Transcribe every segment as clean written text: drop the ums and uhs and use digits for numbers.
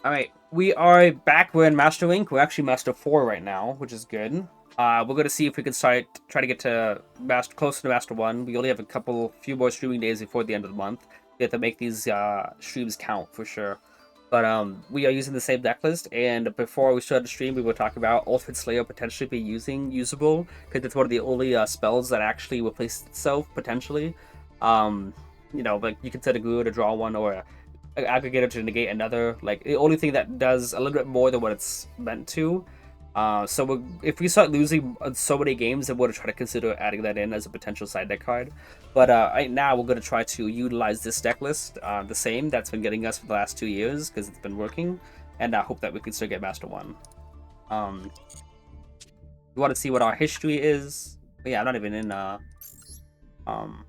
Alright, we are back. We're in Master Link. We're actually Master 4 right now, which is good. We're gonna see if we can try to get to closer to Master 1. We only have few more streaming days before the end of the month. We have to make these streams count for sure. But we are using the same deck list, and before we started the stream, we were talking about Ultimate Slayer potentially be usable, because it's one of the only spells that actually replaces itself, potentially. Um, like you can set a glue to draw one, or aggregator to negate another. Like the only thing that does a little bit more than what it's meant to. If we start losing so many games, then we're gonna try to consider adding that in as a potential side deck card. But right now, we're gonna try to utilize this deck list, the same that's been getting us for the last 2 years because it's been working, and I hope that we can still get Master One. You want to see what our history is? But yeah, I'm not even um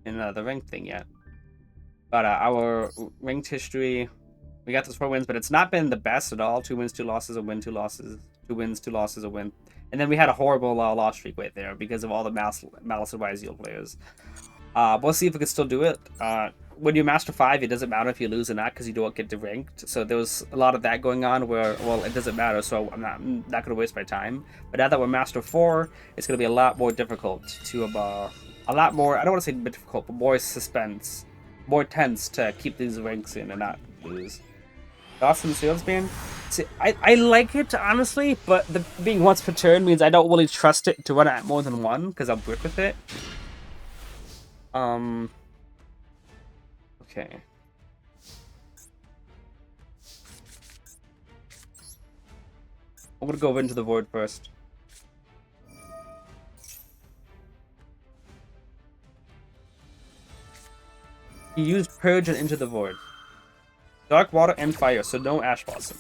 the rank thing yet. But our ranked history, we got those 4 wins, but it's not been the best at all. 2 wins, 2 losses, a win, 2 losses, 2 wins, 2 losses, a win. And then we had a horrible loss streak right there because of all the Malice and Yugioh players. We'll see if we can still do it. When you Master 5, it doesn't matter if you lose or not because you don't get deranked. So there was a lot of that going on where, well, it doesn't matter, so I'm not going to waste my time. But now that we're Master 4, it's going to be a lot more difficult to, a lot more, I don't want to say difficult, but more suspense, more tense to keep these ranks in and not lose. Awesome Salesman. See, I like it, honestly, but being once per turn means I don't really trust it to run at more than one because I'm good with it. Okay. I'm gonna go into the void first. He used Purge and Into the Void. Dark Water and Fire, so no Ash Blossom.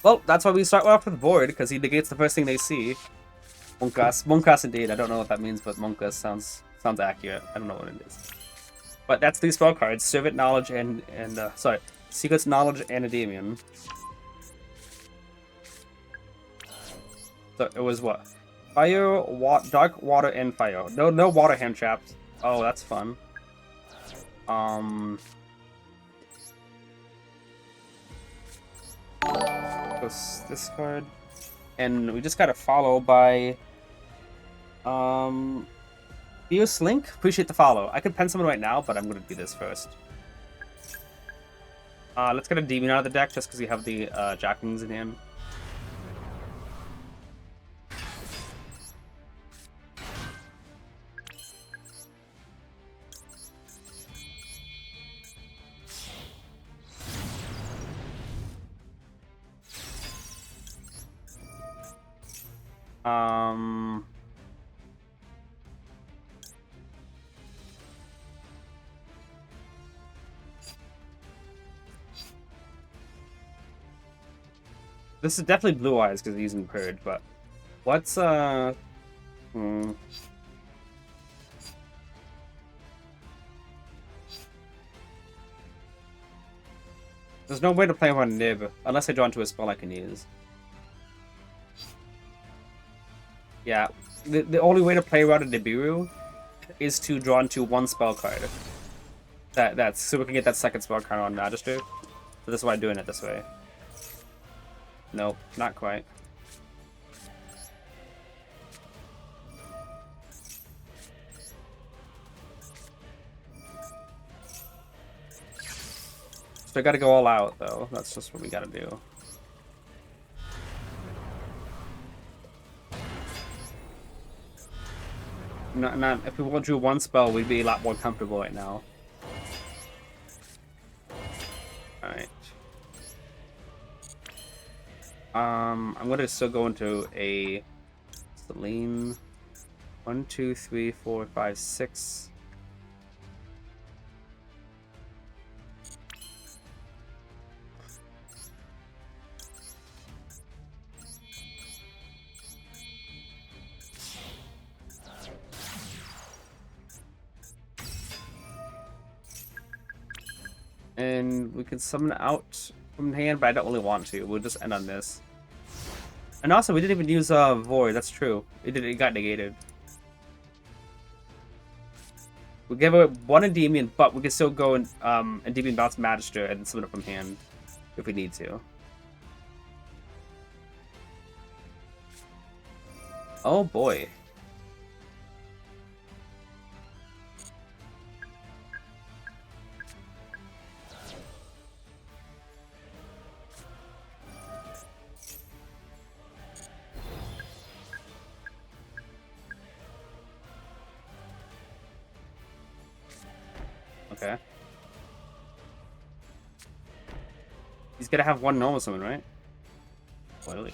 Well, that's why we start off with Void, because he negates the first thing they see. Monkas. Monkas indeed. I don't know what that means, but Monkas sounds accurate. I don't know what it is. But that's these spell cards. Servant Knowledge and sorry. Secrets Knowledge and Endymion. So it was what? Fire, Dark Water, and Fire. No water hand traps. Oh, that's fun. This card, and we just got to follow by Fierce Link. Appreciate the follow. I could pen someone right now, but I'm gonna do this first. Let's get a demon out of the deck just because we have the Jacklings in hand. This is definitely Blue Eyes because he's using Purge, but what's There's no way to play him on Nib unless I draw into a spell I can use. Yeah, the only way to play around a Nibiru is to draw into one spell card. That's so we can get that second spell card on Magister. So that's why I'm doing it this way. Nope, not quite. So I gotta go all out though. That's just what we gotta do. Not if we drew one spell, we'd be a lot more comfortable right now. Alright. I'm gonna still go into a Celine. 1, 2, 3, 4, 5, 6. And we can summon out from hand, but I don't really want to. We'll just end on this. And also, we didn't even use Void. That's true. It got negated. We gave away one Endymion, but we can still go and Endymion bounce Magister and summon it from hand if we need to. Oh boy. Okay. He's gonna have one normal summon, right? Literally.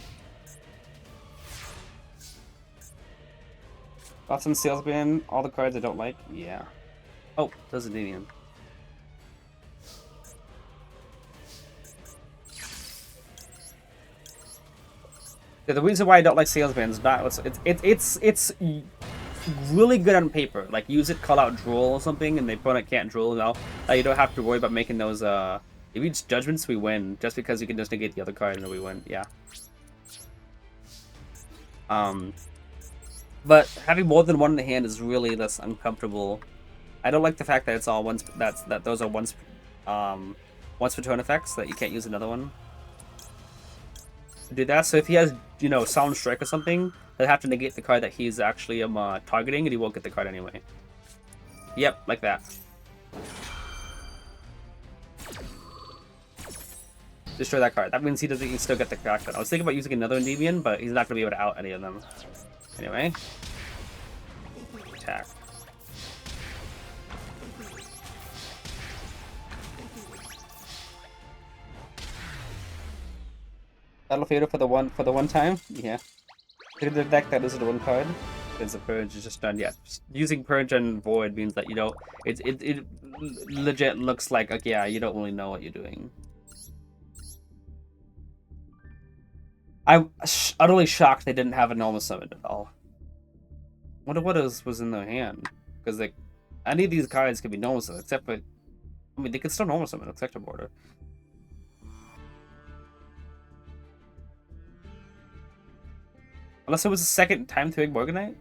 Got some salesman, all the cards I don't like. Yeah. Oh, there's a Endymion. Yeah, the reason why I don't like salesman is not it's really good on paper. Like use it, call out Duel or something, and the opponent can't Duel now. You don't have to worry about making those if we use judgments we win, just because you can just negate the other card and then we win. Yeah. But having more than one in the hand is really less uncomfortable. I don't like the fact that it's all once that those are once per turn effects, that you can't use another one to do that. So if he has, you know, Solemn Strike or something, they'll have to negate the card that he's actually targeting, and he won't get the card anyway. Yep, like that. Destroy that card. That means he can still get the card. I was thinking about using another Endymion, but he's not going to be able to out any of them. Anyway. Attack. Battle Fader for the one time? Yeah. In the deck that isn't one card. Because the Purge is just done. Yeah. Using Purge and Void means that you don't it legit looks like yeah, you don't really know what you're doing. I'm utterly shocked they didn't have a normal summon at all. Wonder what was in their hand. Because like any of these cards could be normal summon, except for I mean they could still normal summon except for border. Unless it was a second time to Morganite?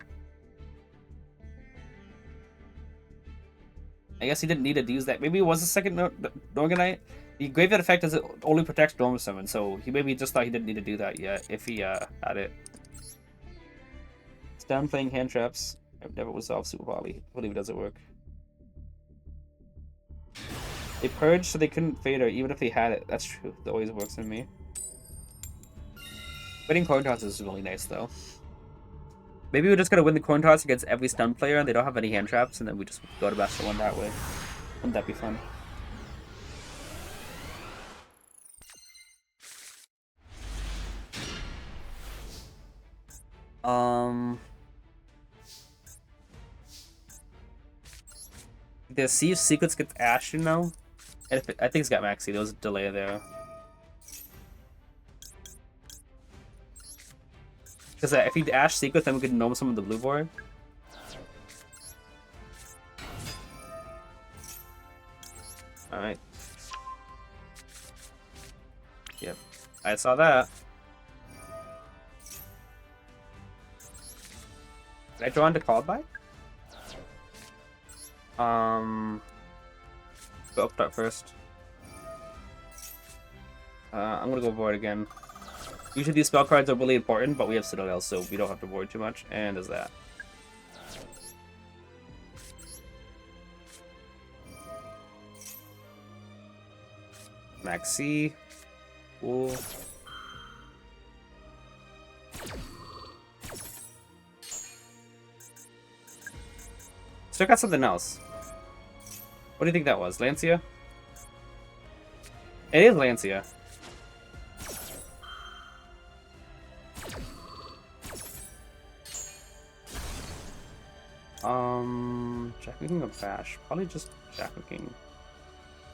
I guess he didn't need to use that. Maybe it was a second Morganite. The Graveyard effect does it only protects normal summon, so he maybe just thought he didn't need to do that yet if he had it. It's down playing hand traps. I've never resolved Super Volley. I believe it doesn't work. They purged so they couldn't fade her even if they had it. That's true. That always works in me. Winning coin toss is really nice though. Maybe we're just gonna win the coin toss against every stun player and they don't have any hand traps, and then we just go to Master 1 that way. Wouldn't that be fun? The See if Secrets gets Ash, you know? I think it's got Maxi. There was a delay there. Because if he Ash Secret, then we could normal summon the blue board. Alright. Yep. I saw that. Did I draw into called by? Go up start first. I'm gonna go void again. Usually these spell cards are really important, but we have Citadel, so we don't have to void too much. And is that. Maxi. Cool. Still got something else. What do you think that was? Lancia? It is Lancia. Jacking a bash. Probably just Jacking.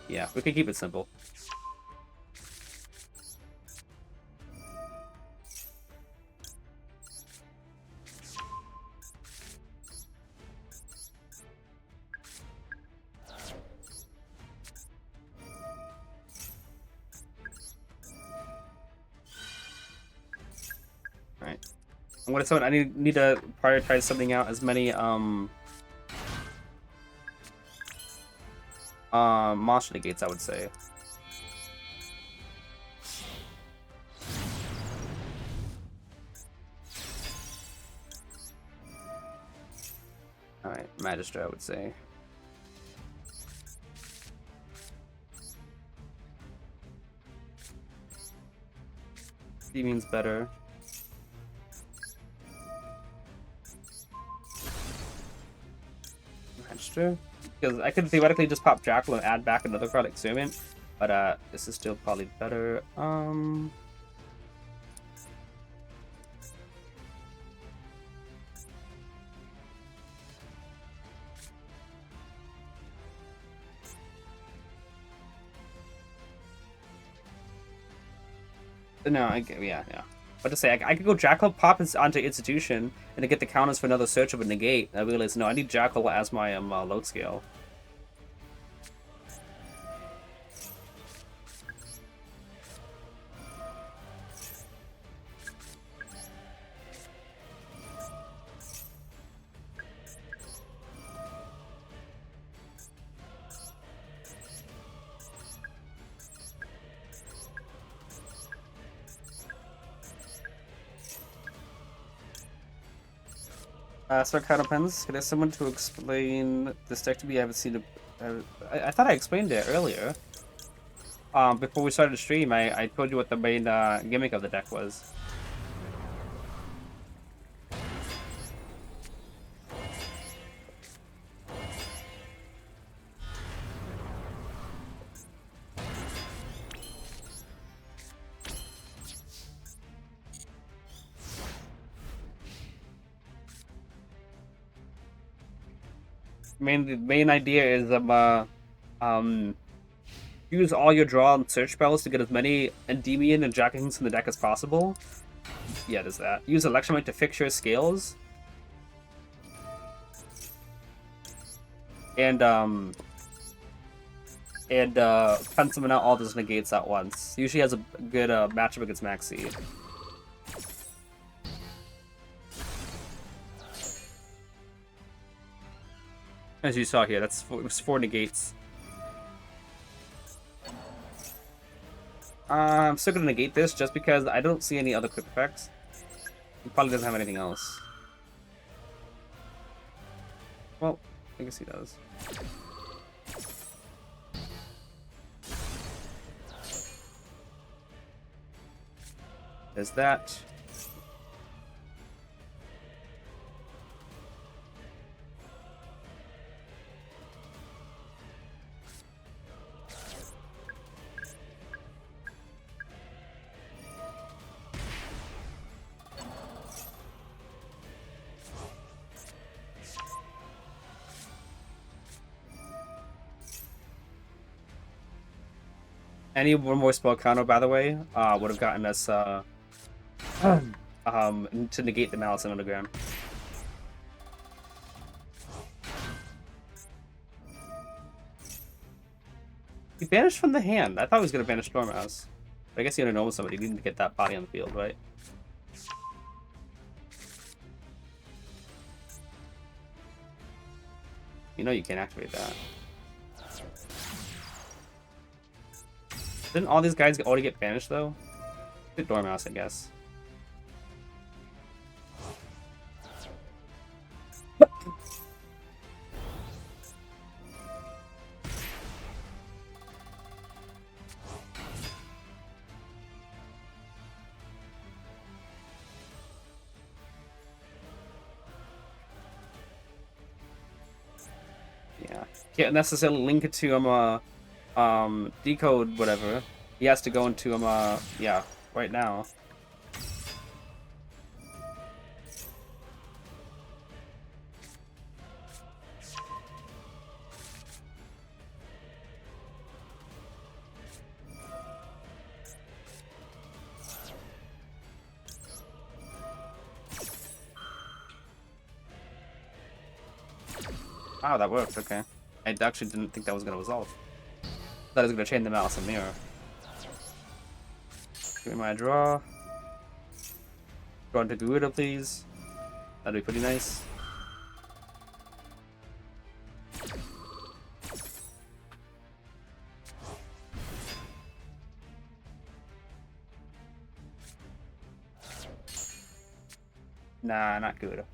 Yeah, we can keep it simple. I'm gonna summon. I need to prioritize something out. As many monster negates, I would say. All right, Magistrate, I would say. He means better. Magistrate, because I could theoretically just pop Jackal and add back another card like Servant, but this is still probably better. No, yeah. But to say, I could go Jackal, pop onto Institution, and to get the counters for another search of a negate. I realized, no, I need Jackal as my load scale. Start counterpens. Can I have someone to explain this deck to me? I haven't seen it. I thought I explained it earlier. Before we started the stream, I told you what the main gimmick of the deck was. The main idea is use all your draw and search spells to get as many Endymion and Jackings in the deck as possible. Yeah, there's that. Use Electromite to fix your scales. And summon out all those negates at once. Usually has a good matchup against Maxi. As you saw here, it was 4 negates. I'm still gonna negate this just because I don't see any other quick effects. He probably doesn't have anything else. Well, I guess he does. There's that. Any one more spell counter, by the way, would have gotten us to negate the Malice and Underground. He banished from the hand. I thought he was gonna banish Stormhouse. But I guess he had to know somebody. He didn't get that body on the field, right? You know you can't activate that. Didn't all these guys already get banished, though? Good Dormouse, I guess. Yeah. Can't necessarily link it to decode whatever. He has to go into yeah, right now. Wow, that worked, okay. I actually didn't think that was gonna resolve. Thought I was gonna chain the Malice and Mirror. Give me my draw. Draw into Garuda, please. That'd be pretty nice. Nah, not Garuda.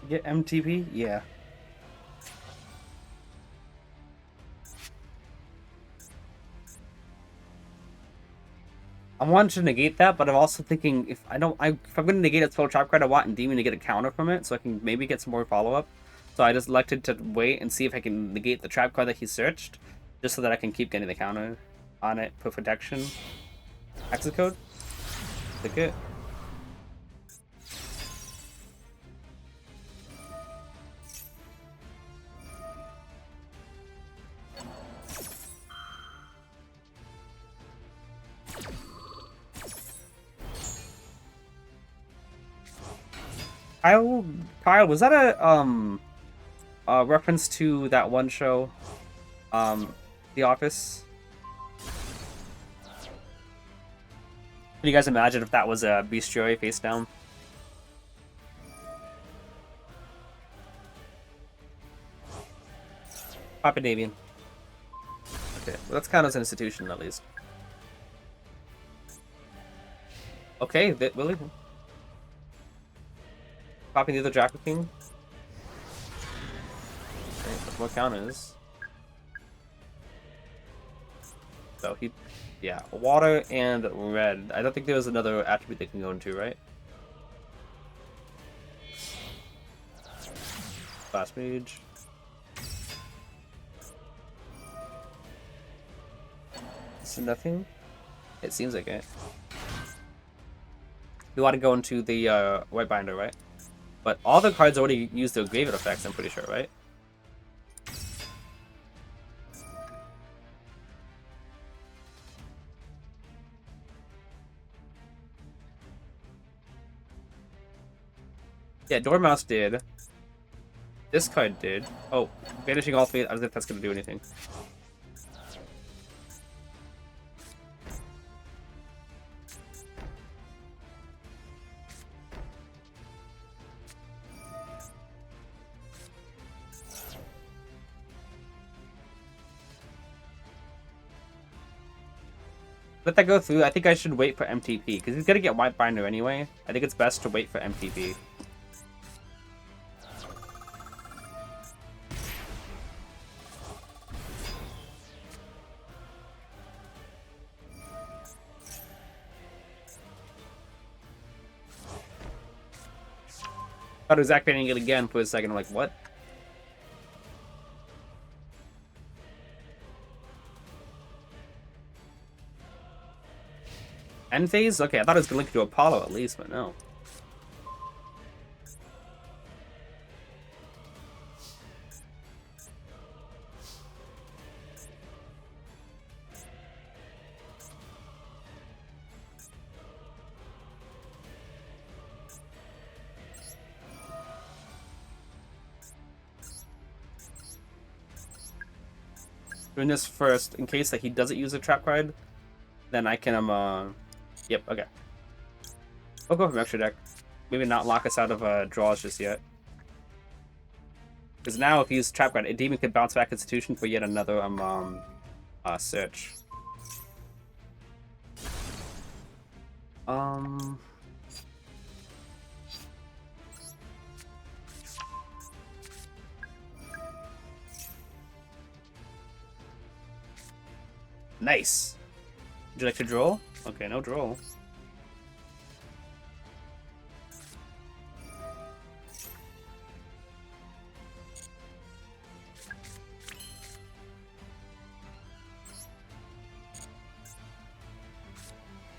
Get MTP? Yeah. I wanted to negate that, but I'm also thinking if I'm gonna negate its full trap card, I want Endymion to get a counter from it, so I can maybe get some more follow-up. So I just elected to wait and see if I can negate the trap card that he searched, just so that I can keep getting the counter on it, put protection. Exit code? Click it. Kyle, was that a reference to that one show, The Office? Can you guys imagine if that was a bestiary face down? Papa Davian. Okay, well, that's kind of an institution at least. Okay, Willie. Popping the other Draco King. Okay, what count is? So he, yeah, water and red. I don't think there was another attribute they can go into, right? Fast Mage. So nothing? It seems like it. You want to go into the White Binder, right? But all the cards already use their Graveyard effects, I'm pretty sure, right? Yeah, Dormouse did. This card did. Oh, banishing all three. I don't think that's going to do anything. Let that go through. I think I should wait for MTP, because he's going to get White Binder anyway. I think it's best to wait for MTP. Thought I was activating it again for a second. I'm like, what? End phase? Okay, I thought it was going to link to Apollo at least, but no. Doing this first, in case that he doesn't use a trap card, then I can, yep, okay. I'll go from extra deck. Maybe not lock us out of draws just yet. Because now if he's trap card, Endymion could bounce back Institution for yet another search. Nice. Would you like to draw? Okay, no draw.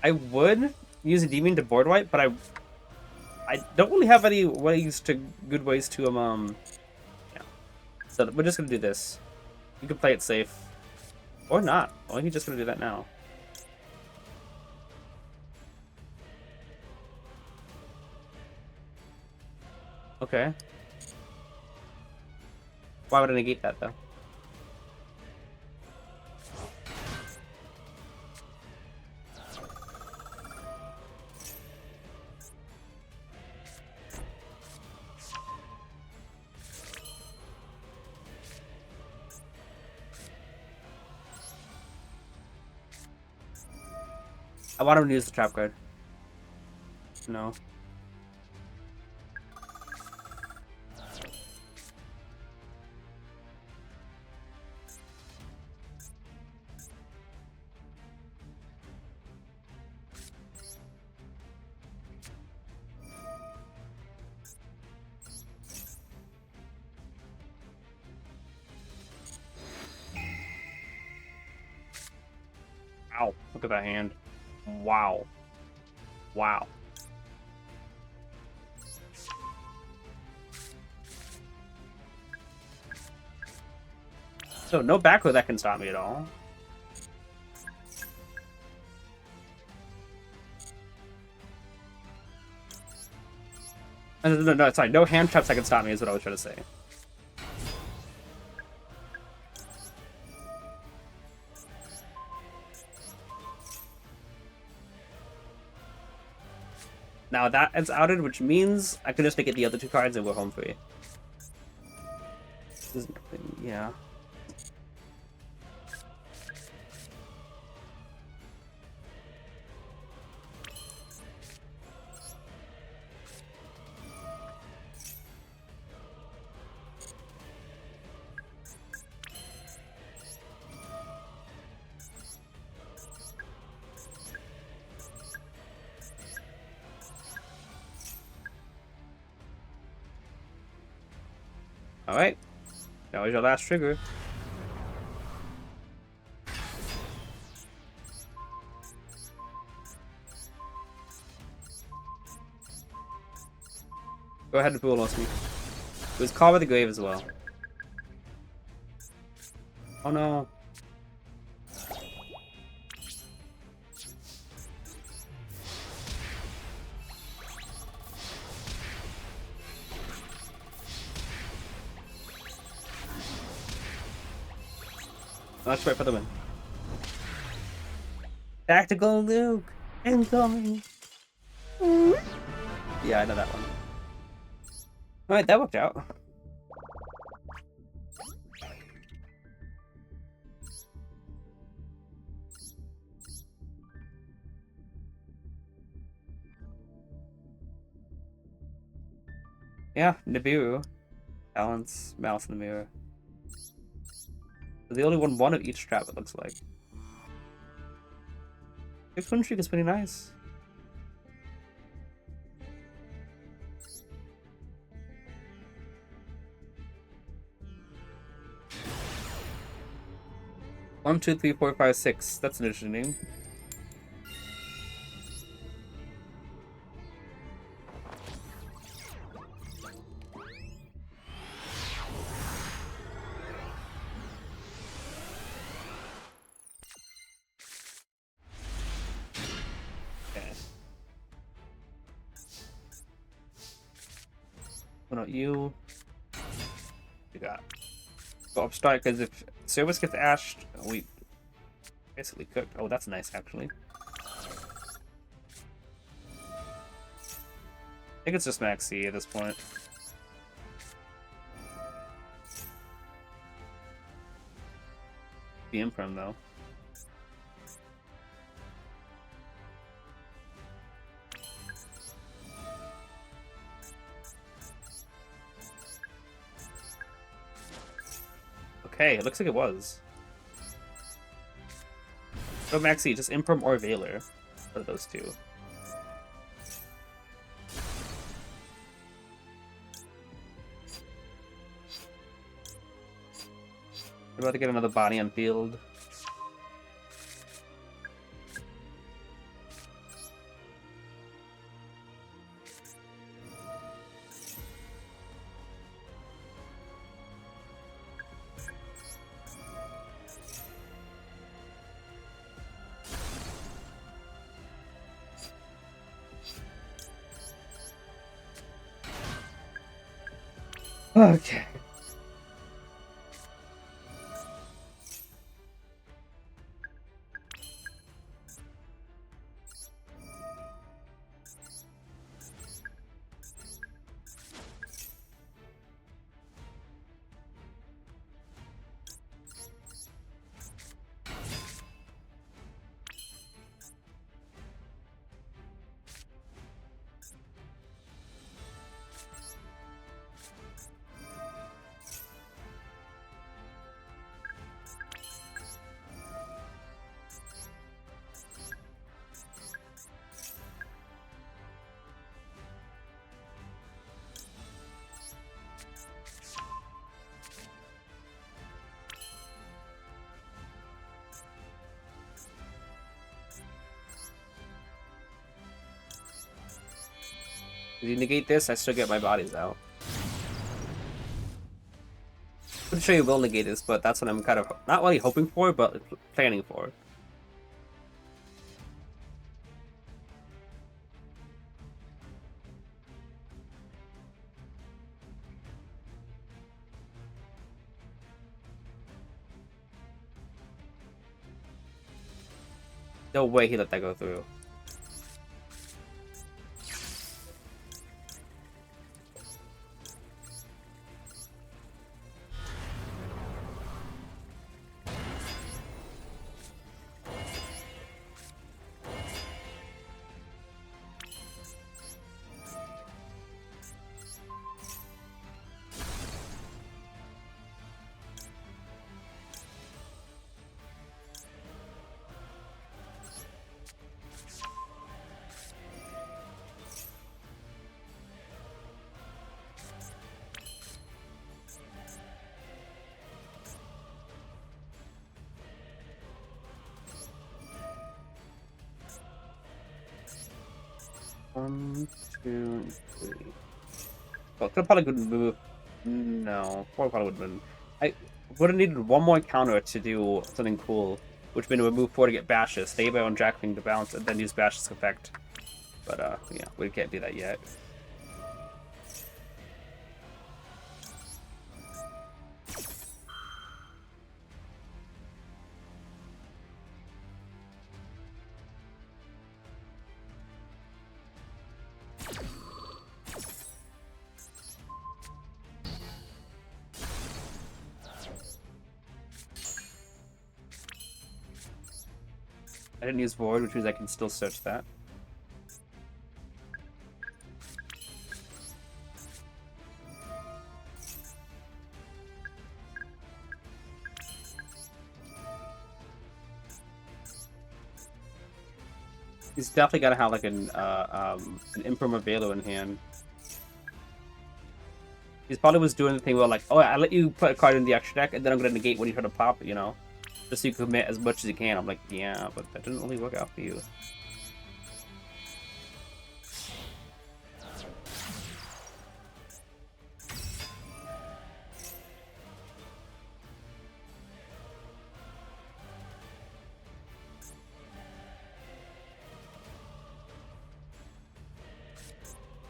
I would use a demon to board wipe, but I don't really have any good ways to yeah. So we're just gonna do this. You can play it safe. Or not. Or you're just gonna do that now. Okay. Why would I negate that though? I want him to use the trap card. No. Ow, look at that hand. Wow. Wow. So no back row that can stop me at all. No, sorry. No hand traps that can stop me is what I was trying to say. Now that is outed, which means I can just make it the other two cards and we're home free. Yeah. Alright. That was your last trigger. Go ahead and duel on me. It was Call by the Grave as well. Oh no. Let's wait for the win. Tactical Luke! Incoming! Yeah, I know that one. Alright, that worked out. Yeah, Nibiru. Balance, Mouse in the Mirror. They only won one of each trap, it looks like. 6-1 streak is pretty nice. One, two, three, four, five, six. That's an interesting name. What about you? You got go upstart because if Service gets ashed, we basically cooked. Oh, that's nice actually. I think it's just Max C at this point. the Imperm, though. Okay, it looks like it was. So Maxi, just Imperm or Veiler. What are those two? We're about to get another body on field. Okay. If you negate this, I still get my bodies out. I'm sure you will negate this, but that's what I'm kind of not really hoping for, but planning for. No way he let that go through. One, two, three. Well, could probably couldn't move. No, probably would have been. I would have needed one more counter to do something cool, which would have been to move 4 to get Bashes, stay by on Jackling to bounce, and then use Bash's effect. But yeah, we can't do that yet. I didn't use Void, which means I can still search that. He's definitely got to have like an Imperm Velo in hand. He's probably was doing the thing where like, oh, I let you put a card in the extra deck, and then I'm gonna negate when you try to pop, you know, just so you can commit as much as you can. I'm like, yeah, but that didn't really work out for you.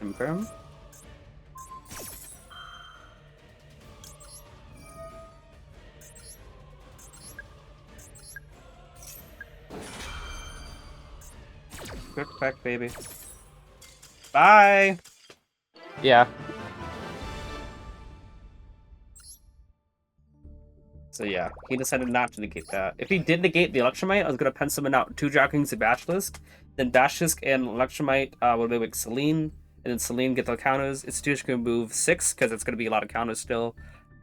Imperm. Quick pack, baby. Bye. Yeah. So yeah, he decided not to negate that. If he did negate the Electromite, I was gonna pen summon out 2 Dragon's and Basilisk. Then Basilisk and Electromite would be like Celine, and then Celine get the counters. Institution can move 6 because it's gonna be a lot of counters still.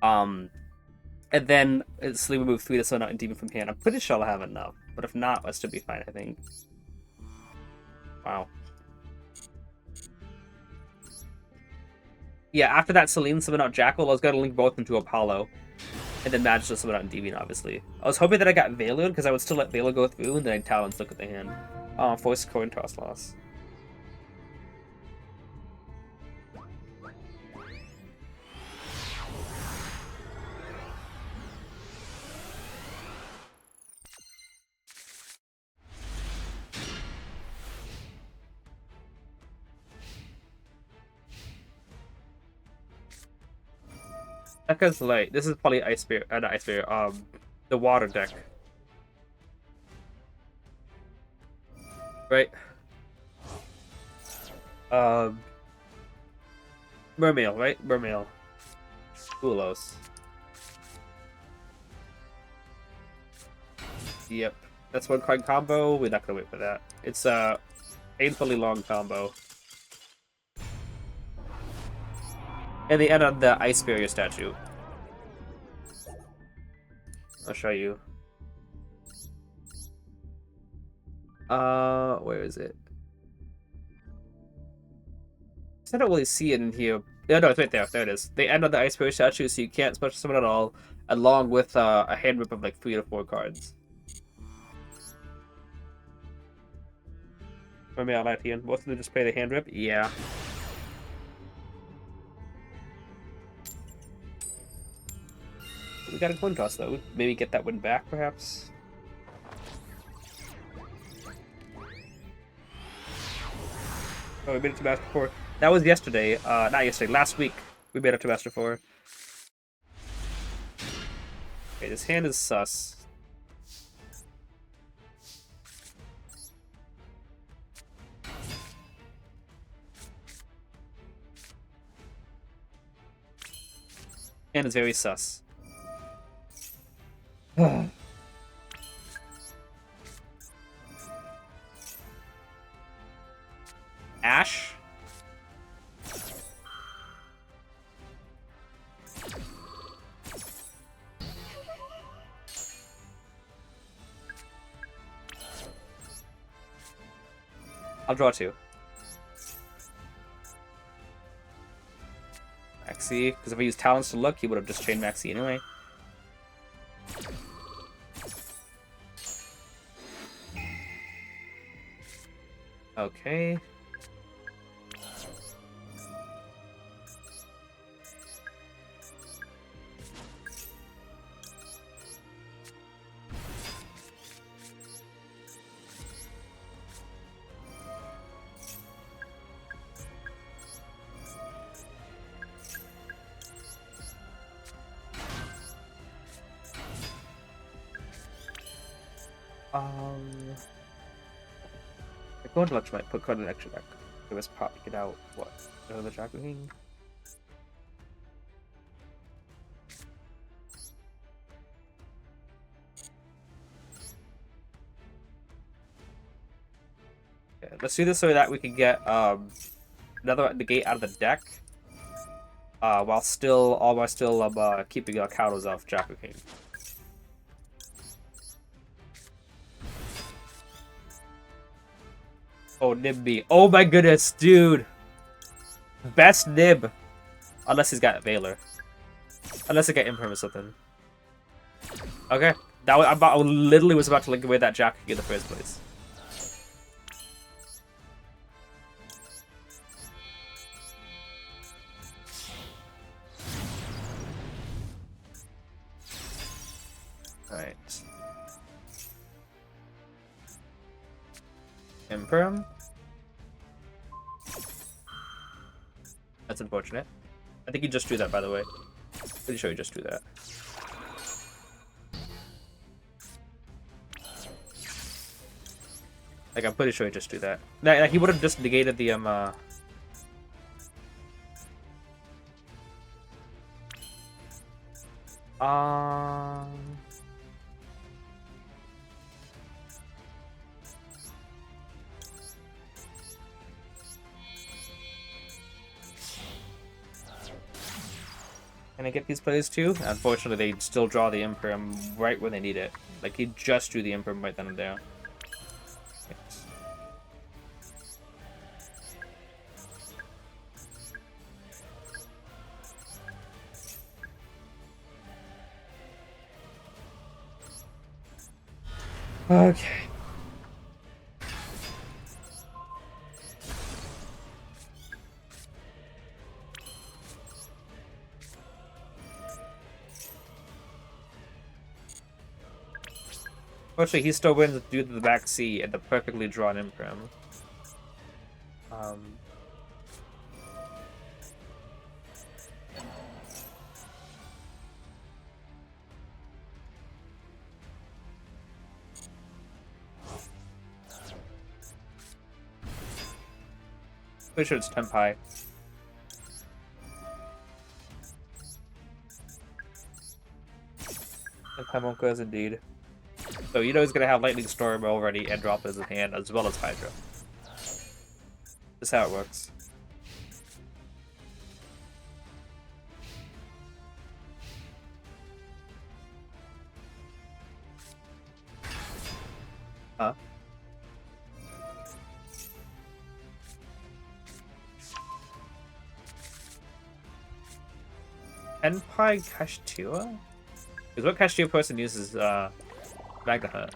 And then Celine will move 3 to summon out Endymion from hand. I'm pretty sure I'll have enough, but if not, I'll still be fine. I think. Wow. Yeah, after that Celine summon out Jackal, I was gonna link both into Apollo. And then Magic to summon out Endymion, obviously. I was hoping that I got Valor, because I would still let Valor go through, and then I'd Talons look at the hand. Force coin toss loss. Deck's light. This is probably Ice Spear, not Ice Spear, the water deck. Right? Mermail, right? Mermail. Ulos. Yep. That's 1 card combo. We're not gonna wait for that. It's a painfully long combo. And the end on the Ice Barrier statue. I'll show you. Where is it? I don't really see it in here. Yeah, no, it's right there. There it is. They end on the Ice Barrier statue, so you can't special summon at all, along with a hand rip of like 3 to 4 cards. Maybe I'll let you in. Most of them just play the hand rip? Yeah. We got a coin toss though. Maybe get that win back, perhaps. Oh, we made it to Master 4. That was yesterday. Not yesterday. Last week we made it to Master 4. Okay, this hand is sus. Hand is very sus. Ash? I'll draw 2. Maxi, because if I use Talons to look, he would have just chained Maxi anyway. Okay. I go into Electromite, put card in extra deck. Give us pop, get out what? Another Draco King? Okay, let's do this so that we can get another negate out of the deck. While still keeping our counters off Draco King. Oh, Nib B. Oh my goodness, dude. Best Nib. Unless he's got Valor. Unless I get Imperm or something. Okay. That was, I literally was about to link away that Jack in the first place. Alright. Imperm. That's unfortunate. I think you just drew that, by the way. Pretty sure you just drew that. Like, I'm pretty sure he just drew that. Nah, he would have just negated the, Can I get these plays too? Unfortunately, they still draw the Imperm right when they need it. Like, he just drew the Imperm right then and there. Yes. Okay. Fortunately, he still wins due to the back C and the perfectly drawn Imperm. Um, Pretty sure it's Tenpai. Tenpai Monka is indeed. So you know he's gonna have Lightning Storm already and drop his hand as well as Hydra. That's how it works. Huh? Tenpai Kashtua? Because what Kashtua person uses Magna Hunt?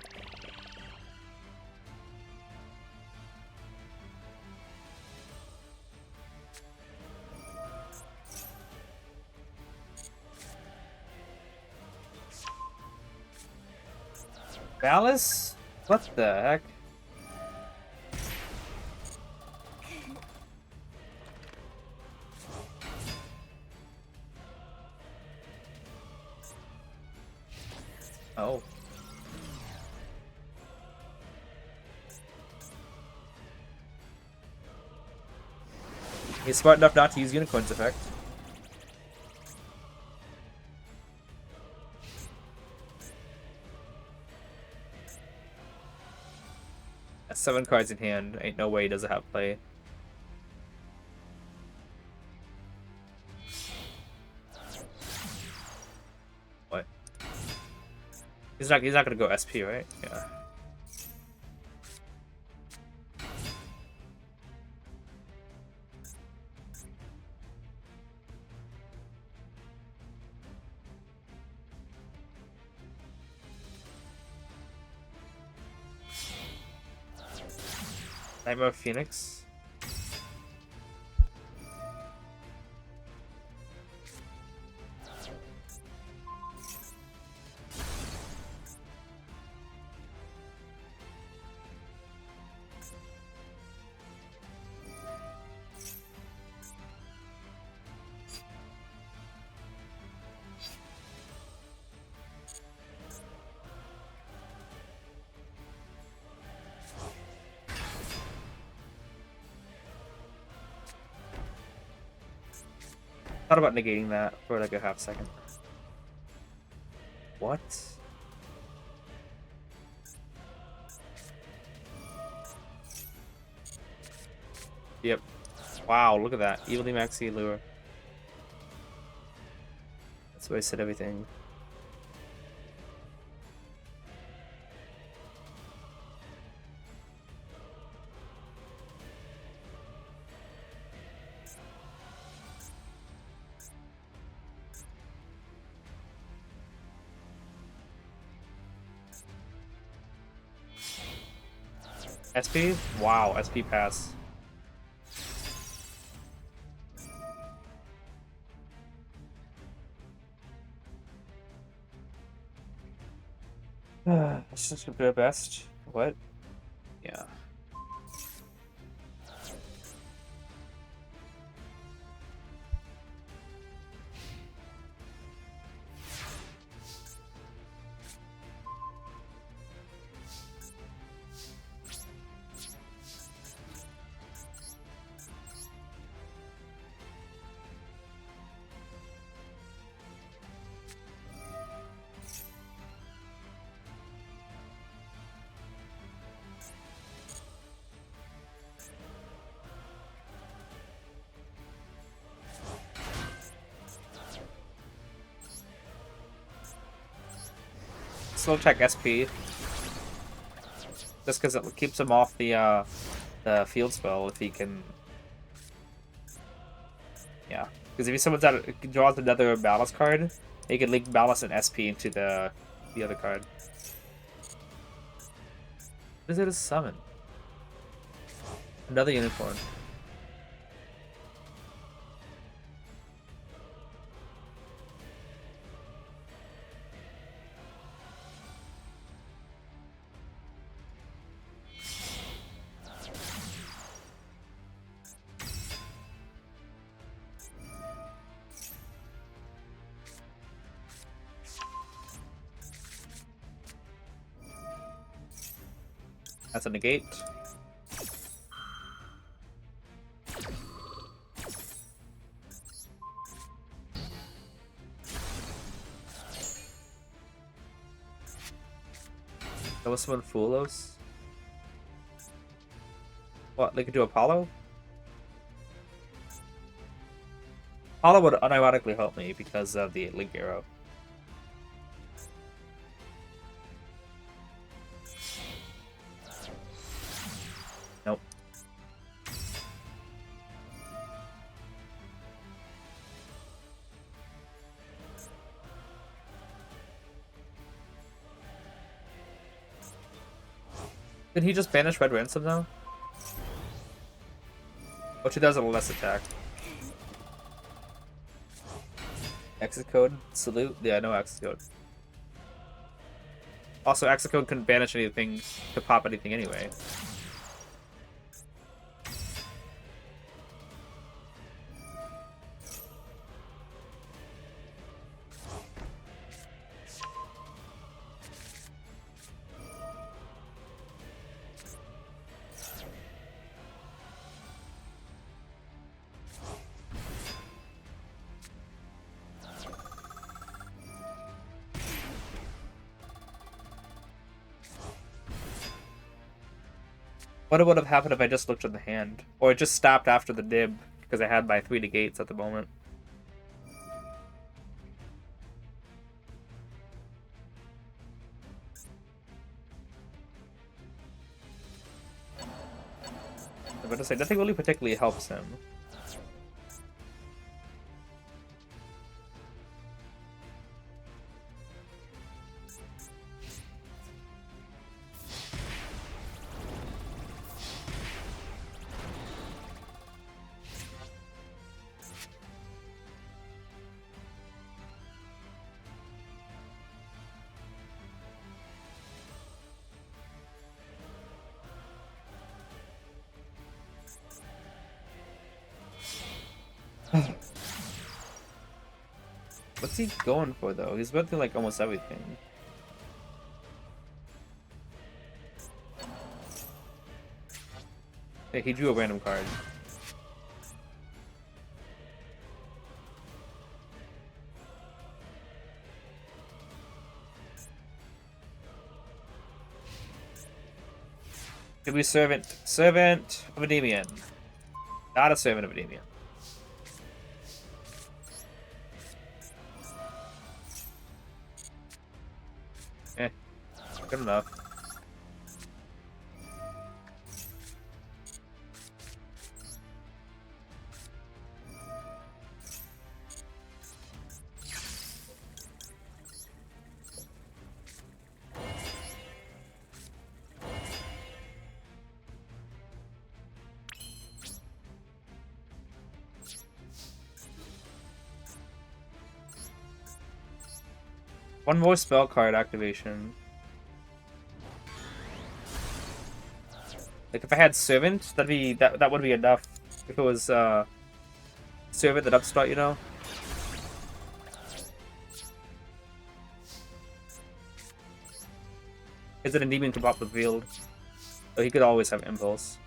Valis? What the heck? Oh. He's smart enough not to use Unicorn's effect. That's 7 cards in hand. Ain't no way he doesn't have play. What? He's not gonna go SP, right? Yeah. Nightmare Phoenix. Thought about negating that for like a half second. What? Yep. Wow, look at that. Evilly Maxi Lure. That's where I said everything. SP? Wow, SP pass. Let's just do our best. What? Yeah. slow check SP. Just because it keeps him off the field spell if he can. Yeah, because if he summons out, draws another Ballast card, he can link Ballast and SP into the other card. What is it a summon? Another unicorn. That's a negate. That was someone Fulos. What, they could do Apollo? Apollo would unironically help me because of the Link Arrow. Nope. Did he just banish Red Ransom now? Which he does a less attack. Exit code? Salute? Yeah, no exit code. Also, exit code couldn't banish anything to pop anything anyway. What would have happened if I just looked at the hand? Or it just stopped after the dib, because I had my 3 negates at the moment. I'm about to say, nothing really particularly helps him. What's he going for, though? He's about to like almost everything. Hey, he drew a random card. Could be servant of Endymion. Not a servant of Endymion. Eh, good enough. One more spell card activation. Like if I had Servant, that would be enough. If it was Servant that upstart, you know. Is it a demon to pop the field? So he could always have Impulse.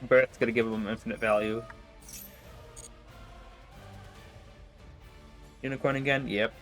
Birth's gonna give him infinite value. Unicorn again? Yep.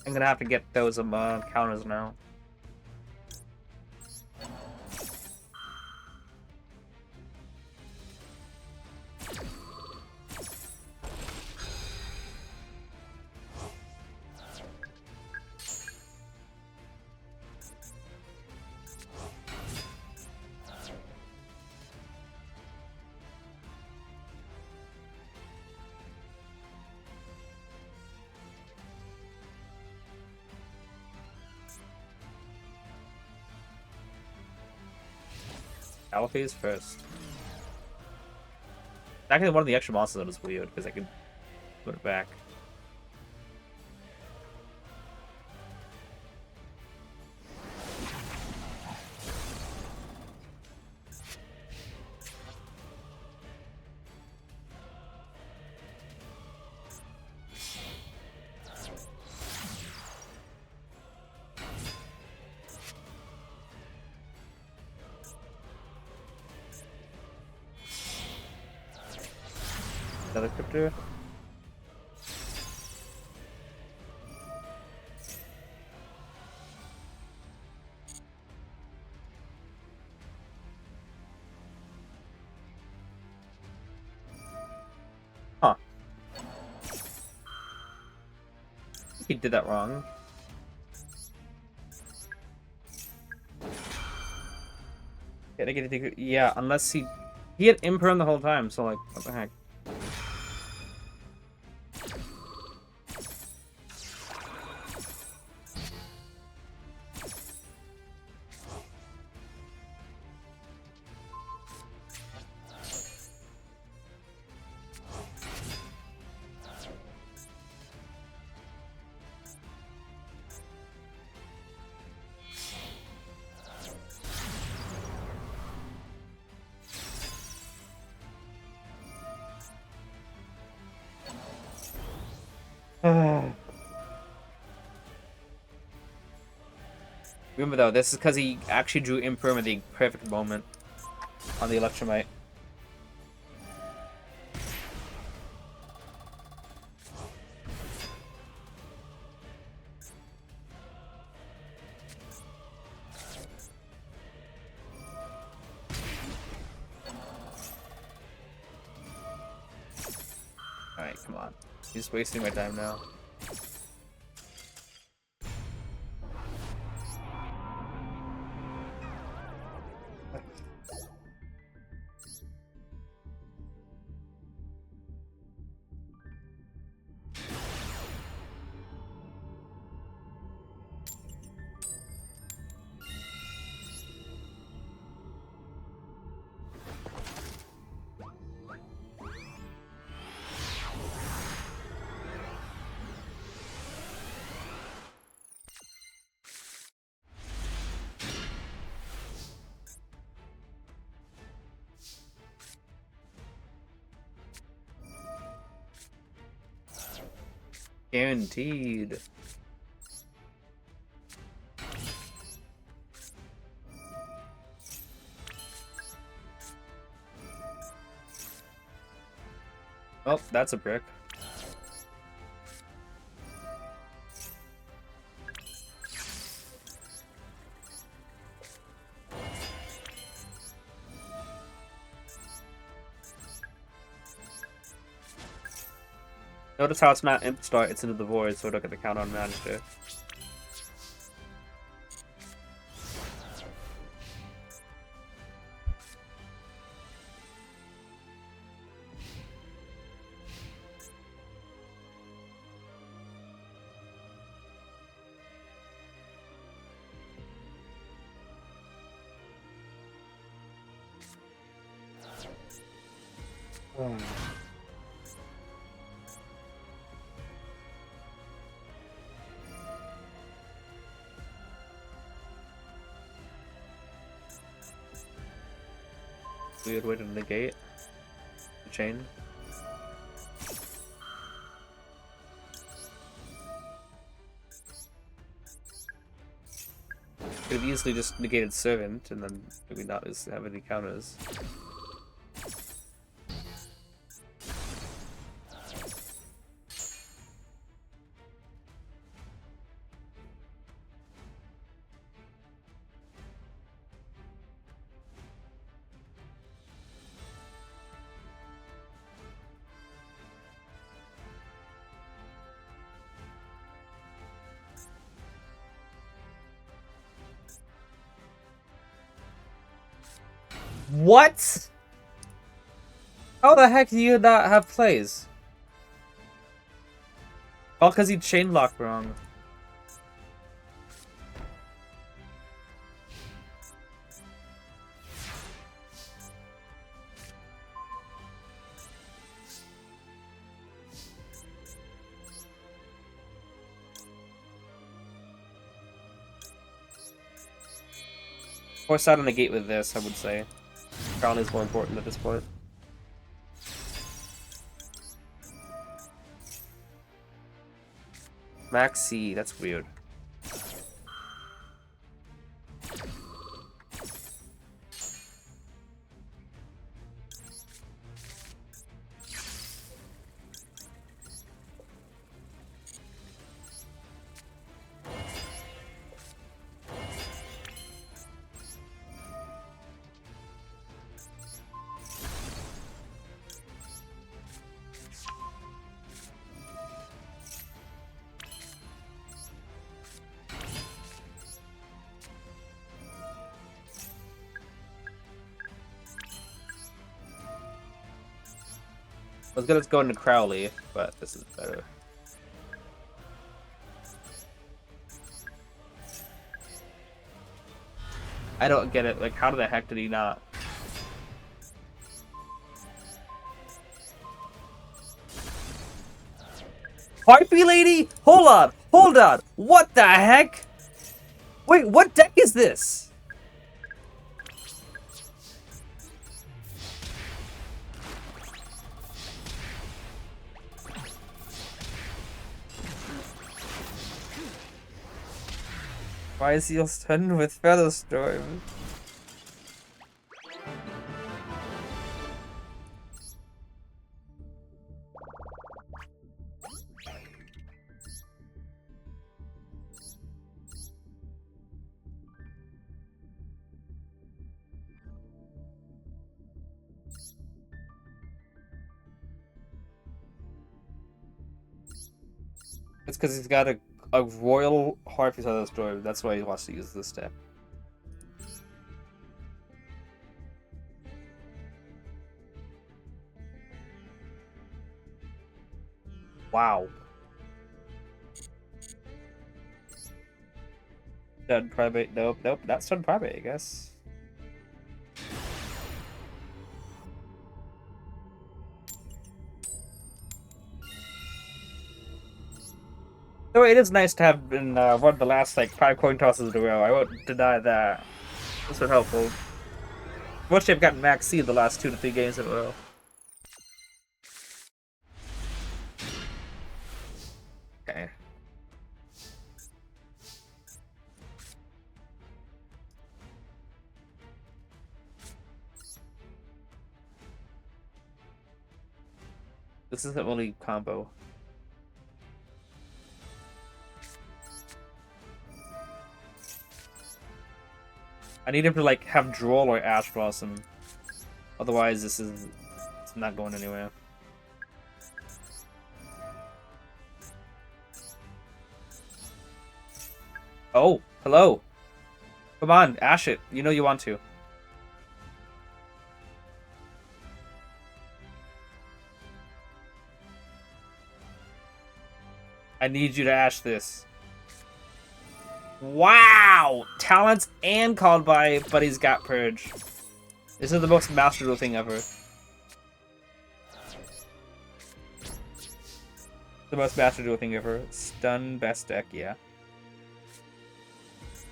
I'm gonna have to get those counters now. Alphase first. Actually, one of the extra monsters that was weird because I could put it back. Another crypto. Huh. He did that wrong. Yeah, unless he had imperm the whole time, so like, what the heck? Remember though, this is because he actually drew imperm at the perfect moment on the Electromite. Alright, come on. He's wasting my time now. Guaranteed. Oh, that's a brick. Notice how it's not Imp Start, it's into the void, so I don't get the count on Magister. Weird way to negate the chain. Could have easily just negated Servant and then maybe not have any counters. What? How the heck do you not have plays? Oh, because he chain locked wrong. Or side on the gate with this, I would say. Crowley is more important at this point. Max C, that's weird. I was gonna go into Crowley, but this is better. I don't get it. Like, how the heck did he not? Harpy lady? Hold on! Hold on! What the heck? Wait, what deck is this? Why is he stunned with Featherstorm? It's because he's got a royal Harpy Featherstorm. That's why he wants to use this deck. Wow. Stun Primate. Nope, nope. Not Stun Primate, I guess. So it is nice to have been one of the last like 5 coin tosses in a row. I won't deny that. This was helpful. Wish I've gotten Max C the last 2 to 3 games in a row. Okay. This isn't really combo. I need him to like have Droll or Ash Blossom. Otherwise it's not going anywhere. Oh, hello. Come on, Ash it. You know you want to. I need you to Ash this. Wow! Talents and called by, but he's got Purge. This is the most Master Duel thing ever. The most Master Duel thing ever. Stun, best deck, yeah.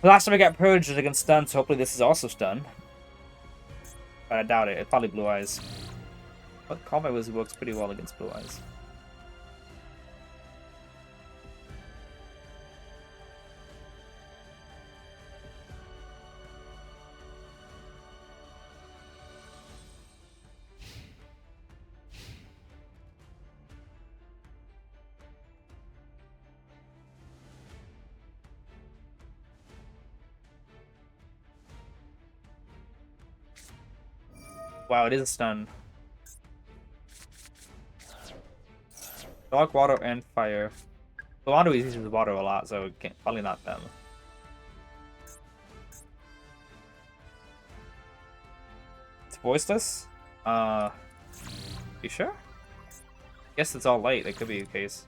The last time I got Purge was against Stun, so hopefully this is also Stun. But I doubt it. It's probably Blue Eyes. But Call My Wizard works pretty well against Blue Eyes. Wow, it is a stun. Dog, water, and fire. The water uses water a lot, so probably not them. voiceless? You sure? Guess it's all light. That could be the case.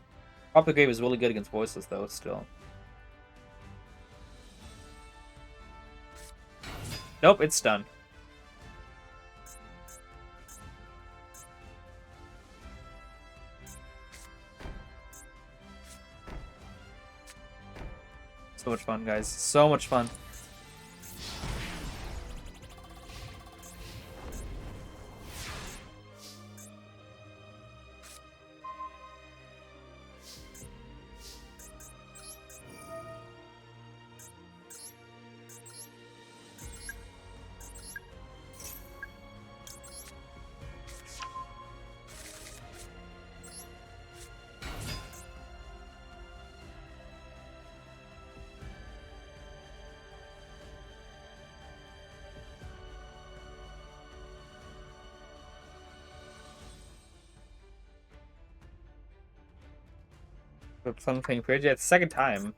Popular Grave is really good against voiceless, though, still. Nope, it's done. So much fun, guys. So much fun. Something for yeah, it's the second time.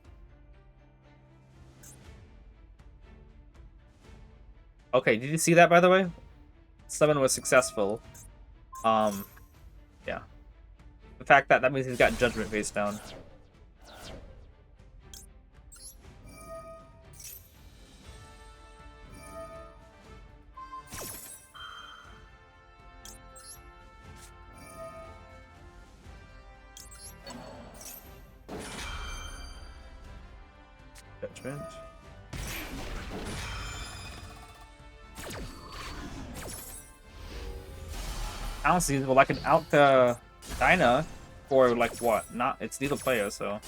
Okay, did you see that, by the way? Summon was successful. Yeah. The fact that means he's got Judgment face down. Judgment. Honestly, well, I can out the Dyna for like what? Not it's neither player, so.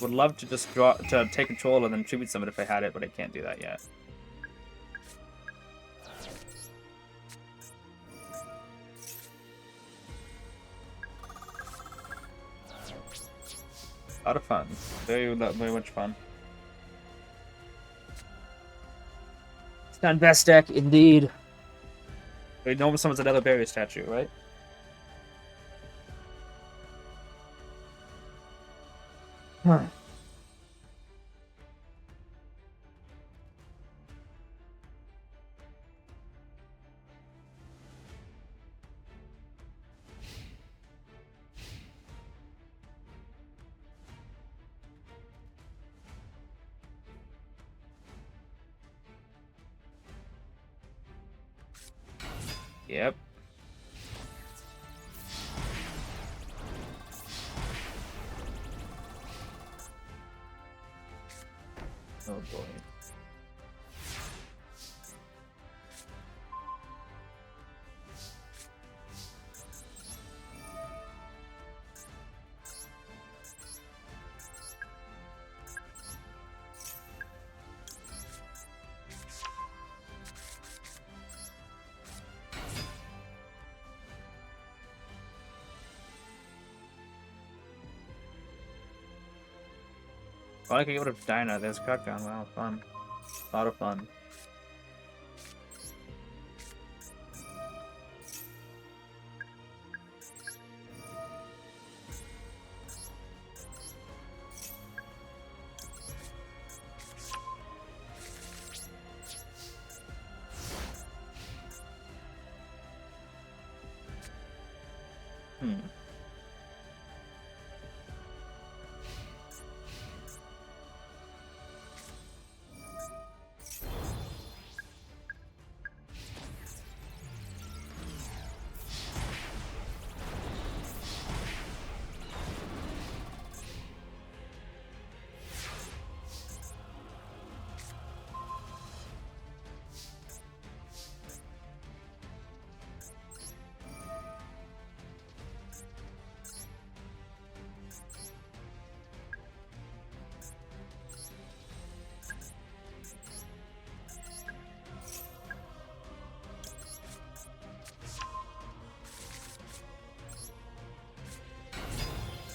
Would love to just draw to take control and then tribute summon if I had it, but I can't do that yet. A lot of fun. Very much fun. It's not best deck, indeed. Wait, no one summons another barrier statue, right? Huh. Yep. Oh boy. Well, I could get rid of Dyna. There's Cutgun. Wow, fun. A lot of fun.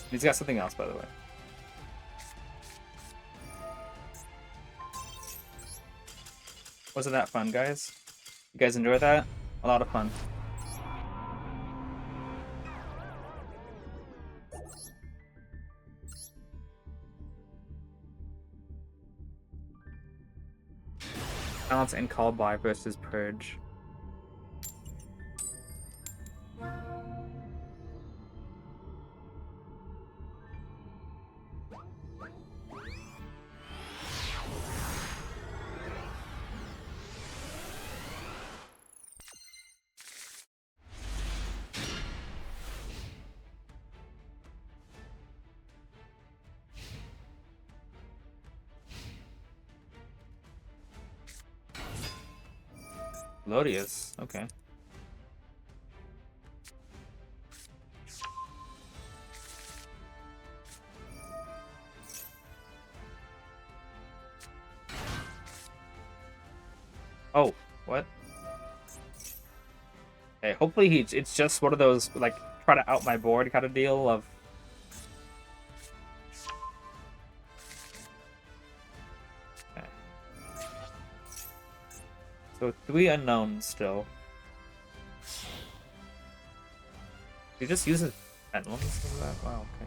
He's got something else, by the way. Wasn't that fun, guys? You guys enjoy that? A lot of fun. Balance and call by versus purge. Lodius, okay. Oh, what? Okay, hopefully it's just one of those, like, try to out my board kind of deal of... Okay. So 3 unknowns still. He just uses pendulums for that? Wow, okay.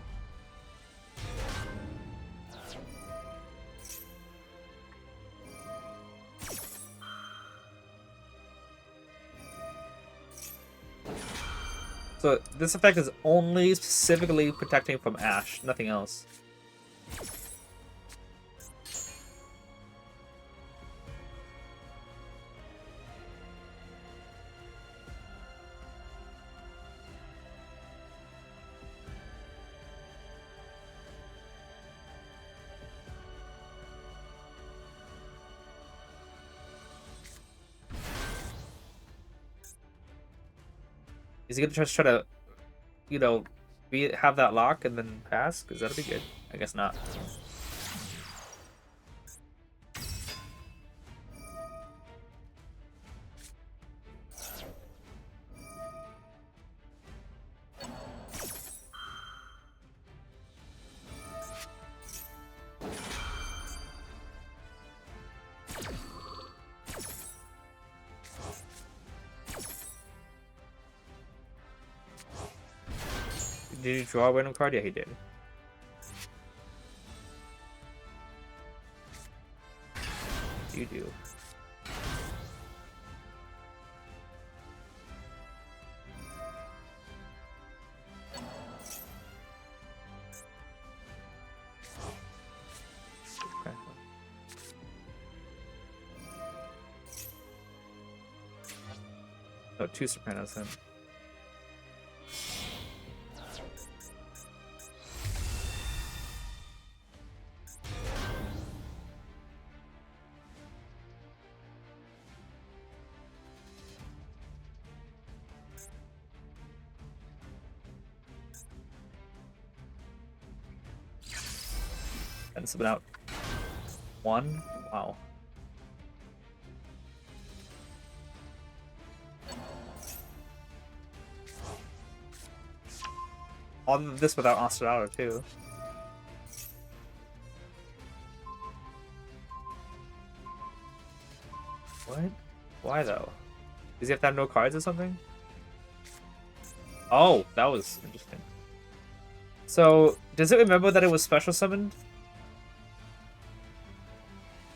So this effect is only specifically protecting from Ash, nothing else. Is he gonna just try to, you know, have that lock and then pass? Because that'll be good. I guess not. Did you draw a random card? Yeah, he did. You do. Okay. Oh, 2 Sopranos then. And it's about 1? Wow. All of this without Osterado too. What? Why though? Does he have to have no cards or something? Oh, that was interesting. So, does it remember that it was special summoned?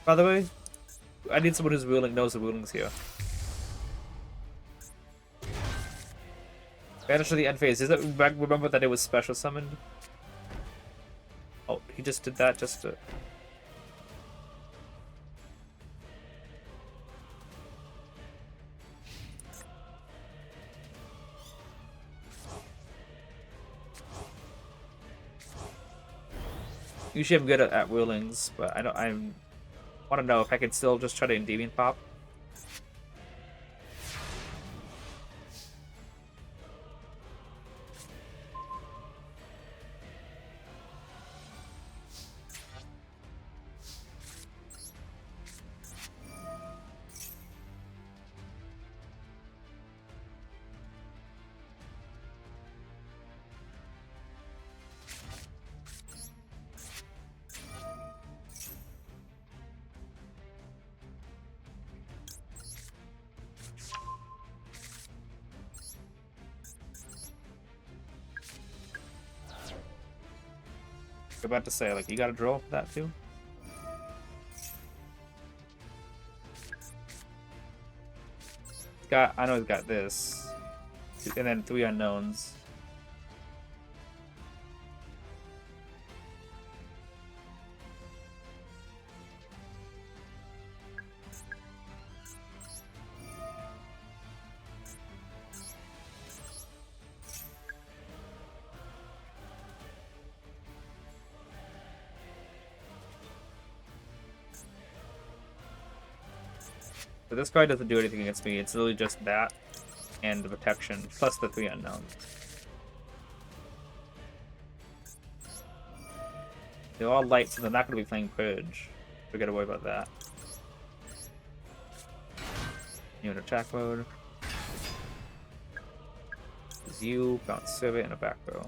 By the way, I need someone who's ruling knows the rulings here. Banish to the end phase. Does it remember that it was special summoned? Oh, he just did that just to... Usually I'm good at rulings, but I want to know if I can still just try to Endymion pop. I'm about to say, like, you got to draw for that too? I know he's got this. And then 3 unknowns. So this card doesn't do anything against me. It's literally just that and the protection plus the 3 unknowns. They're all light, so they're not going to be playing Purge. We gotta worry about that. New in attack mode. Is you, bounce Servant, and a back row.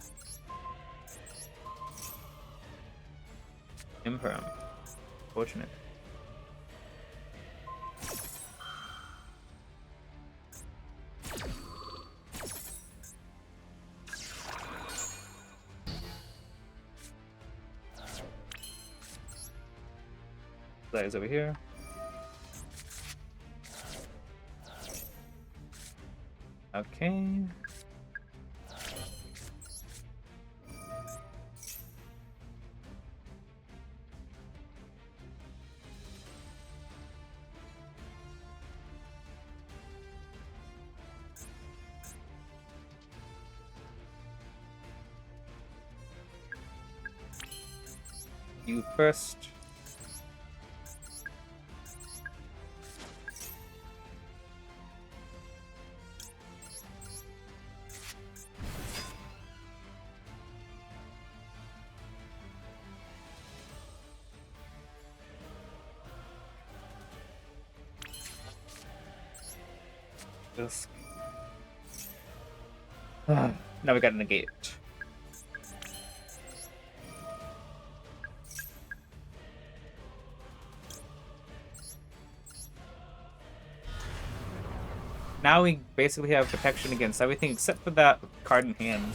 Imperm. Fortunate. That is over here. Okay. You first. This. Now we got to negate. Now we basically have protection against everything except for that card in hand.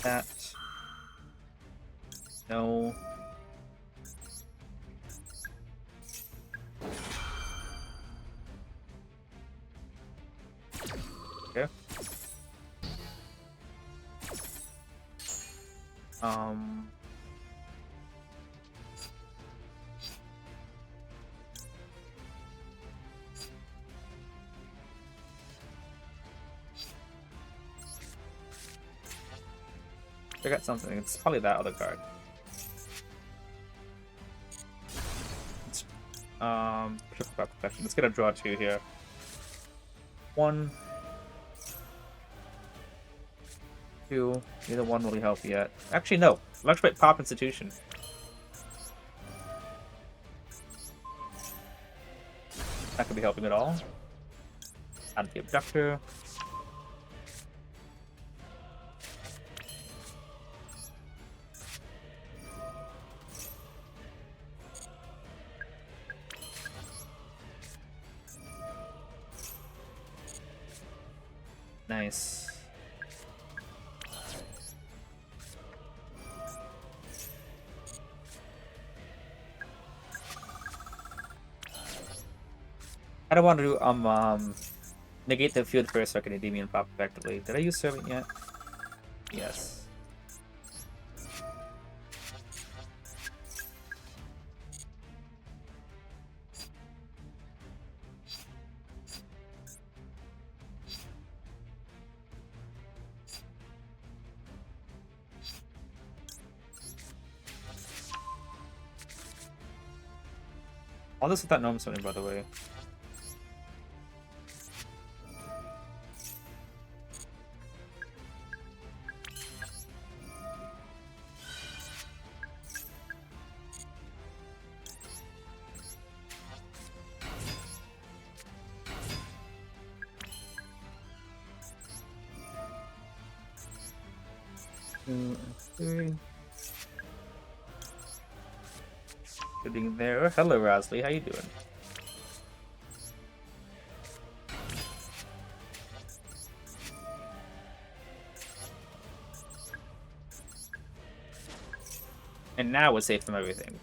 That. No. Okay. I got something. It's probably that other card. It's, perfection. Let's get a draw 2 here. 1, 2. Neither one will help yet. Actually, no. Electrify Pop Institution. That could be helping at all. Add the Abductor. Nice. I don't want to do negate the field first so I can Endymion pop effectively. Did I use Servant yet? Yes. All this without gnome summoning, by the way. 2 and 3. Sitting there. Hello, Rosley. How you doing? And now we're safe from everything.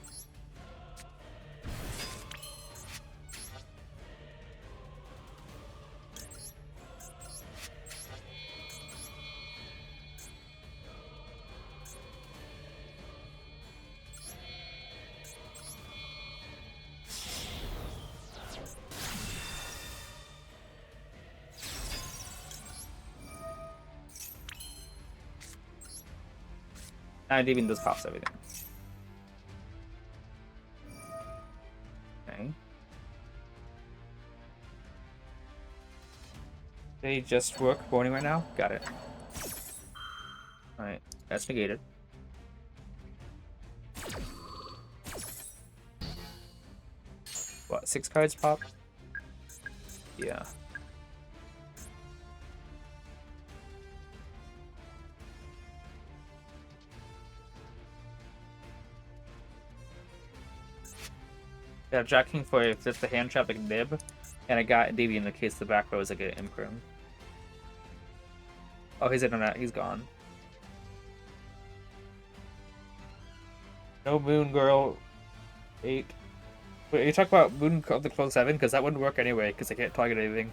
And even this pops everything. Okay. They just work boarding right now? Got it. Alright, that's negated. What, 6 cards pop? Yeah. Yeah, jacking for if it's the hand trap like nib, and I got Endymion in case the back row is like an imperm. Oh, he's internet, he's gone. No Moon Girl 8. Wait, are you talking about Moon of the Clone 7? Because that wouldn't work anyway, because I can't target anything.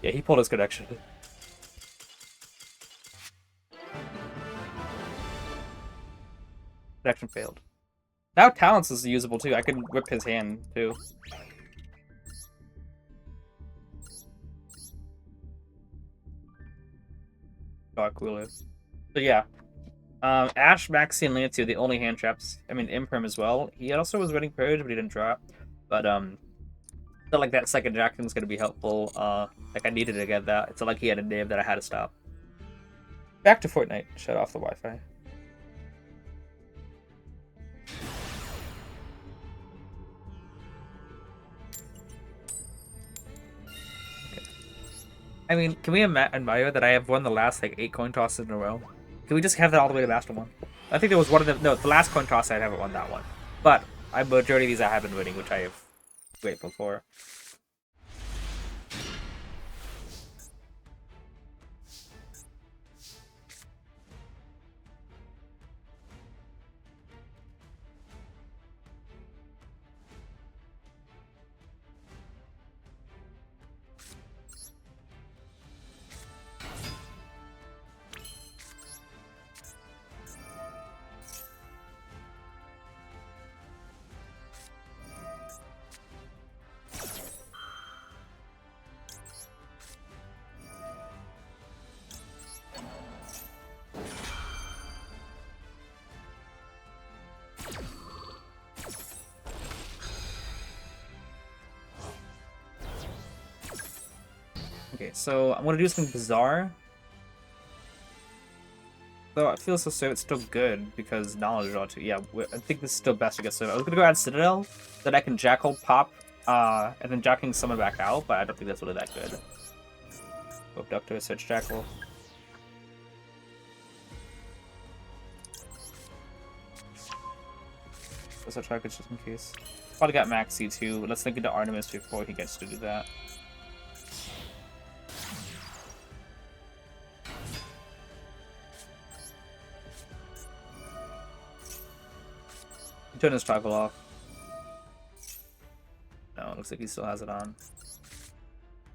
Yeah, he pulled his connection. Connection failed. Now Talents is usable too. I can whip his hand too. Dark Ruler. So yeah. Ash, Maxi, and Lancey are the only hand traps. I mean, Imperm as well. He also was running Purge, but he didn't drop. But I feel like that second jacking is going to be helpful. Like I needed to get that. It's not like he had a nib that I had to stop. Back to Fortnite. Shut off the Wi-Fi. I mean, can we admire that I have won the last like 8 coin tosses in a row? Can we just have that all the way to Master 1? I think there was one of them. No, the last coin toss I haven't won that one. But majority of these I have been winning, which I have grateful for. Okay, so I'm gonna do something bizarre. Though I feel so it's still good because knowledge ought to. Yeah, I think this is still best to get Servant. I was gonna go add Citadel, then I can Jackal pop, and then jacking someone back out, but I don't think that's really that good. Abductor, search Jackal. Let's try just in case. Probably got Maxi too. Let's link into Artemis before he gets to do that. Turn his toggle off. No, it looks like he still has it on.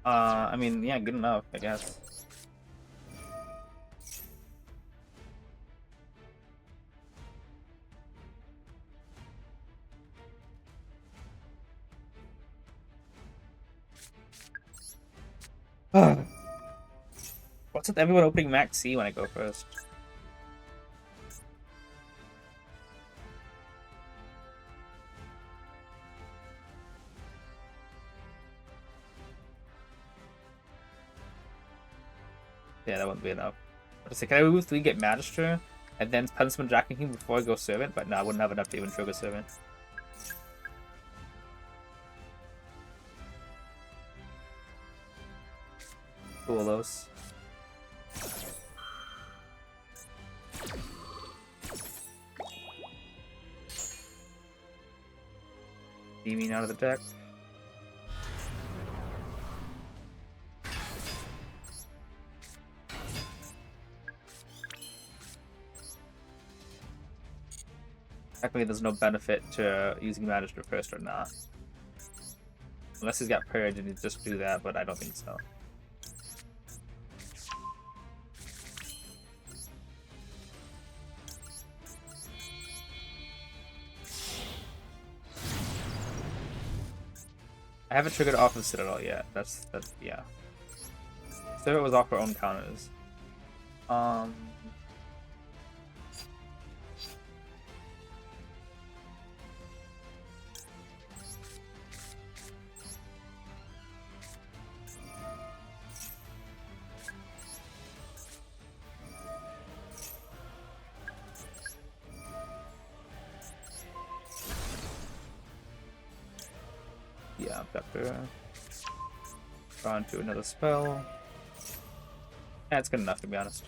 I mean, yeah, good enough, I guess. What's with everyone opening Max C when I go first? Yeah, that wouldn't be enough. Let's say, can I remove 3, get Magister, and then Punishment Jacking him before I go Servant? But no, I wouldn't have enough to even trigger Servant. Cool those. Endymion out of the deck. Technically, there's no benefit to using Magister first or not. Unless he's got Purge and he'd just do that, but I don't think so. I haven't triggered off of Citadel yet. That's yeah. Citadel was off her own counters. Yeah, Vector. Draw into another spell. Yeah, it's good enough to be honest.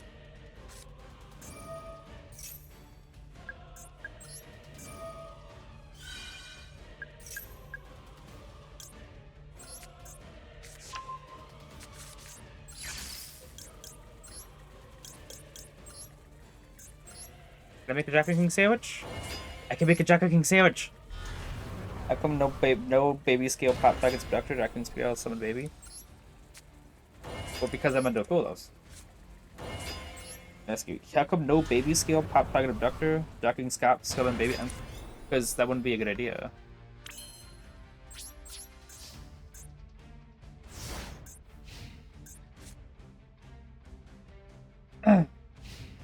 Can I make a Jack King sandwich? I can make a Jack King sandwich! How come no baby scale pop targets Abductor, Jack King scale summon baby? Well, because I'm under Colos. Ask you, how come no baby scale pop target Abductor, Jack King Scott, summon baby? Because that wouldn't be a good idea.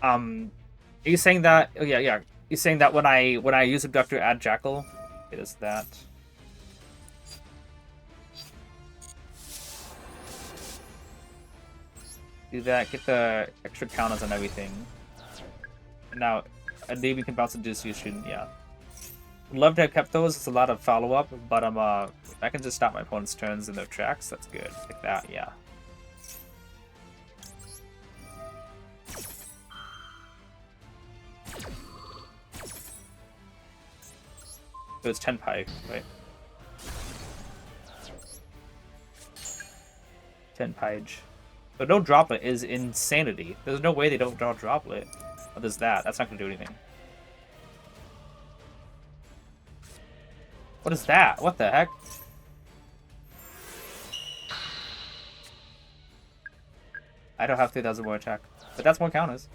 Are you saying that? Oh yeah, yeah. You're saying that when I use Abductor, add Jackal. It is that. Do that. Get the extra counters on everything. And now, a Navy can bounce into Jushin. Yeah. Would love to have kept those. It's a lot of follow up, but if I can just stop my opponent's turns in their tracks, that's good. Like that, yeah. So it's 10 pi, right? 10 page. But no droplet is insanity. There's no way they don't draw droplet. Oh, there's that. That's not gonna do anything. What is that? What the heck? I don't have 3,000 more attack. But that's more counters.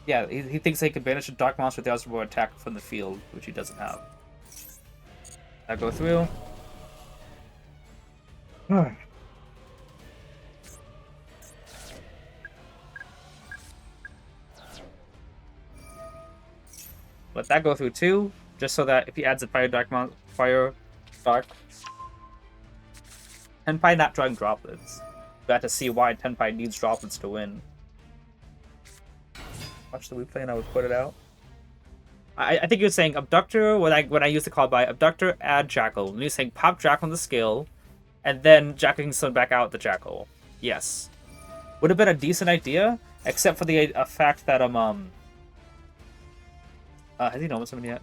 Yeah, he thinks he can banish a Dark Monster with 1,000 more attack from the field, which he doesn't have. I go through. Let that go through too, just so that if he adds a Fire Dark, 10pi not drawing droplets. We have to see why 10pi needs droplets to win. Watch the replay and I would put it out. I think you're saying Abductor when I use the call by Abductor, add Jackal. And you're saying pop Jackal on the scale, and then Jackal can send back out the Jackal. Yes. Would have been a decent idea, except for the fact that has he known someone yet?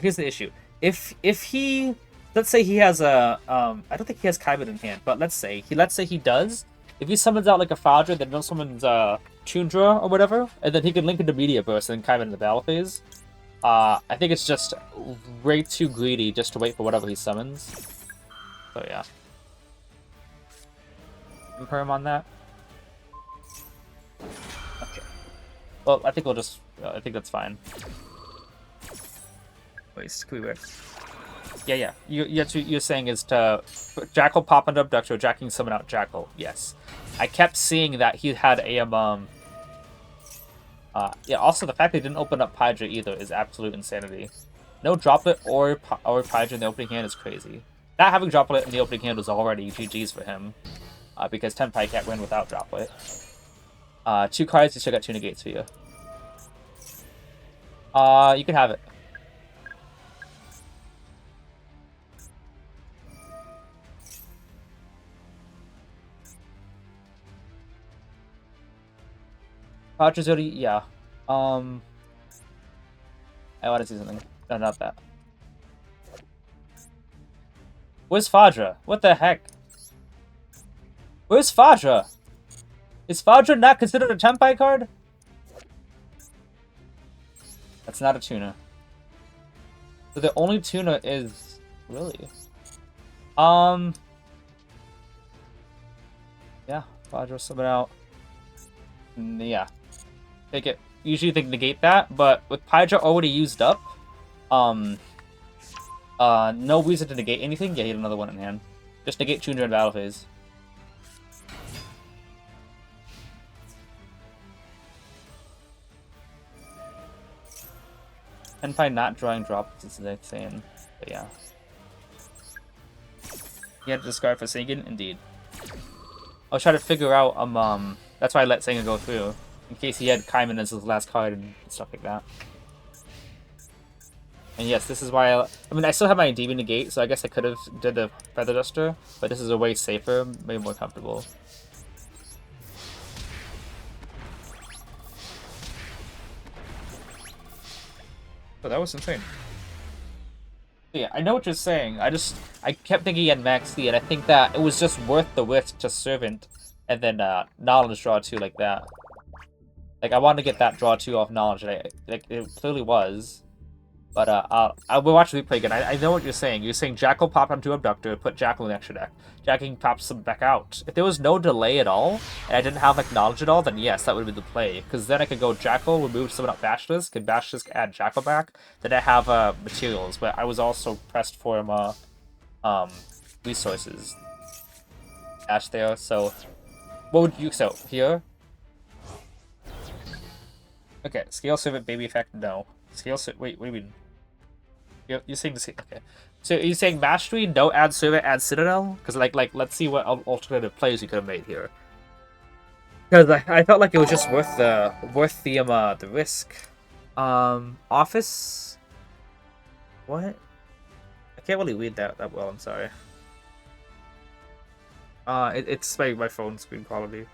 Here's the issue. If he, let's say he has a I don't think he has Kaiban in hand, but let's say he does. If he summons out like a Fadra, then no summons Tundra or whatever, and then he can link into Media Burst and Kaiban in the battle phase. I think it's just way too greedy just to wait for whatever he summons. So yeah. Confirm on that. Okay. Well, I think we'll just. I think that's fine. Wait, can we wait? Yeah. You're saying is to Jackal pop into Abductor, Jacking summon out Jackal. Yes. I kept seeing that he had a yeah. Also, the fact they didn't open up Pydra either is absolute insanity. No droplet or Pydra in the opening hand is crazy. Not having droplet in the opening hand was already GG's for him, because 10pi can't win without droplet. 2 cards, you still got 2 negates for you. You can have it. Pachazuri, yeah. I want to see something. No, not that. Where's Fadra? What the heck? Where's Fadra? Is Fadra not considered a Tempai card? That's not a tuna. So the only tuna is... Really? Yeah, Fadra summon out. Yeah. Take it. Usually they negate that, but with Pydra already used up, no reason to negate anything. Yeah, he had another one in hand. Just negate two during battle phase. Tenpai not drawing drops is insane. But yeah. He had to discard for Singen? Indeed. I was trying to figure out, that's why I let Singen go through. In case he had Kaiman as his last card and stuff like that. And yes, this is why I mean, I still have my Endymion negate, so I guess I could have did the Feather Duster, but this is a way safer, way more comfortable. Oh, that was insane. Yeah, I know what you're saying. I kept thinking he had Max C, and I think that it was just worth the risk to Servant, and then Knowledge draw 2 like that. Like, I wanted to get that draw 2 off Knowledge, and it clearly was. But I will watch the replay again. I know what you're saying. You're saying Jackal pop onto Abductor, put Jackal in the extra deck. Jackal pops them back out. If there was no delay at all, and I didn't have like Knowledge at all, then yes, that would be the play. Because then I could go Jackal, remove someone out Basilisk, and Basilisk add Jackal back. Then I have materials, but I was also pressed for resources. Dash there, so what would you here? Okay, Scale Servant Baby Effect, no. Scale wait, what do you mean? You're saying this? Okay. So you're saying Mastery, no add Servant, add Citadel? Because like let's see what alternative plays you could have made here. Because I felt like it was just worth the risk. Office. What? I can't really read that well. I'm sorry. It's my phone screen quality.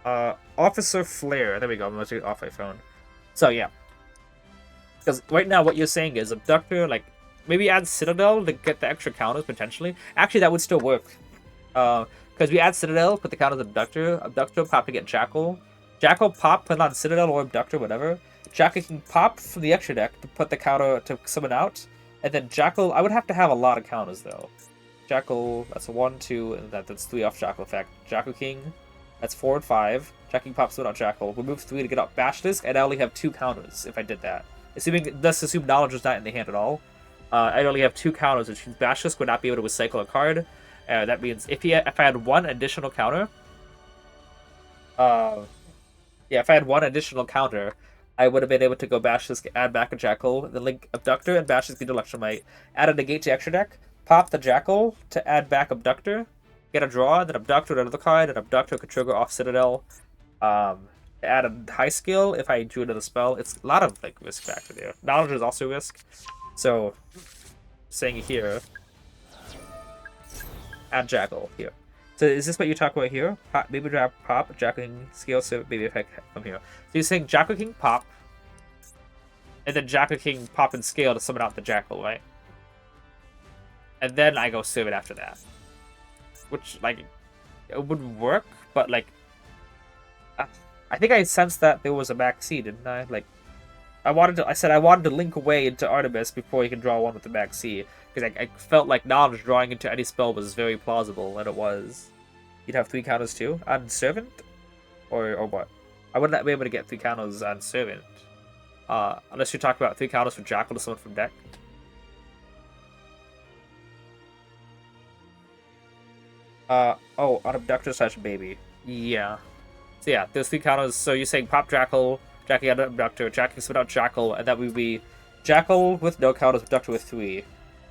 Officer Flare. There we go. I'm gonna off my phone. So yeah. Because right now what you're saying is Abductor, like, maybe add Citadel to get the extra counters, potentially. Actually, that would still work. Because we add Citadel, put the counters Abductor. Abductor pop to get Jackal. Jackal pop, put on Citadel or Abductor, whatever. Jackal can pop from the extra deck to put the counter to summon out. And then Jackal, I would have to have a lot of counters, though. Jackal, that's a 1, 2, and that's 3 off Jackal effect. Jackal King, that's 4 and 5. Jackal King pops summon out Jackal. Remove 3 to get out Basilisk, and I only have 2 counters if I did that. Let's assume Knowledge is not in the hand at all. I'd only have 2 counters, which means Basilisk would not be able to recycle a card. That means if I had 1 additional counter, if I had 1 additional counter, I would have been able to go Basilisk, add back a Jackal, then link Abductor and Basilisk into Electromite, add a negate to extra deck, pop the Jackal to add back Abductor, get a draw, then Abductor to another card, and Abductor could trigger off Citadel. Add a high skill if I drew another spell. It's a lot of like risk factor there. Knowledge is also risk. So saying here, add Jackal here. So is this what you talk about here? Pop, Baby Drop pop, Jackal King scale, so Baby effect from here. So you're saying Jackal King pop, and then Jackal King pop and scale to summon out the Jackal, right? And then I go Servant after that. Which, like, it would work, but like I think I sensed that there was a Max C, didn't I? Like, I said I wanted to link away into Artemis before you can draw one with the Max C. Because I felt like Knowledge drawing into any spell was very plausible, and it was. You'd have 3 counters too on Servant? Or what? I would not be able to get 3 counters on Servant. Unless you talk about 3 counters for Jackal to summon from deck. On Abductor / Baby. Yeah. So yeah, there's 3 counters. So you're saying pop Jackal, Jackal out Abductor, Jackal spit out Jackal, and that would be Jackal with no counters, Abductor with 3.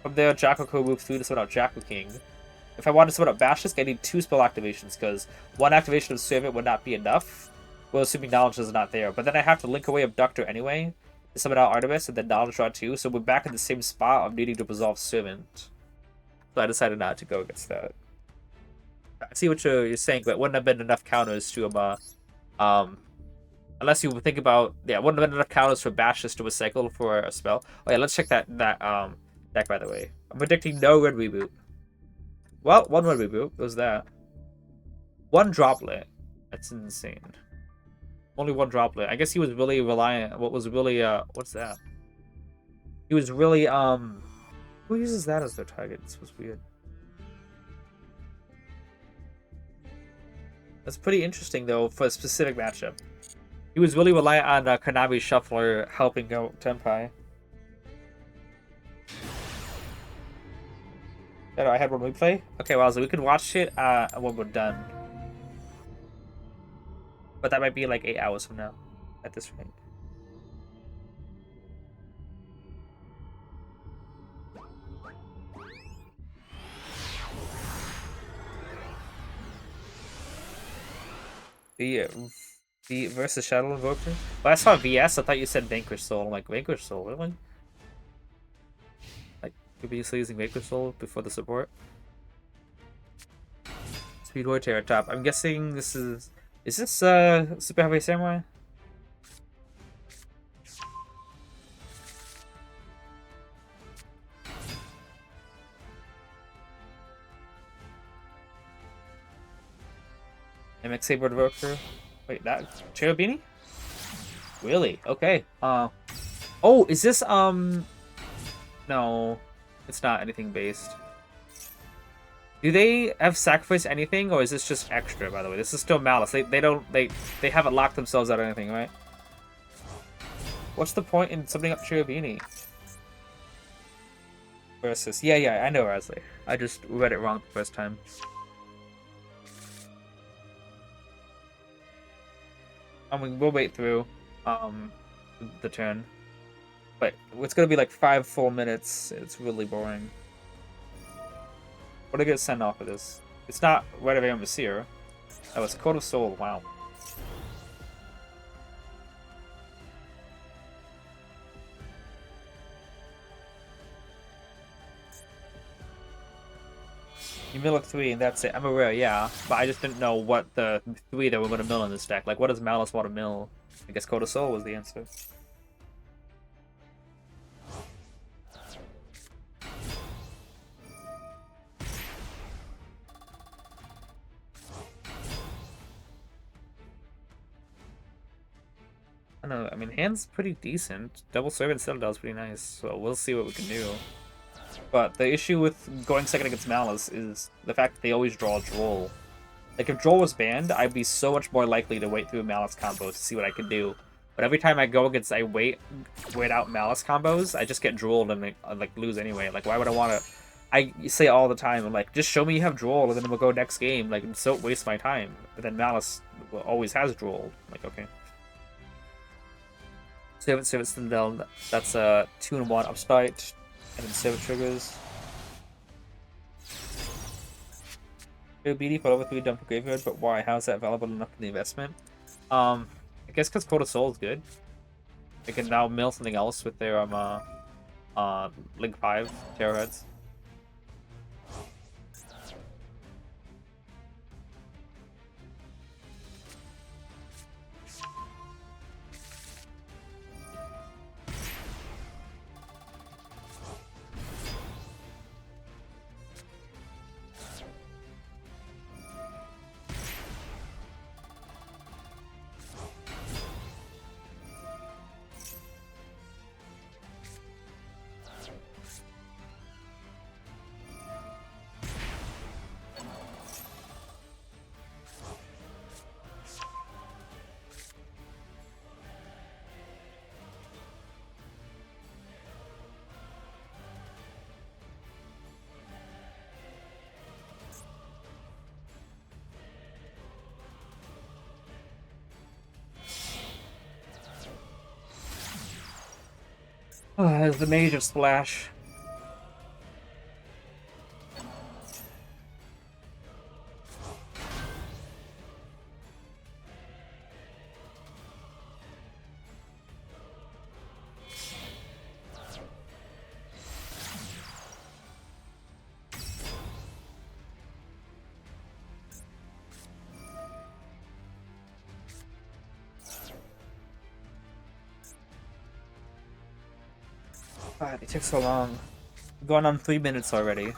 From there, Jackal could move 3 to spit out Jackal King. If I wanted to spit out Basilisk, I need 2 spell activations, because 1 activation of Servant would not be enough. Well, assuming Knowledge is not there. But then I have to link away Abductor anyway, to summon out Artemis, and then Knowledge draw 2, so we're back in the same spot of needing to resolve Servant. So I decided not to go against that. I see what you're saying, but it wouldn't have been enough counters to unless you think about, yeah, it wouldn't have been enough counters for Bashes to recycle for a spell. Oh yeah, let's check that deck, by the way. I'm predicting no red reboot. Well, one red reboot. What was that? One droplet. That's insane. Only one droplet. I guess he was really reliant. What was really what's that? He was really who uses that as their target? This was weird. That's pretty interesting though for a specific matchup. He was really reliant on Konami Shuffler helping out Tenpai. Oh, I had one replay? Okay, well, so we could watch it when we're done. But that might be like 8 hours from now at this rate. The versus Shadow Invoker? Well, I saw VS. I thought you said Vanquish Soul. I'm like, Vanquish Soul? Really? Like, could be using Vanquish Soul before the support? Speedboy Terror Top. I'm guessing this is... Is this Super Heavy Samurai? MX Saber Invoker? Wait, that Cherubini? Really? Okay. Oh, is this no, it's not anything based. Do they have sacrificed anything, or is this just extra? By the way, this is still Malice. They haven't locked themselves out of anything, right? What's the point in something up Cherubini? Versus yeah, I know Rasley. I just read it wrong the first time. I mean, we'll wait through the turn, but it's gonna be like 5 full minutes. It's really boring. What are I gonna send off of this? It's not Red of Ambassador. Oh, it's Code of Soul. Wow. You mill 3 and that's it. I'm aware, yeah, but I just didn't know what the 3 that we're gonna mill in this deck. Like, what does Malice want to mill? I guess Code of Soul was the answer. I don't know. I mean, hand's pretty decent. Double Servant Citadel is pretty nice, so we'll see what we can do. But the issue with going second against Malice is the fact that they always draw Droll. Like, if Droll was banned, I'd be so much more likely to wait through Malice combos to see what I could do. But every time I go against, I wait out Malice combos, I just get Drolled and like lose anyway. Like, why would I want to... I say all the time, I'm like, just show me you have Droll, and then we'll go next game. Like, don't waste my time. But then Malice always has Droll. Like, okay. Servant Citadel, that's a 2-1 upspite, and then 7 triggers. BD for over 3 dump graveyard, but why? How is that valuable enough for the investment? I guess because Code of Soul is good. They can now mill something else with their Link 5 Terror Heads. There's the Mage of Splash. God, it took so long. Going on 3 minutes already.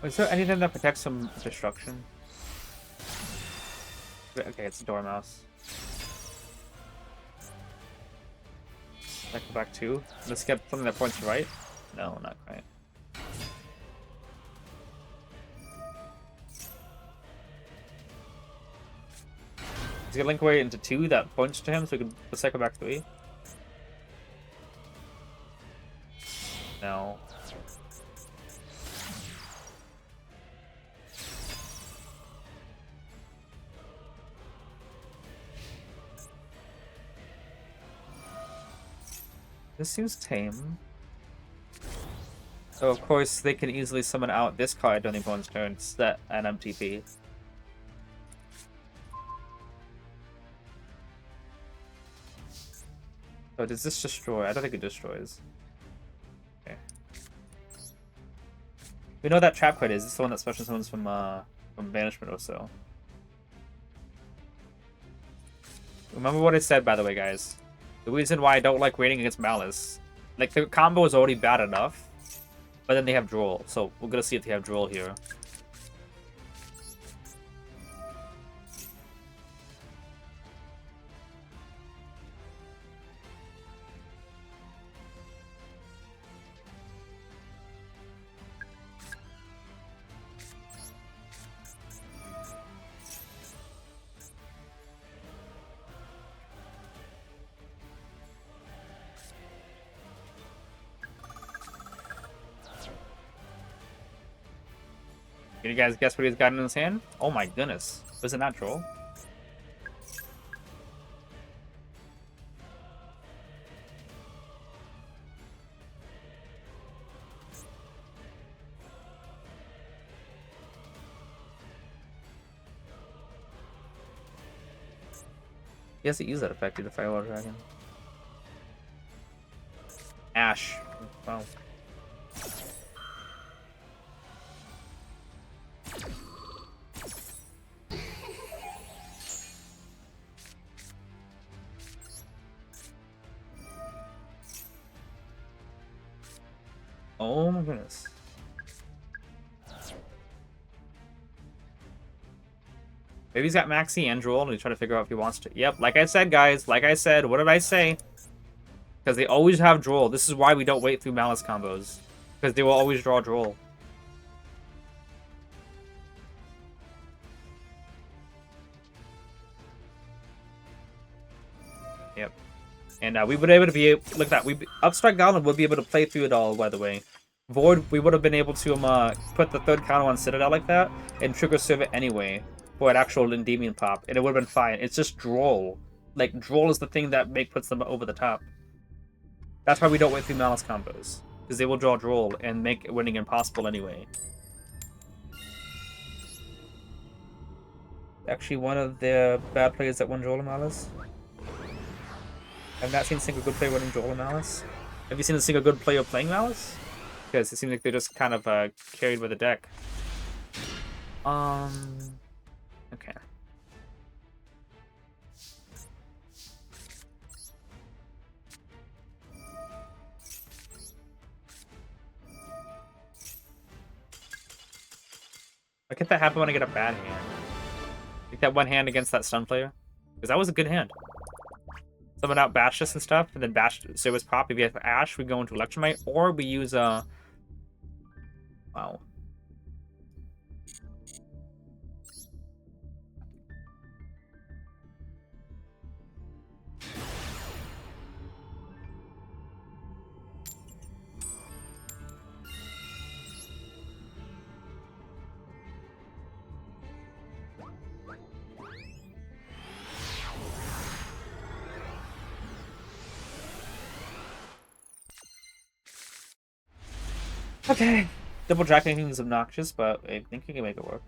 Is there anything that protects from destruction? Okay, it's a Dormouse. Back to back 2. Let's get something that points right. No, not quite. Let's get Link away into 2 that points to him so we can cycle back 3. No. This seems tame. So of course they can easily summon out this card during the opponent's turn, set an MTP. So does this destroy? I don't think it destroys. Okay. We know that trap card is. This is the one that special summons from banishment or so. Remember what I said, by the way, guys. The reason why I don't like waiting against Malice, like the combo is already bad enough, but then they have Duel, so we're gonna see if they have Duel here. Can you guys guess what he's got in his hand? Oh my goodness. Was it not Troll? He has to use that effect to the Firewall Dragon. Ash. Wow. Oh my goodness. Maybe he's got Maxi and Droll and he's trying to figure out if he wants to. Yep, like I said, guys. Like I said. What did I say? Because they always have Droll. This is why we don't wait through Malice combos. Because they will always draw Droll. Yep. And we would be able to be able, look at that. Upstrike Goblin would be able to play through it all, by the way. Void, we would have been able to put the third counter on Citadel like that and trigger serve it anyway for an actual Endymion pop, and it would have been fine. It's just Droll. Like, Droll is the thing that puts them over the top. That's why we don't wait through Malice combos, because they will draw Droll and make winning impossible anyway. Actually, one of the bad players that won Droll and Malice. I've not seen a single good player winning Droll and Malice. Have you seen a single good player playing Malice? Because it seems like they're just kind of carried by the deck. Okay. Why can't that happen when I get a bad hand? Like that one hand against that stun player? Because that was a good hand. Summon out Bastus and stuff, and then Bash Service Pop. If you have Ash, we go into Electromite, or we use wow. Okay. Double jacking is obnoxious, but I think you can make it work.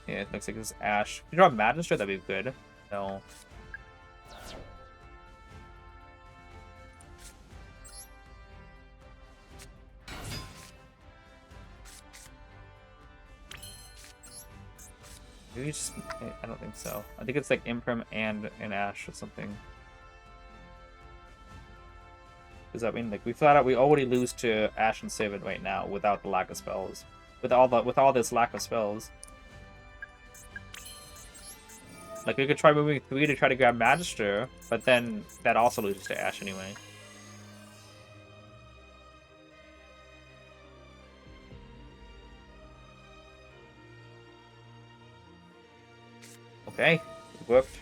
Yeah, it looks like this Ash. If you draw Magistrate, that'd be good. No. Maybe just, I don't think so. I think it's like Imperm and an Ash or something. Does that mean like we flat out we already lose to Ash and Sivin right now without the lack of spells? With all this lack of spells. Like we could try moving 3 to try to grab Magister, but then that also loses to Ash anyway. Okay, it worked.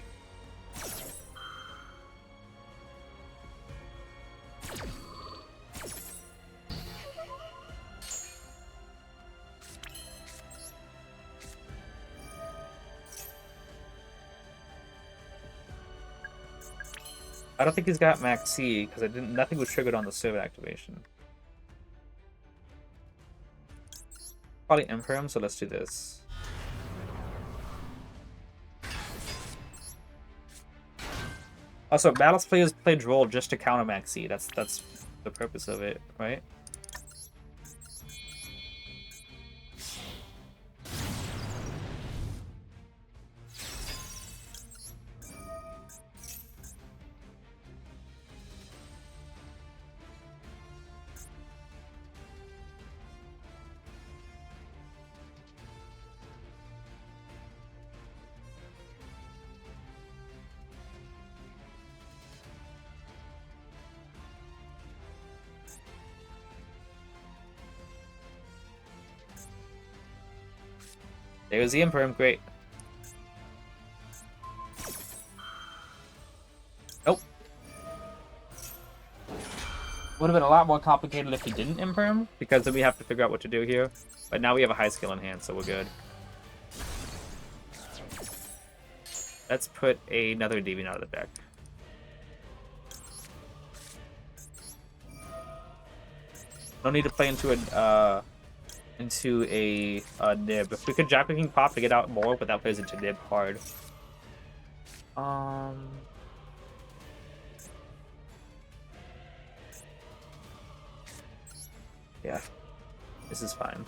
I don't think he's got Max C because nothing was triggered on the Sivin activation. Probably Imperm, so let's do this. Also, Battles players play Droll just to counter Max C. That's the purpose of it, right? There's the Imperm, great. Nope. Would have been a lot more complicated if he didn't Imperm, because then we have to figure out what to do here. But now we have a high skill in hand, so we're good. Let's put another Endymion out of the deck. No need to play into a nib. If we could Jack King pop to get out more, but that plays into nib hard. Yeah, this is fine.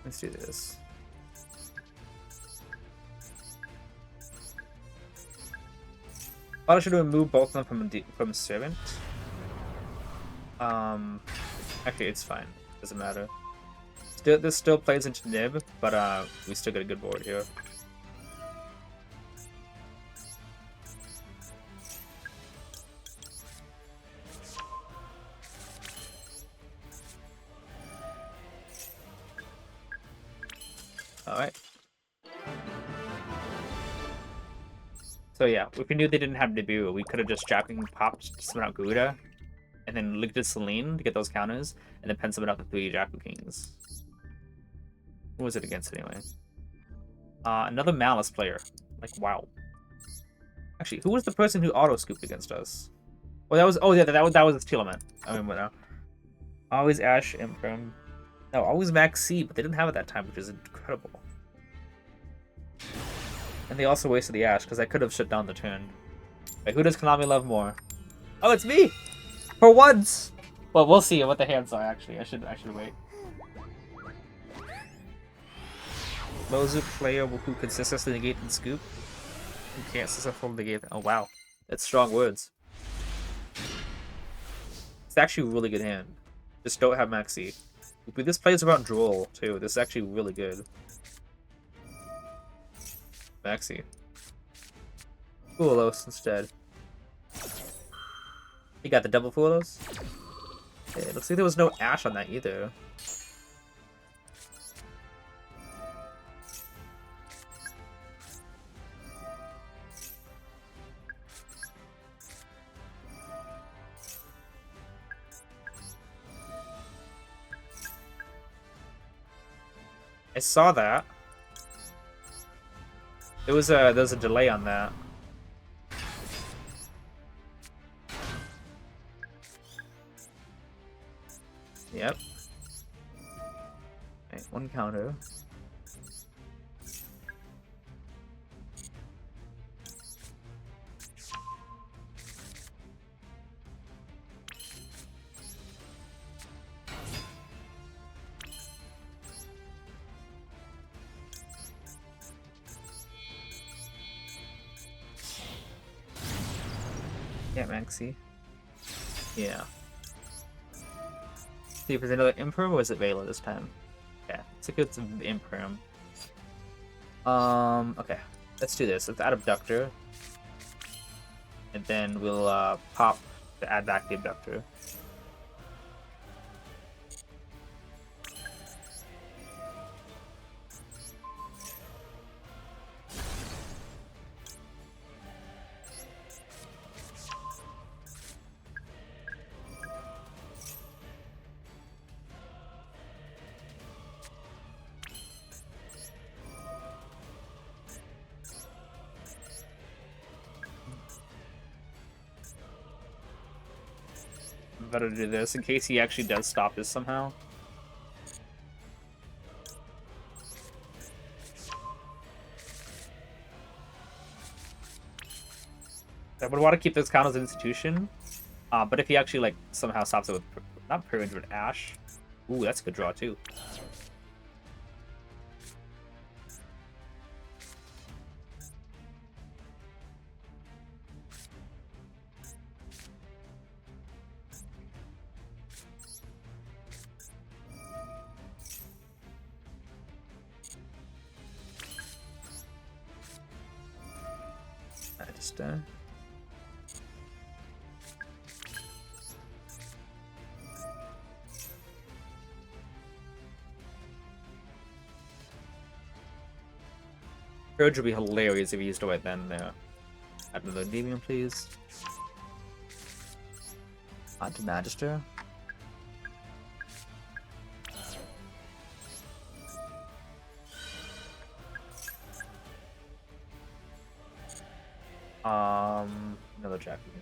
Let's do this. Probably should remove both of them from Servant. Actually, it's fine. Doesn't matter. This still plays into Nib, but we still get a good board here. Alright. So yeah, if we knew they didn't have debut, we could have just Japping popped to summon out Gouda, and then linked it Celine to get those counters, and then pen summon out the 3 Jackal Kings. Who was it against anyway? Another Malice player. Like, wow. Actually, who was the person who auto-scooped against us? Oh, that was Teeleman. I remember now. Always Ash Imperm. No, always Max C, but they didn't have it that time, which is incredible. And they also wasted the Ash, because I could have shut down the turn. Wait, who does Konami love more? Oh, it's me! For once! Well, we'll see what the hands are, actually. I should wait. Mozu player who can successfully negate and scoop. Who can't successfully negate... Oh, wow. That's strong words. It's actually a really good hand. Just don't have Maxi. But this plays around Duel, too. This is actually really good. Maxi. Fulos instead. You got the double Fulos? Okay, looks like there was no Ash on that either. I saw that. There was a delay on that. Yep. Okay, one counter. Yeah, Maxi. Yeah. See if there's another Imperm, or is it Vela this time? Yeah, it's like it's Imperm. Okay. Let's do this. Let's add Abductor. And then we'll pop to add back the Abductor. Better do this in case he actually does stop this somehow. I would want to keep this count as an institution, but if he actually like somehow stops it with not Purge but Ash, ooh, that's a good draw too. I just Purge would be hilarious if he used to it then. Add another Endymion, please. Onto Magister. Another Jack again.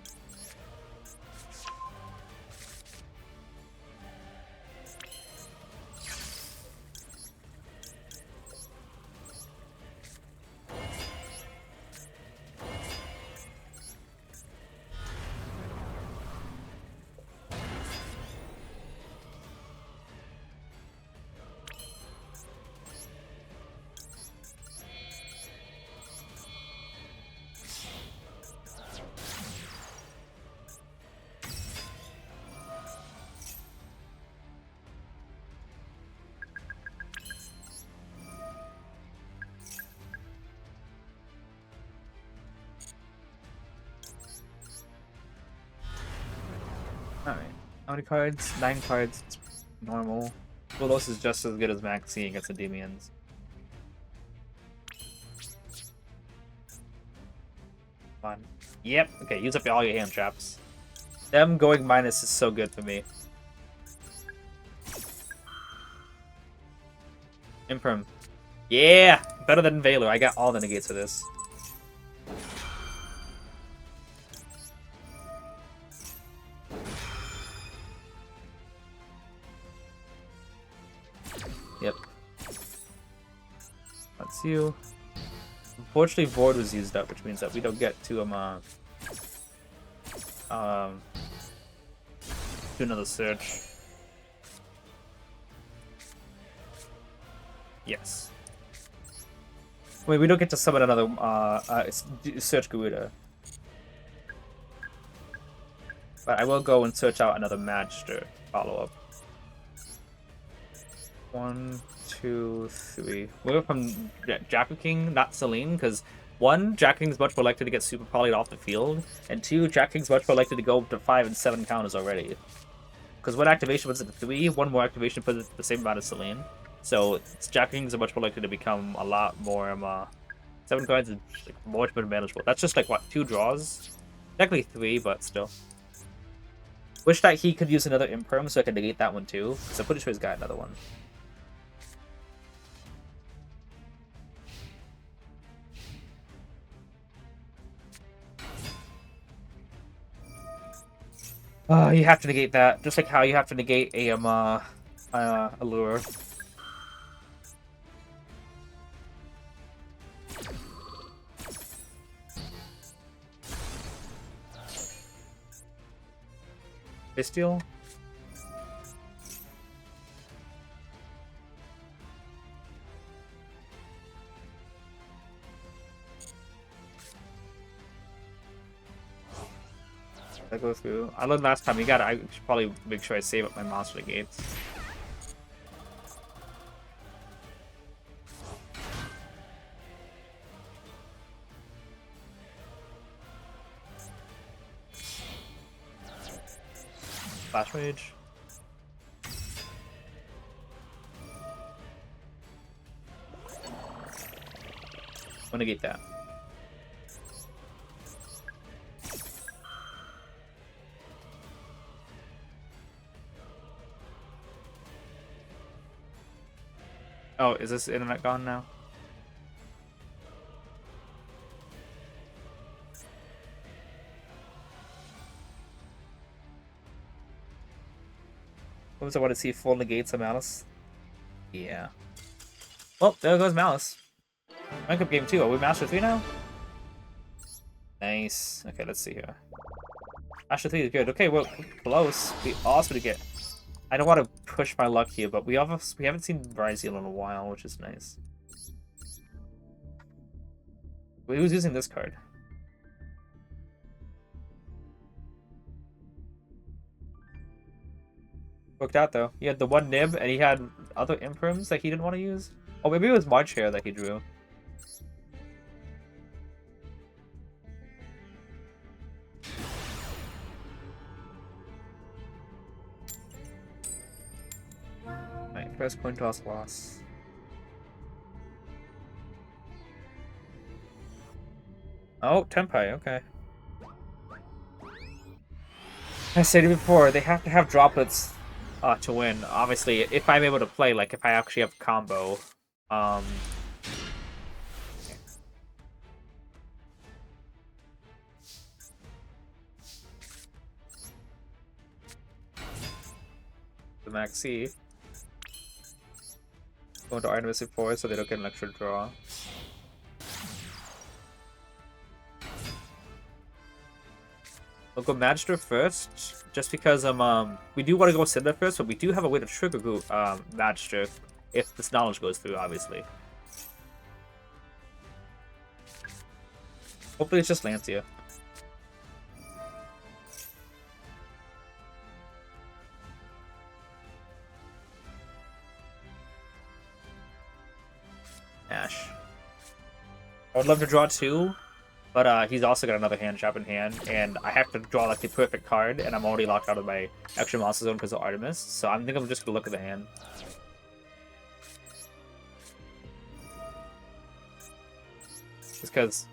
Alright. How many cards? 9 cards. It's normal. Fulos is just as good as Maxi against the Endymions. Come on. Yep. Okay, use up all your hand traps. Them going minus is so good for me. Imperm. Yeah! Better than Valor. I got all the negates for this. Yep. That's you. Unfortunately, Void was used up, which means that we don't get to do another search. Yes. Wait, we don't get to summon another search Garuda. But I will go and search out another match to follow up. 1, 2, 3. We're from Jack King, not Celine, because 1, Jack King's much more likely to get super polyed off the field, and 2, Jack King's much more likely to go up to 5 and 7 counters already. Because one activation puts it to 3, one more activation puts it the same amount as Celine. So Jack Kings are much more likely to become a lot more 7 cards is like much more manageable. That's just like what, 2 draws? Technically 3, but still. Wish that he could use another Imperm so I could negate that one too. So I'm pretty sure he's got another one. You have to negate that, just like how you have to negate a Allure. Bestial? I go through. I learned last time I should probably make sure I save up my monster gates. Flash Rage. I'm gonna get that. Oh, is this internet gone now? What was I want to see full negates of Malice? Yeah. Well, there goes Malice. Rank up game 2. Are we Master 3 now? Nice. Okay, let's see here. Master 3 is good. Okay, well, close. Be awesome to get. I don't want to push my luck here, but we haven't seen Braziel in a while, which is nice. Wait, who's using this card? Worked out though. He had the one nib, and he had other imprims that he didn't want to use. Oh, maybe it was March Hair that he drew. Alright, first coin toss loss. Oh, Tenpai, okay. I said it before, they have to have droplets to win. Obviously, if I'm able to play, like if I actually have combo. The Maxi. Going to Artemis 4 so they don't get an extra draw. We'll go Magister first, just because we do want to go Cinder first, but we do have a way to trigger Magister if this knowledge goes through, obviously. Hopefully it's just Lancia. Ash. I would love to draw 2. But he's also got another hand trap in hand, and I have to draw like the perfect card, and I'm already locked out of my extra monster zone because of Artemis, so I think I'm just gonna look at the hand. Just because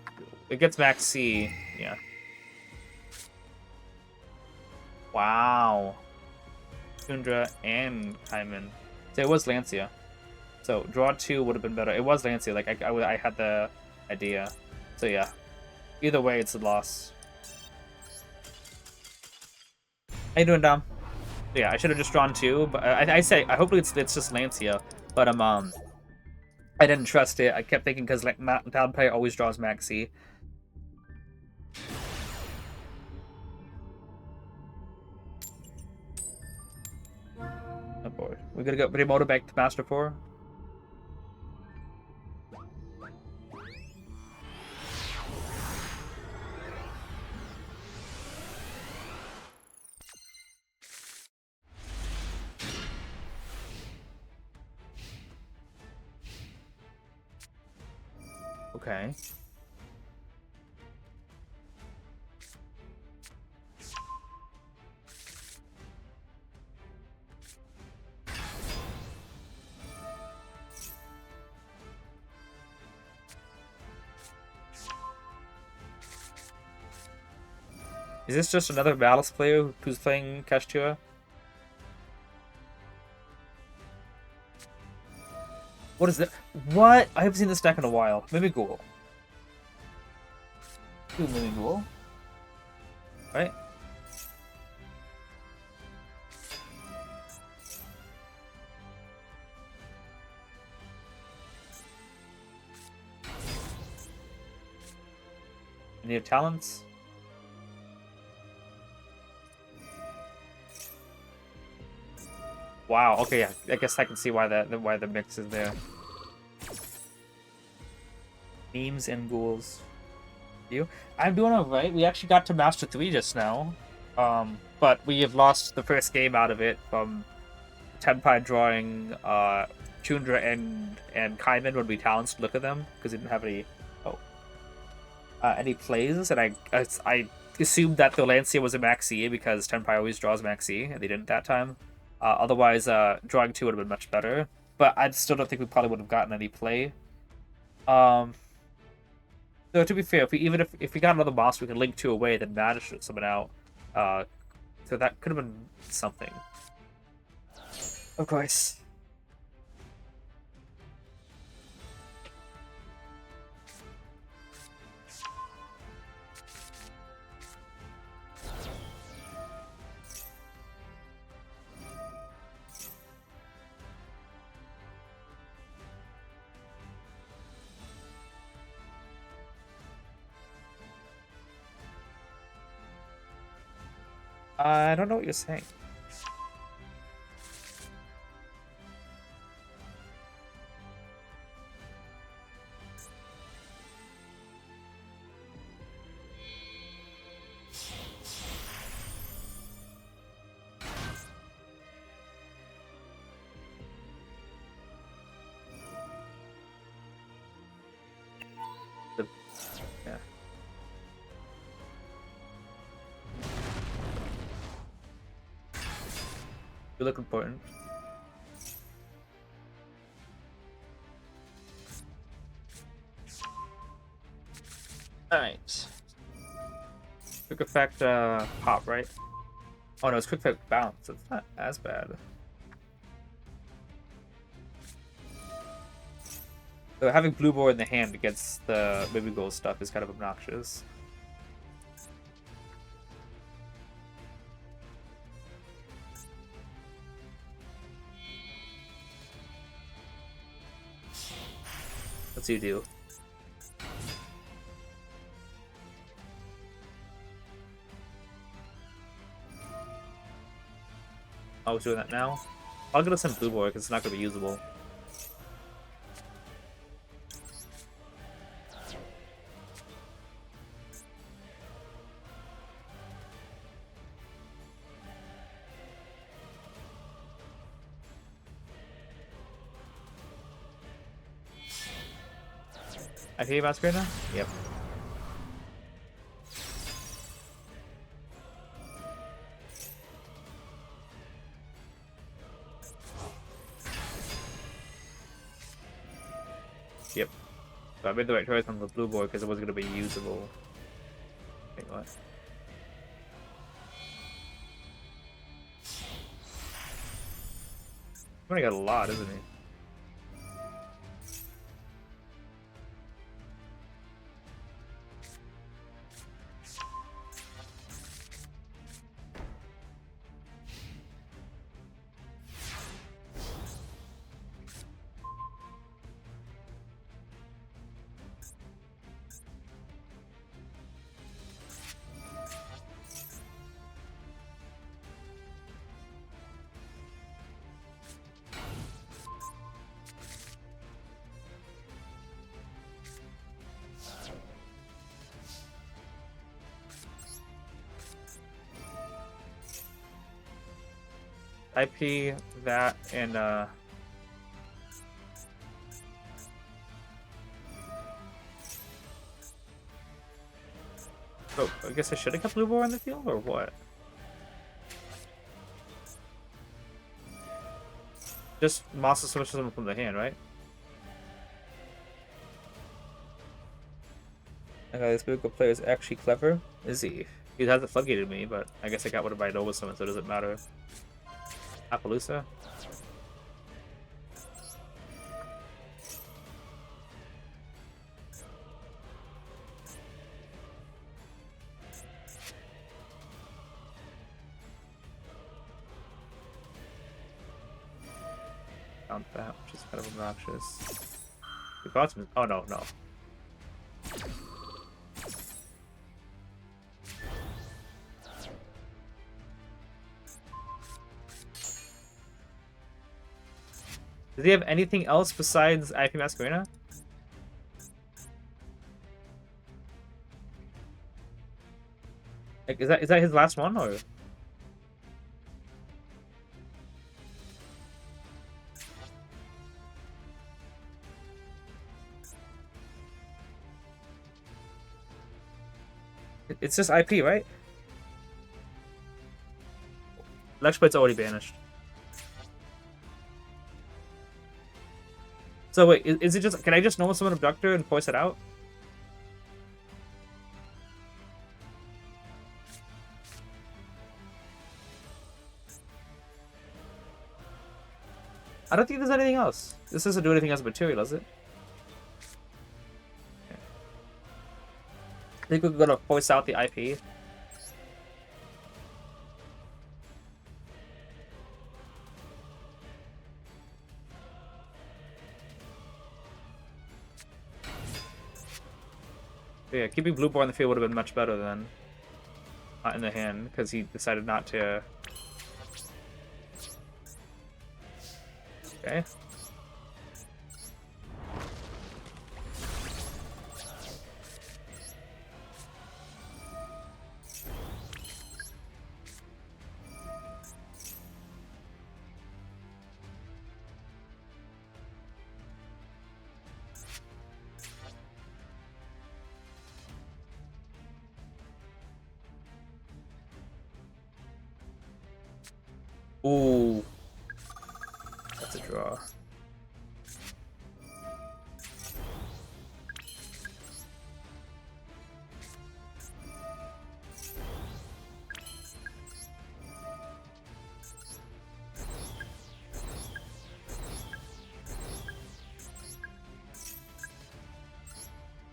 it gets Max C, yeah. Wow. Tundra and Kaiman. So it was Lancia. So draw 2 would have been better. It was Lancia, like I had the idea. So yeah. Either way, it's a loss. How you doing, Dom? Yeah, I should have just drawn 2, but I say hopefully it's just Lancia, but I didn't trust it. I kept thinking because like Town player always draws Maxi. Oh boy, we're gonna go Remoto back to Master 4. Okay. Is this just another Malice player who's playing Kashtua? What is that? What? I haven't seen this deck in a while. Mimigool. Two Mimigool. Right? Any talents? Wow. Okay, yeah. I guess I can see why the mix is there. Memes and ghouls. You? I'm doing alright. We actually got to Master 3 just now. But we have lost the first game out of it from Tenpai drawing Tundra and Kaiman when we talents to look at them because he didn't have any plays, and I assumed that the Lancia was a Maxi because Tenpai always draws Maxi, and they didn't that time. Otherwise, drawing 2 would have been much better. But I still don't think we probably would have gotten any play. So to be fair, if we got another boss, we could link 2 away, then manage to summon out. So that could have been something. Of course. I don't know what you're saying. Yeah. You look important. Alright. Quick effect pop, right? Oh no, it's quick effect bounce. It's not as bad. So having blue board in the hand against the Baby Gold stuff is kind of obnoxious. What's you do? I was doing that now. I'll get us some blue board because it's not going to be usable. I hear you about screen now? Yep. Yep. So I made the right choice on the blue board because it wasn't going to be usable. Wait, what? He's only got a lot, isn't he? IP that and Oh, I guess I should have kept blue boar in the field, or what? Just monster switches them from the hand, right? Okay, this Google player is actually clever. Is he? He hasn't floodgated me, but I guess I got what I Nova Summon, so it doesn't matter. Appaloosa? Found that, which is kind of obnoxious. We got some. Oh no, no. Does he have anything else besides IP Masquerena? Like, is that his last one, or? It's just IP, right? Lexbite's already banished. So wait, is it just? Can I just normal summon Abductor and force it out? I don't think there's anything else. This doesn't do anything else material, does it? Okay. I think we're gonna force out the IP. Yeah, keeping blue boar in the field would have been much better than not in the hand, because he decided not to. Okay. Ooh. That's a draw.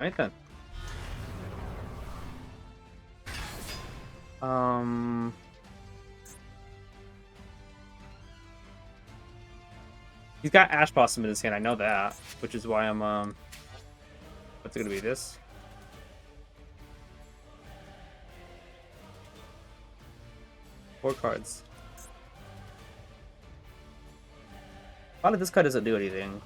Alright then. He's got Ash Blossom in his hand, I know that. Which is why I'm, what's it gonna be, this? Four cards. Probably this card doesn't do anything.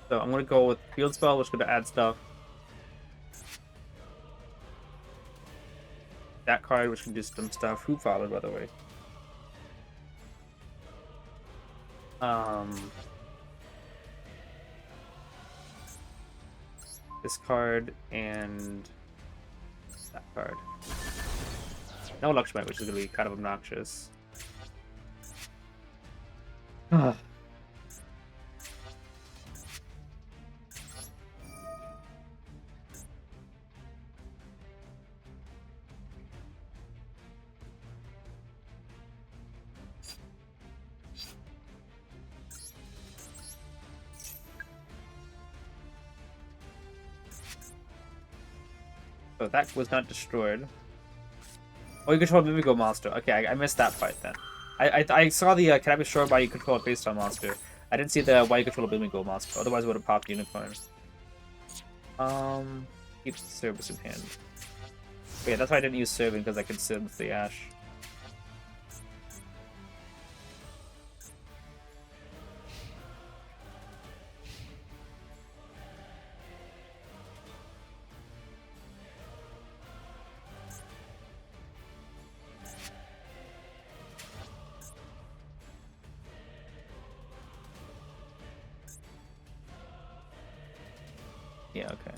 So I'm gonna go with Field Spell, which is gonna add stuff. That card, which can do some stuff. Who followed, by the way? This card and that card. No Luxmite, which is gonna be kind of obnoxious. So that was not destroyed. Oh, you control Mimigo monster. Okay, I missed that part then. I saw the can I be sure by you control it based on monster. I didn't see the why you control a Mimigo monster. Otherwise, it would have popped Unicorn. Keeps the service in hand. But yeah, that's why I didn't use serving, because I could sim with the Ash. Yeah, okay.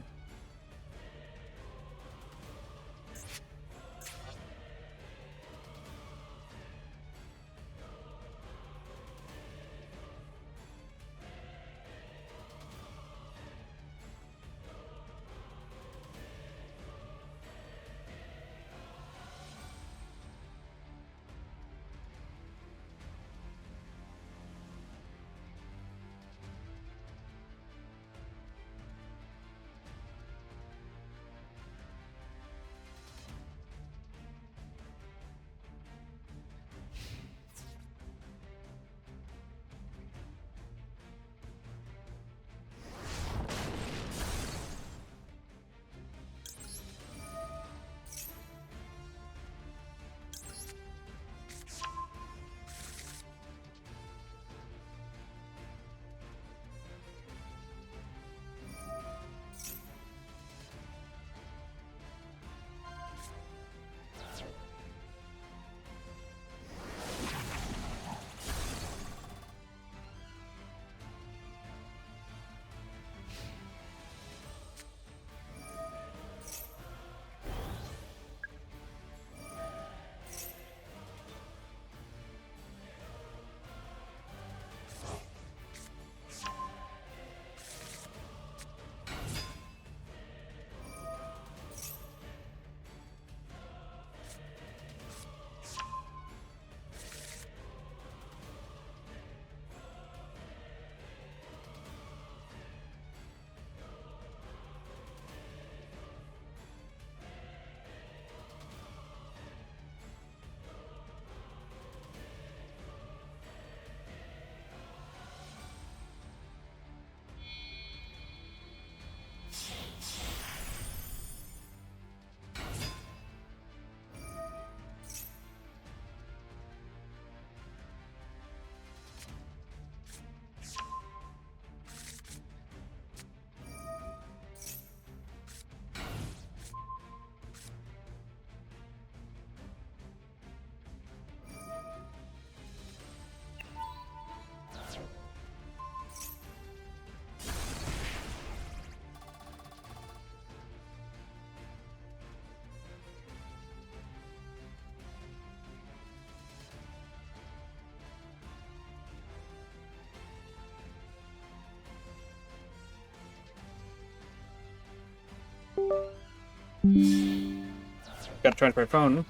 Got to transfer my phone.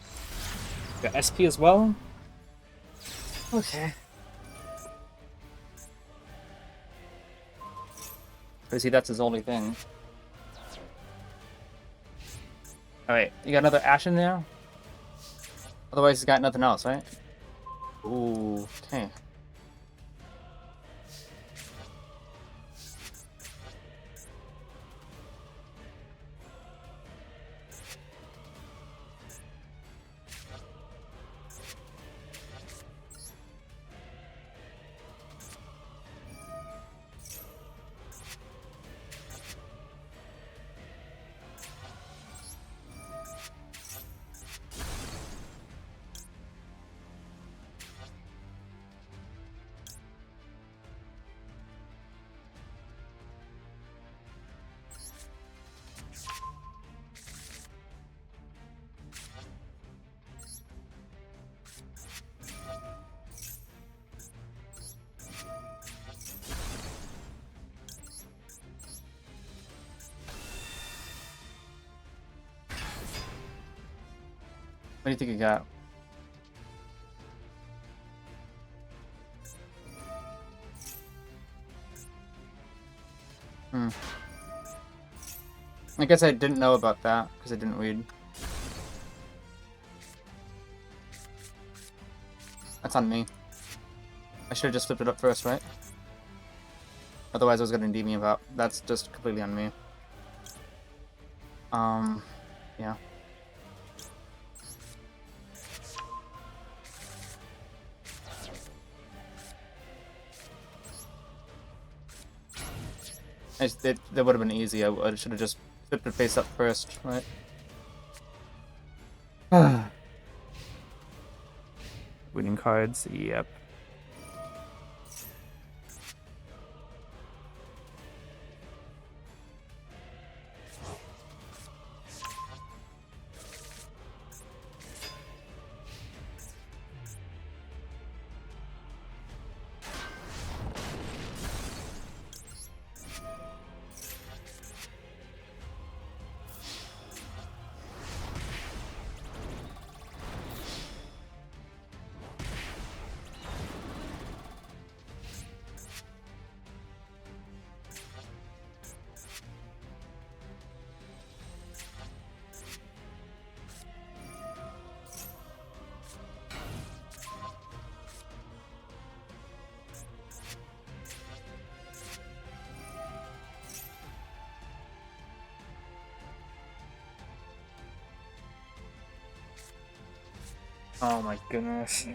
Got SP as well. Okay. I see that's his only thing. Alright, you got another Ash in there? Otherwise he's got nothing else, right? Ooh, okay. What do you think you got? I guess I didn't know about that, because I didn't read. That's on me. I should have just flipped it up first, right? Otherwise I was gonna Endymion about. That's just completely on me. Yeah. That would have been easy. I should have just flipped it face up first, right? Winning cards, yep. Oh my goodness.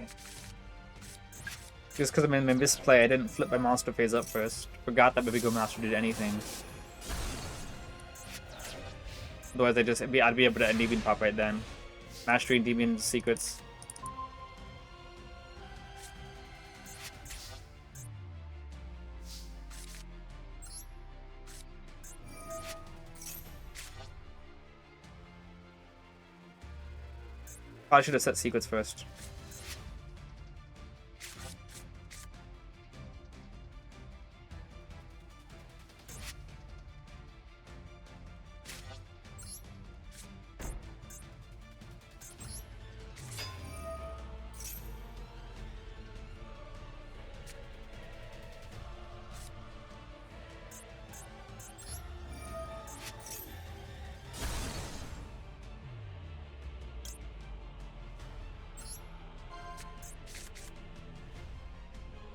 Just because I'm in my misplay, I didn't flip my monster phase up first. Forgot that Baby Go Master did anything. Otherwise, I'd be able to Endymion pop right then. Mastery Endymion secrets. Probably should have set secrets first.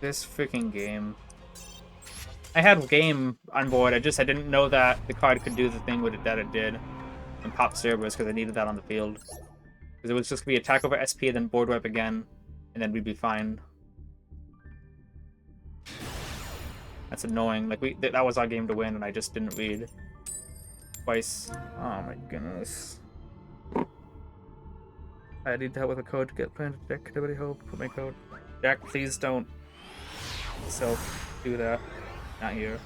This freaking game. I had game on board, I didn't know that the card could do the thing that it did. And pop Cerberus because I needed that on the field. Because it was just going to be attack over SP and then board wipe again. And then we'd be fine. That's annoying. Like, that was our game to win and I just didn't read. Twice. Oh my goodness. I need help with a code to get planted. Deck, anybody help? Put my code. Jack, please don't do that. Not here.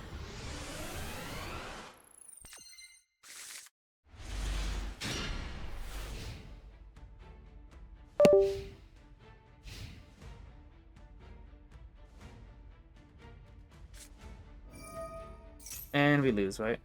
And we lose, right?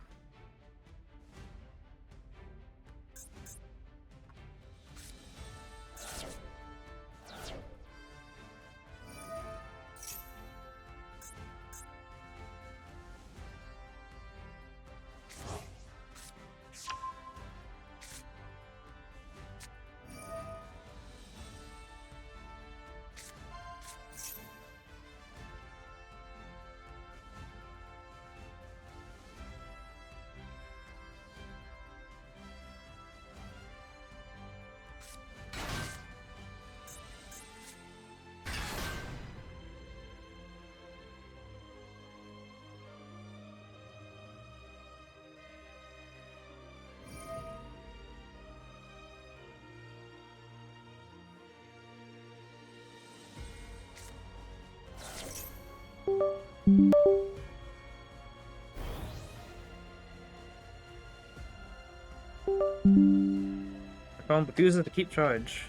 I found Bethesda to keep charge.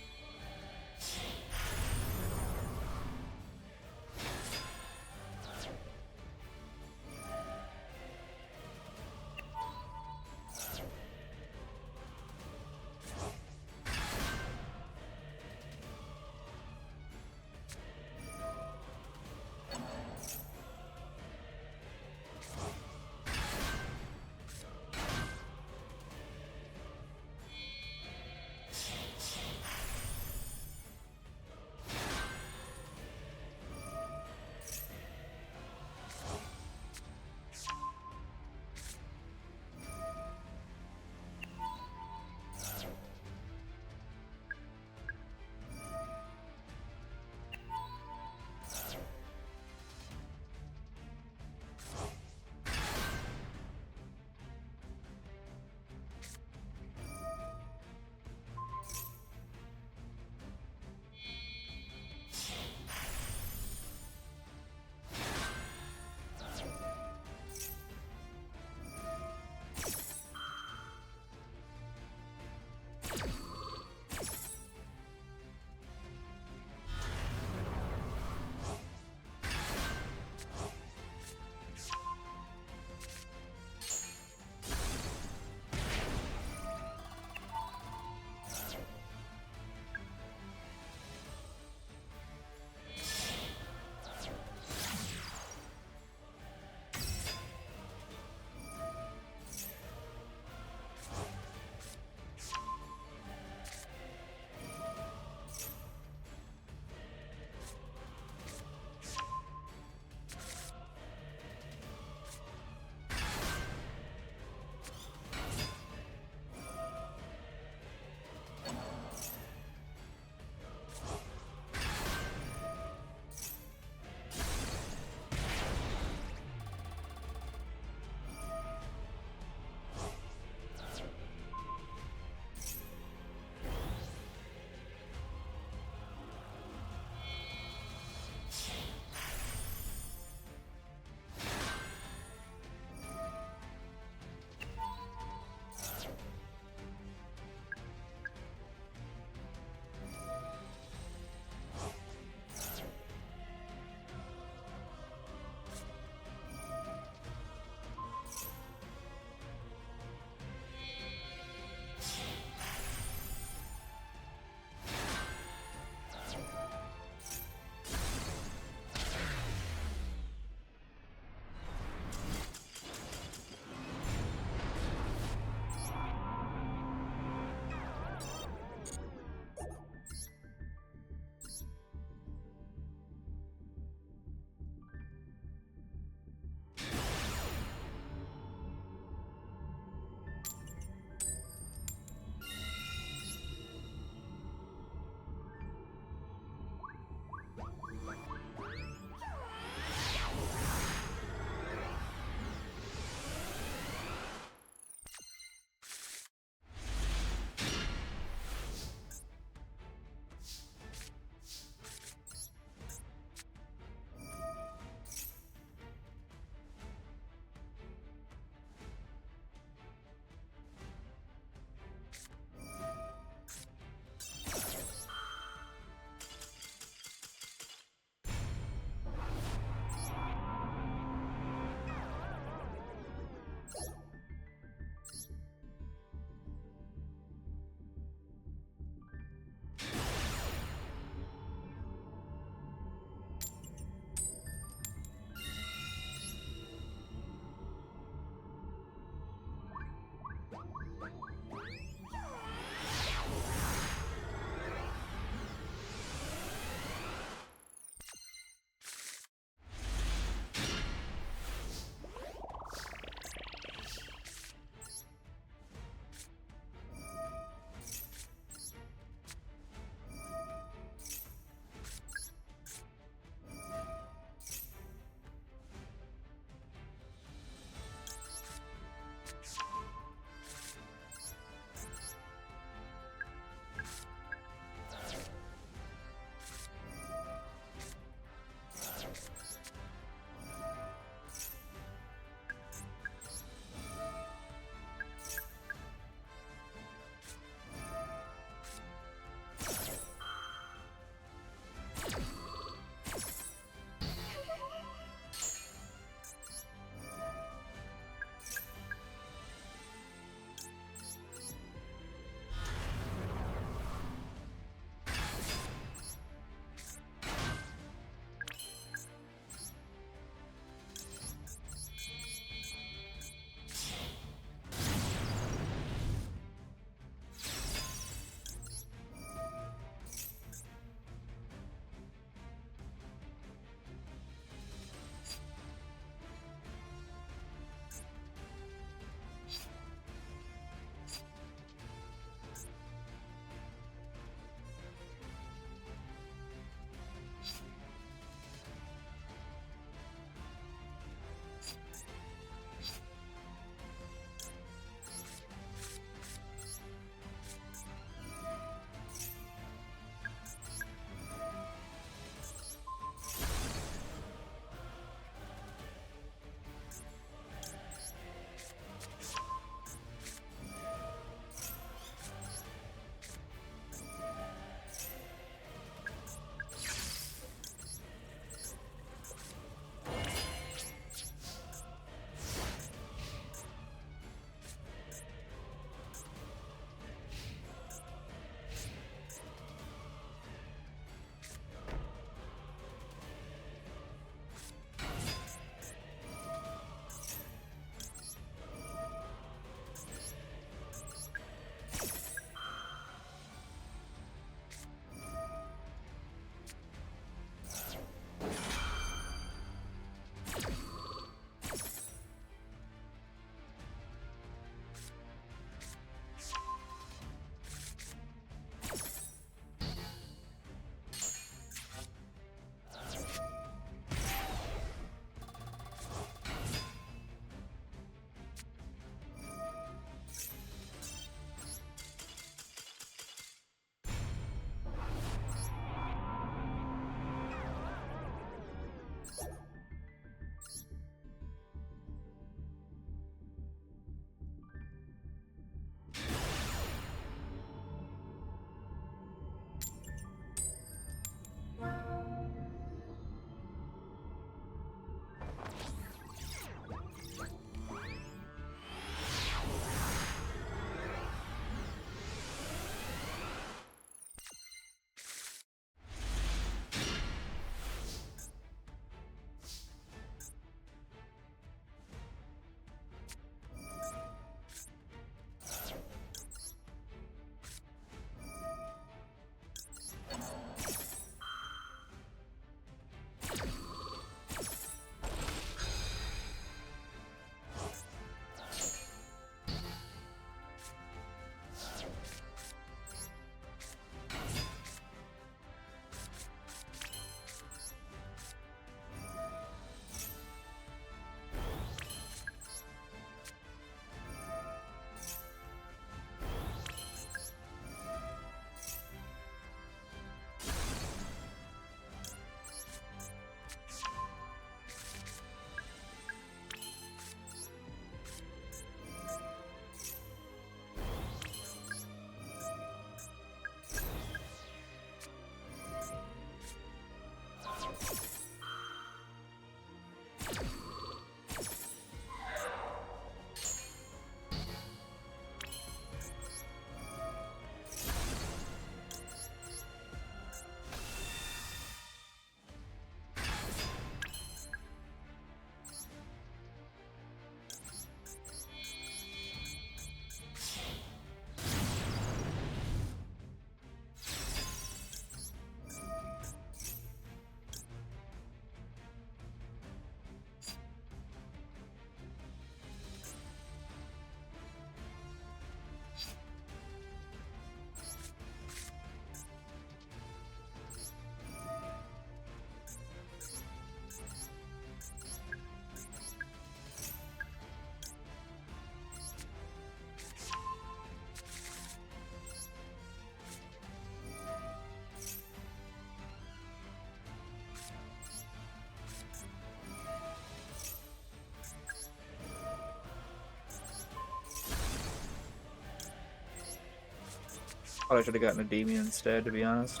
Probably should have gotten a Endymion instead, to be honest.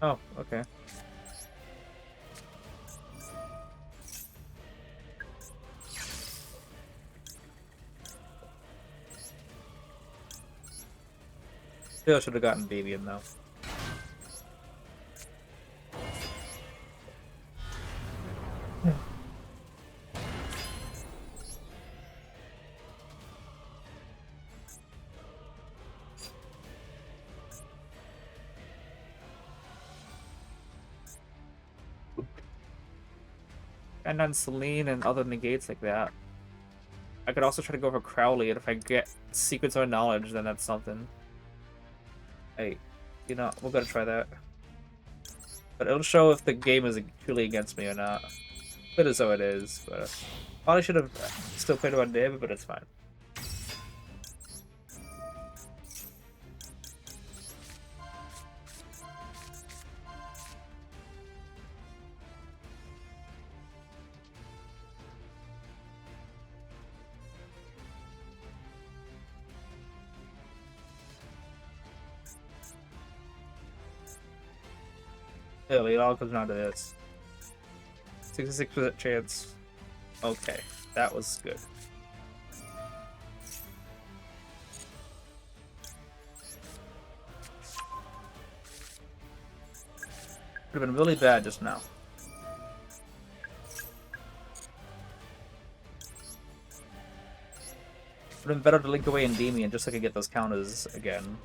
Oh, okay. Still should have gotten Endymion though. And on Celine and other negates like that. I could also try to go for Crowley, and if I get Secrets of Knowledge, then that's something. Hey, you know, we're gonna try that. But it'll show if the game is truly against me or not. Good as though it is, but probably should have still played about David, but it's fine. Really, it all comes down to this. 66% chance. Okay, that was good. Would have been really bad just now. Would have been better to link away Endymion just so I could get those counters again.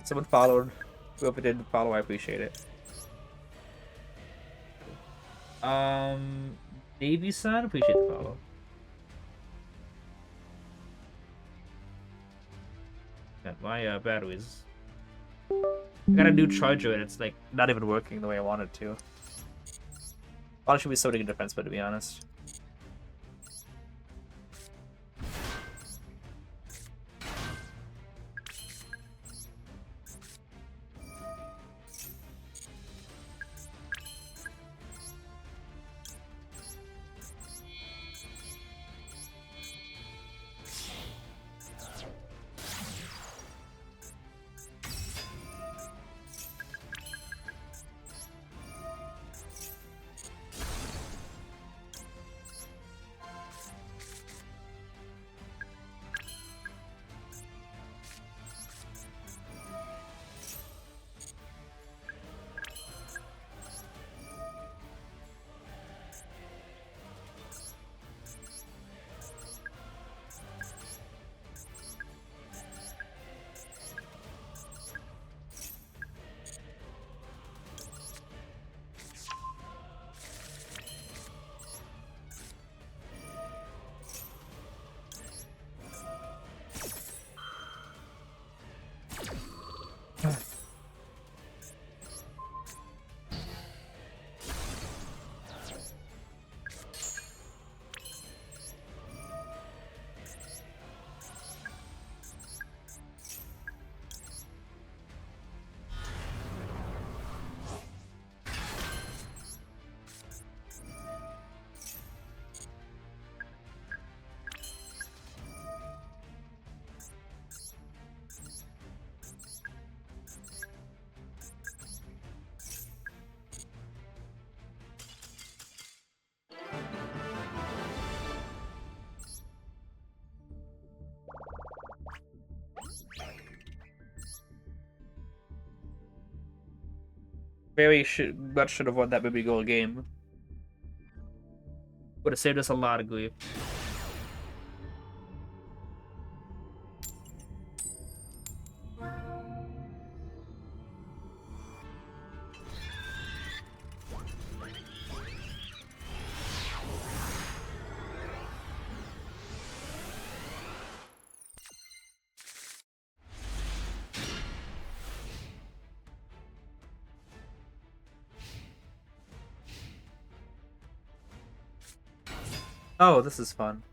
Someone followed. Whoever didn't follow, I appreciate it. Davey-san, appreciate the follow. And my batteries. I got a new charger and it's like not even working the way I wanted to. Probably should be sorting a defense, but to be honest. Very much should have won that baby goal game. Would have saved us a lot of grief. Oh, this is fun.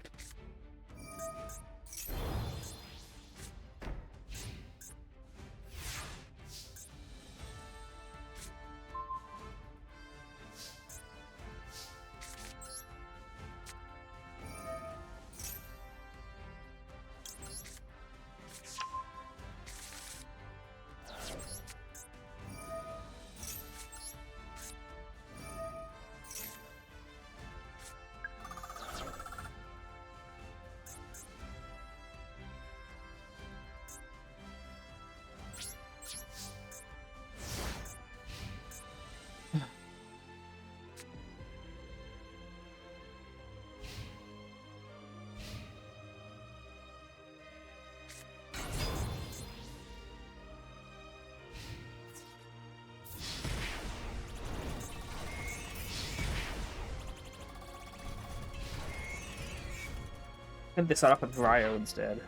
think they start off with Ryo instead.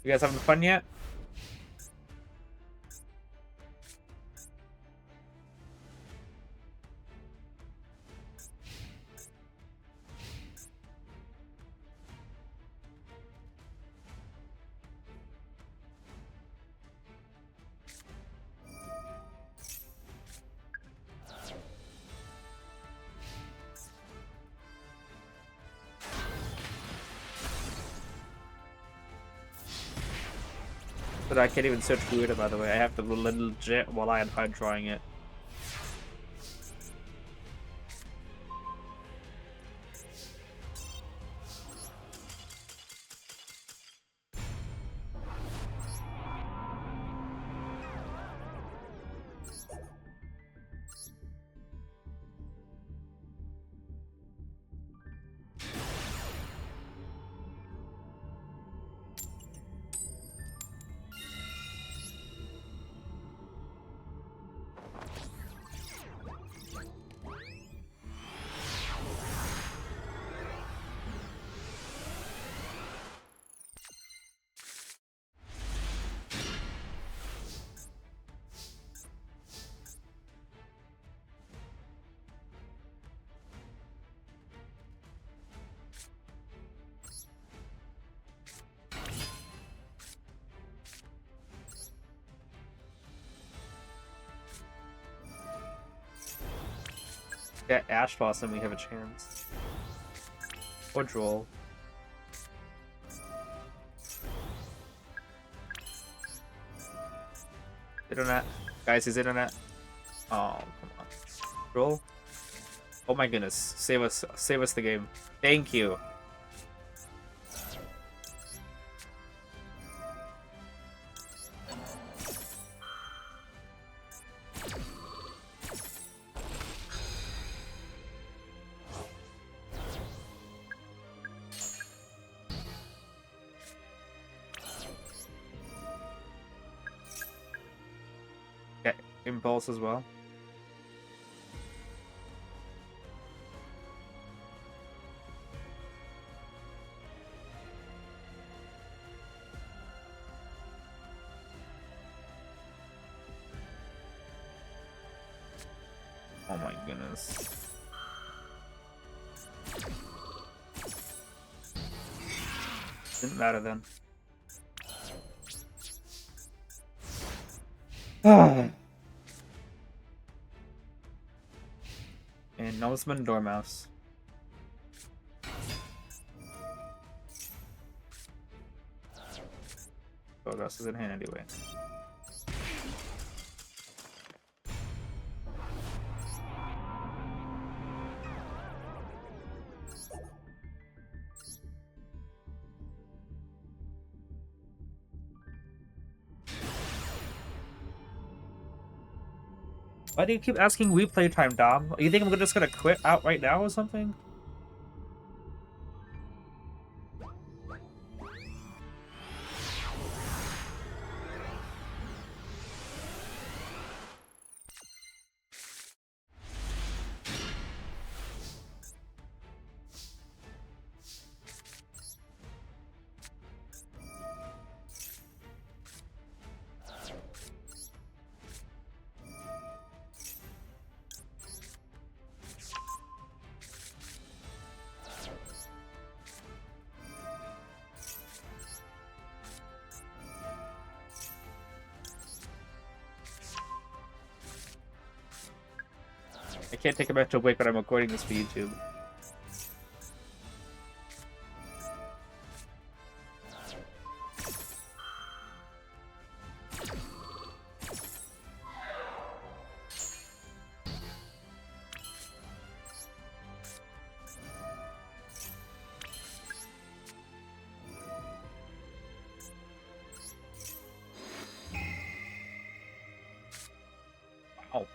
You guys having fun yet? But I can't even search Gouda, by the way. I have to legit while I am hard drawing it. Yeah, Ash Boss and we have a chance. Or Duel. Internet. Guys, his internet. Oh, come on. Duel? Oh my goodness. Save us the game. Thank you. Impulse as well. Oh my goodness. Didn't matter then. And Nosman Dormouse. Godos is in hand anyway. Why do you keep asking replay time, Dom? You think I'm just gonna quit out right now or something? I can't take a mental break when I'm recording this for YouTube. Wow.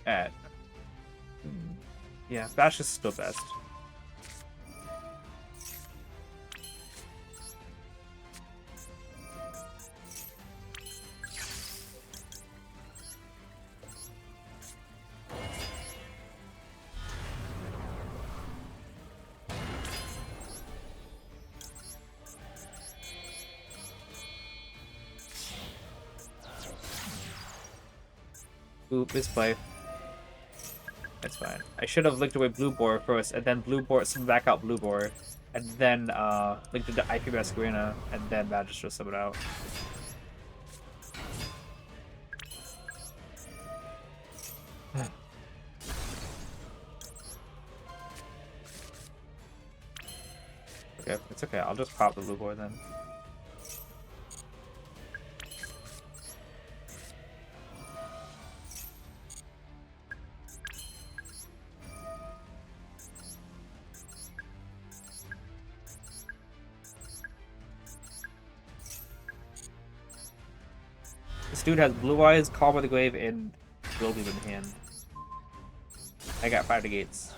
at... Yeah, Bash is still best. Oop, misplay. That's fine. I should have linked away Blue Boar first, and then Blue Boar, some back out Blue Boar, and then linked into IP Masquerena, and then Magister sub it out. Okay, it's okay. I'll just pop the Blue Boar then. This dude has Blue Eyes, Call by the Glaive, and Building in hand. I got 5 negates.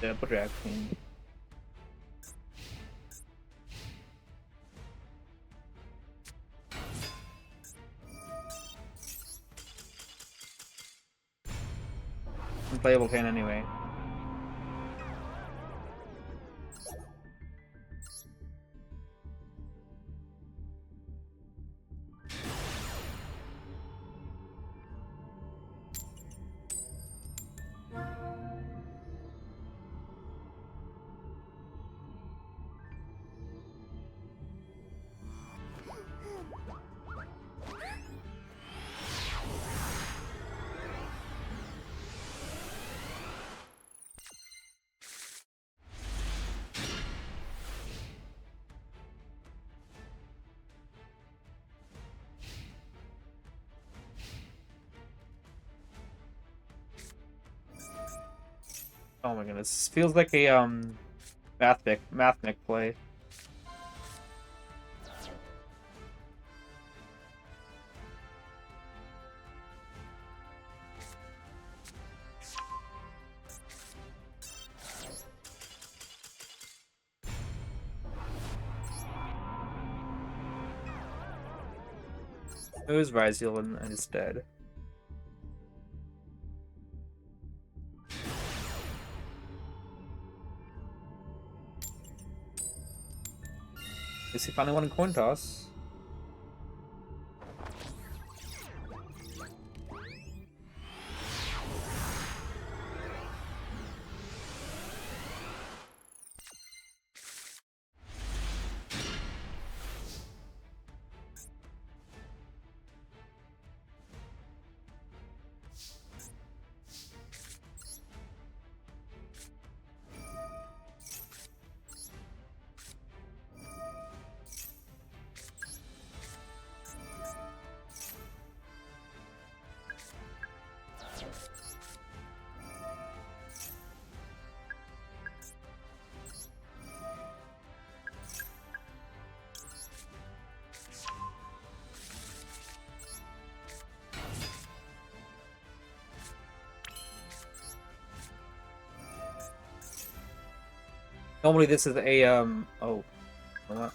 Double drag queen. Unplayable pain anyway. Oh my goodness, this feels like a math mech play. It was Ryziel and it's dead. Is he finally won coin toss? Normally this is a oh, what?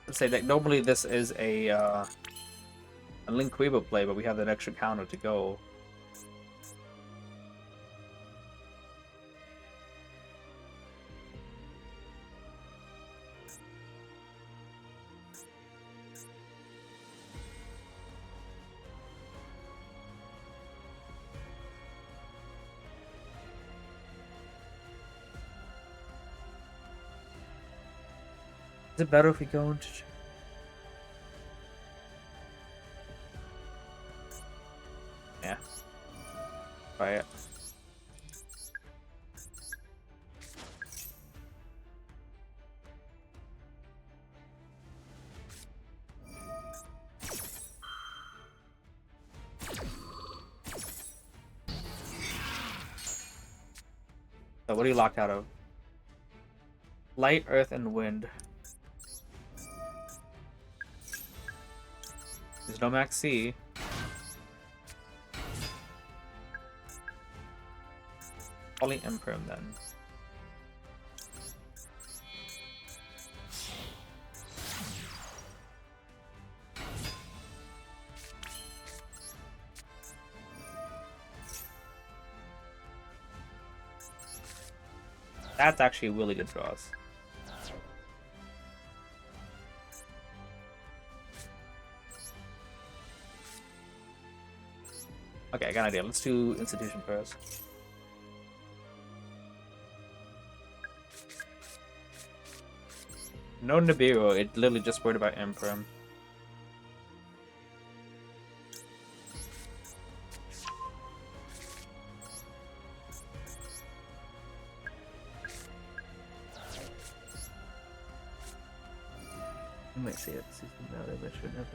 Let's say that normally this is a Link Weibo play, but we have that extra counter to go. Is it better if we go into... Yeah. Try it. So what are you locked out of? Light, earth, and wind. There's no max C. Probably M4-M then. That's actually really good draws. Okay, I got an idea. Let's do Institution first. No Nibiru, it literally just worried about M4-M. You might see it. No, they should never.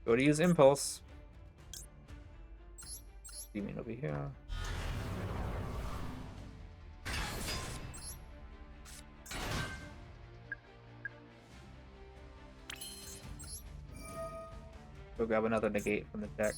Go to use Impulse. You mean over here? Go grab another negate from the deck.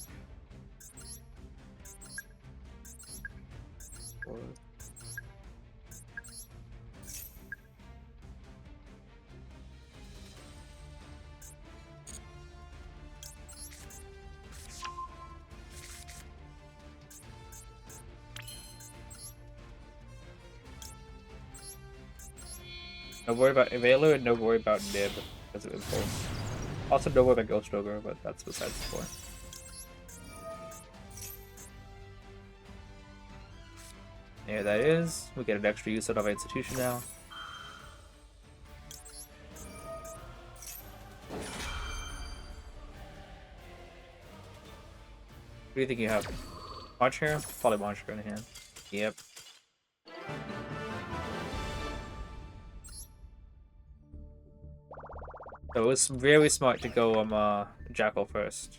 No worry about Evailer and no worry about Nib because of Impulse. Also no worry about Ghost Ogre, but that's besides the point. There that is. We get an extra use out of Institution now. What do you think you have? Launch here? Probably Launch here in hand. Yep. So it was very smart to go Jackal first.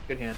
Good hand.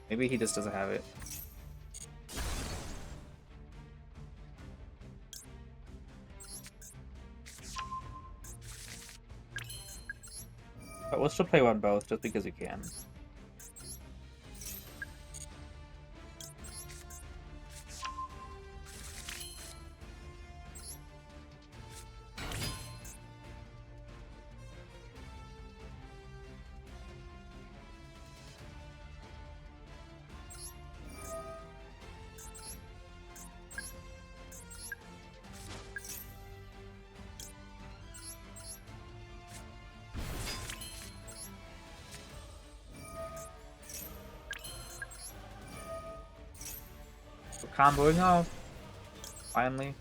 Maybe he just doesn't have it. But we'll still play one both just because we can. We're comboing off. Finally.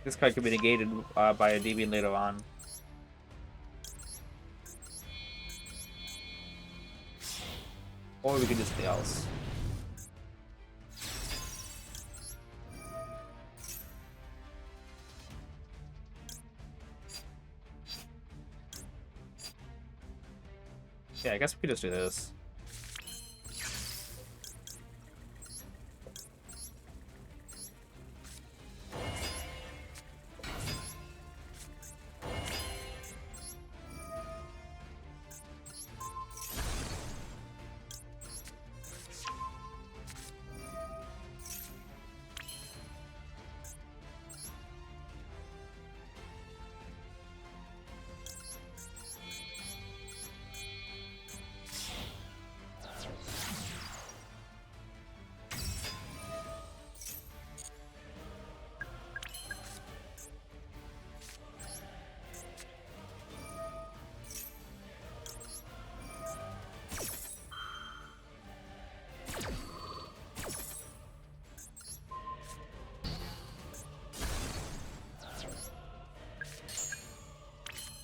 This card could be negated by a Endymion later on. Or we could do something else. Yeah, I guess we could just do this.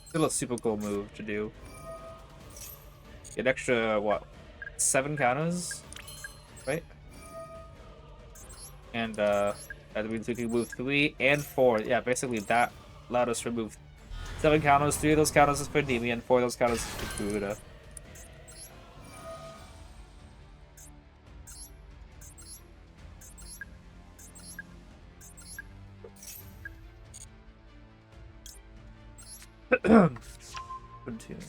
Still a super cool move to do. Get extra, what, 7 counters? Right? And, that means we can move 3 and 4. Yeah, basically that allowed us to remove 7 counters. 3 of those counters is for Endymion, 4 of those counters is for Garuda. Continue.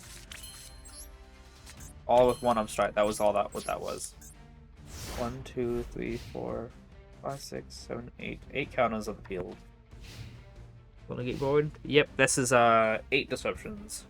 All with 1 strike. That was all that what that was. 1, 2, 3, 4, 5, 6, 7, 8. 8 counters on the field. Wanna get bored? Yep, this is 8 disruptions.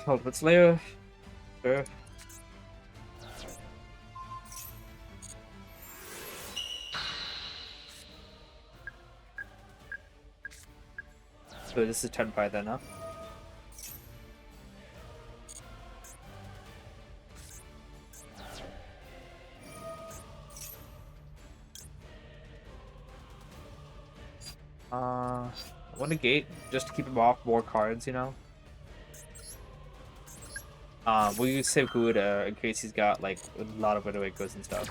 Ultimate Slayer. Sure. So this is 10-5 then, huh? I want to gate just to keep him off more cards, you know? We'll use save Garuda in case he's got like a lot of Widow Echoes and stuff.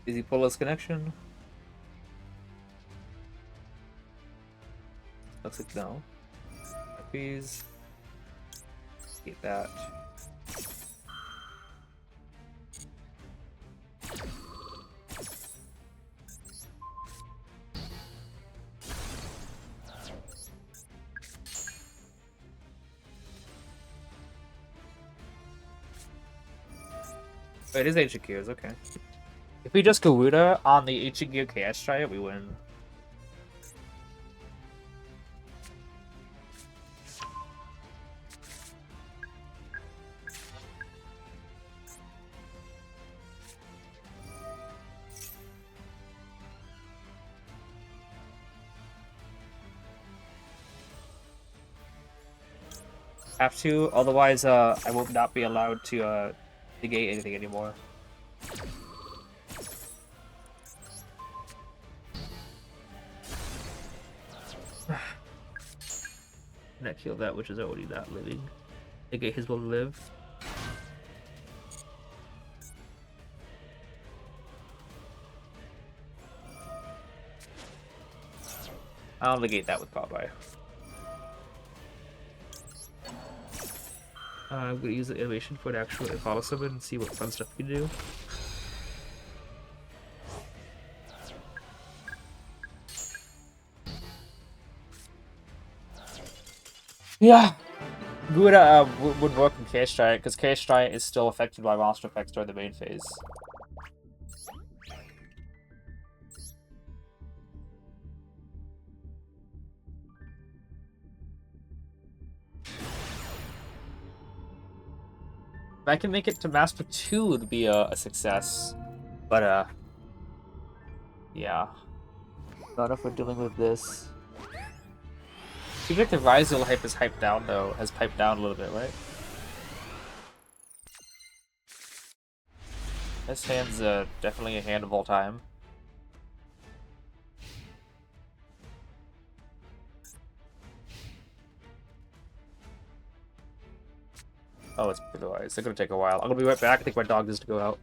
Is he pull his connection? Looks like no. Please get that. Oh, it is Ancient Gears, okay. If we just Garuda on the Yugioh Chaos Giant, we win. Have to, otherwise I will not be allowed to negate anything anymore. Not kill that which is already not living. Negate his will to live. I'll negate that with Popeye. I'm gonna use the animation for an actual follow summon and see what fun stuff we can do. Yeah, Gouda would work in Chaos Giant because Chaos Giant is still affected by monster effects during the main phase. If I can make it to Master 2, it would be a success. But, yeah. Not if we're dealing with this. Seems like the Rizal hype is hyped down, though. Has piped down a little bit, right? This hand's definitely a hand of all time. Oh, it's otherwise. It's gonna take a while. I'm gonna be right back. I think my dog needs to go out.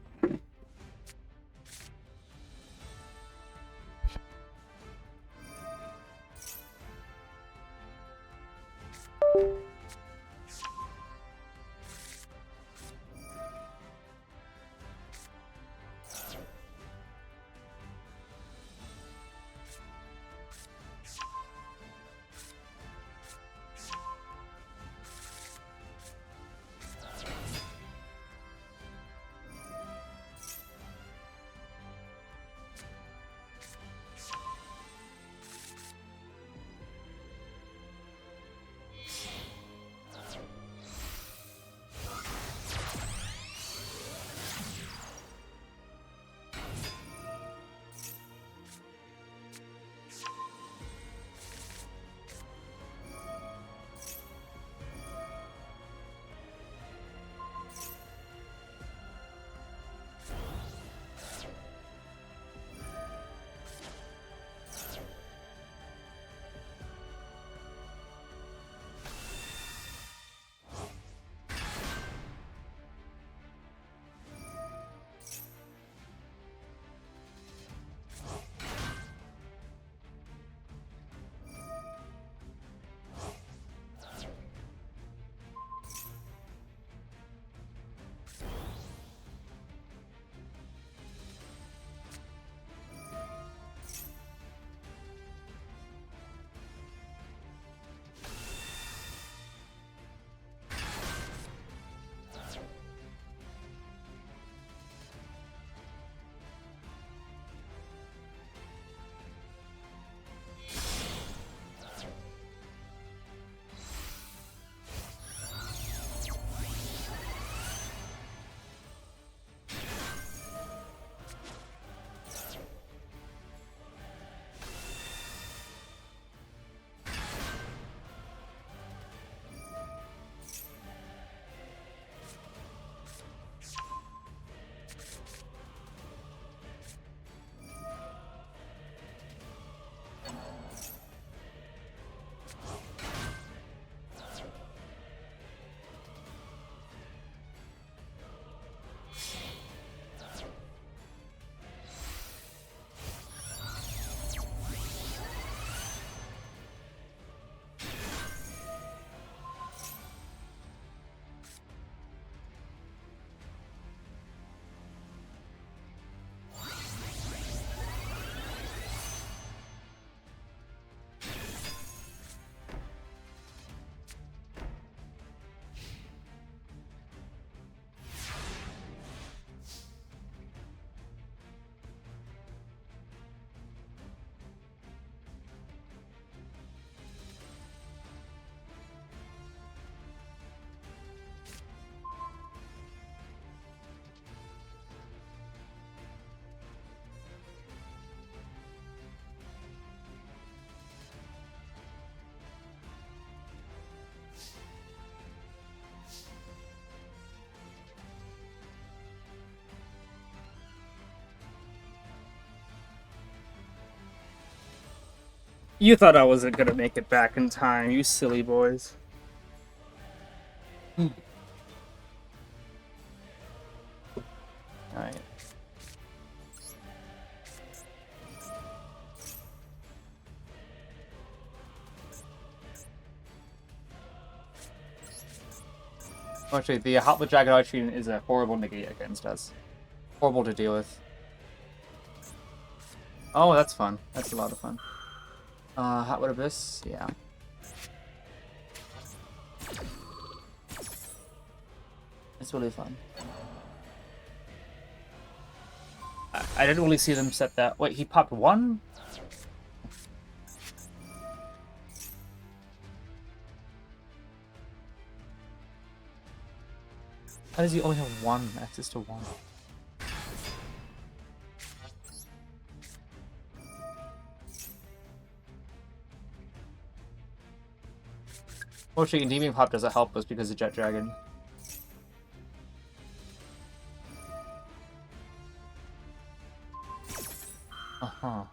You thought I wasn't gonna make it back in time, you silly boys. Alright. Actually, the Hotlet Dragon Archery is a horrible negate against us. Horrible to deal with. Oh, that's fun. That's a lot of fun. Hotwood Abyss, yeah. It's really fun. I didn't really see them set that. Wait, he popped one? How does he only have one access to one? Fortunately, Endymion pop doesn't help us because of Jet Dragon. Uh-huh.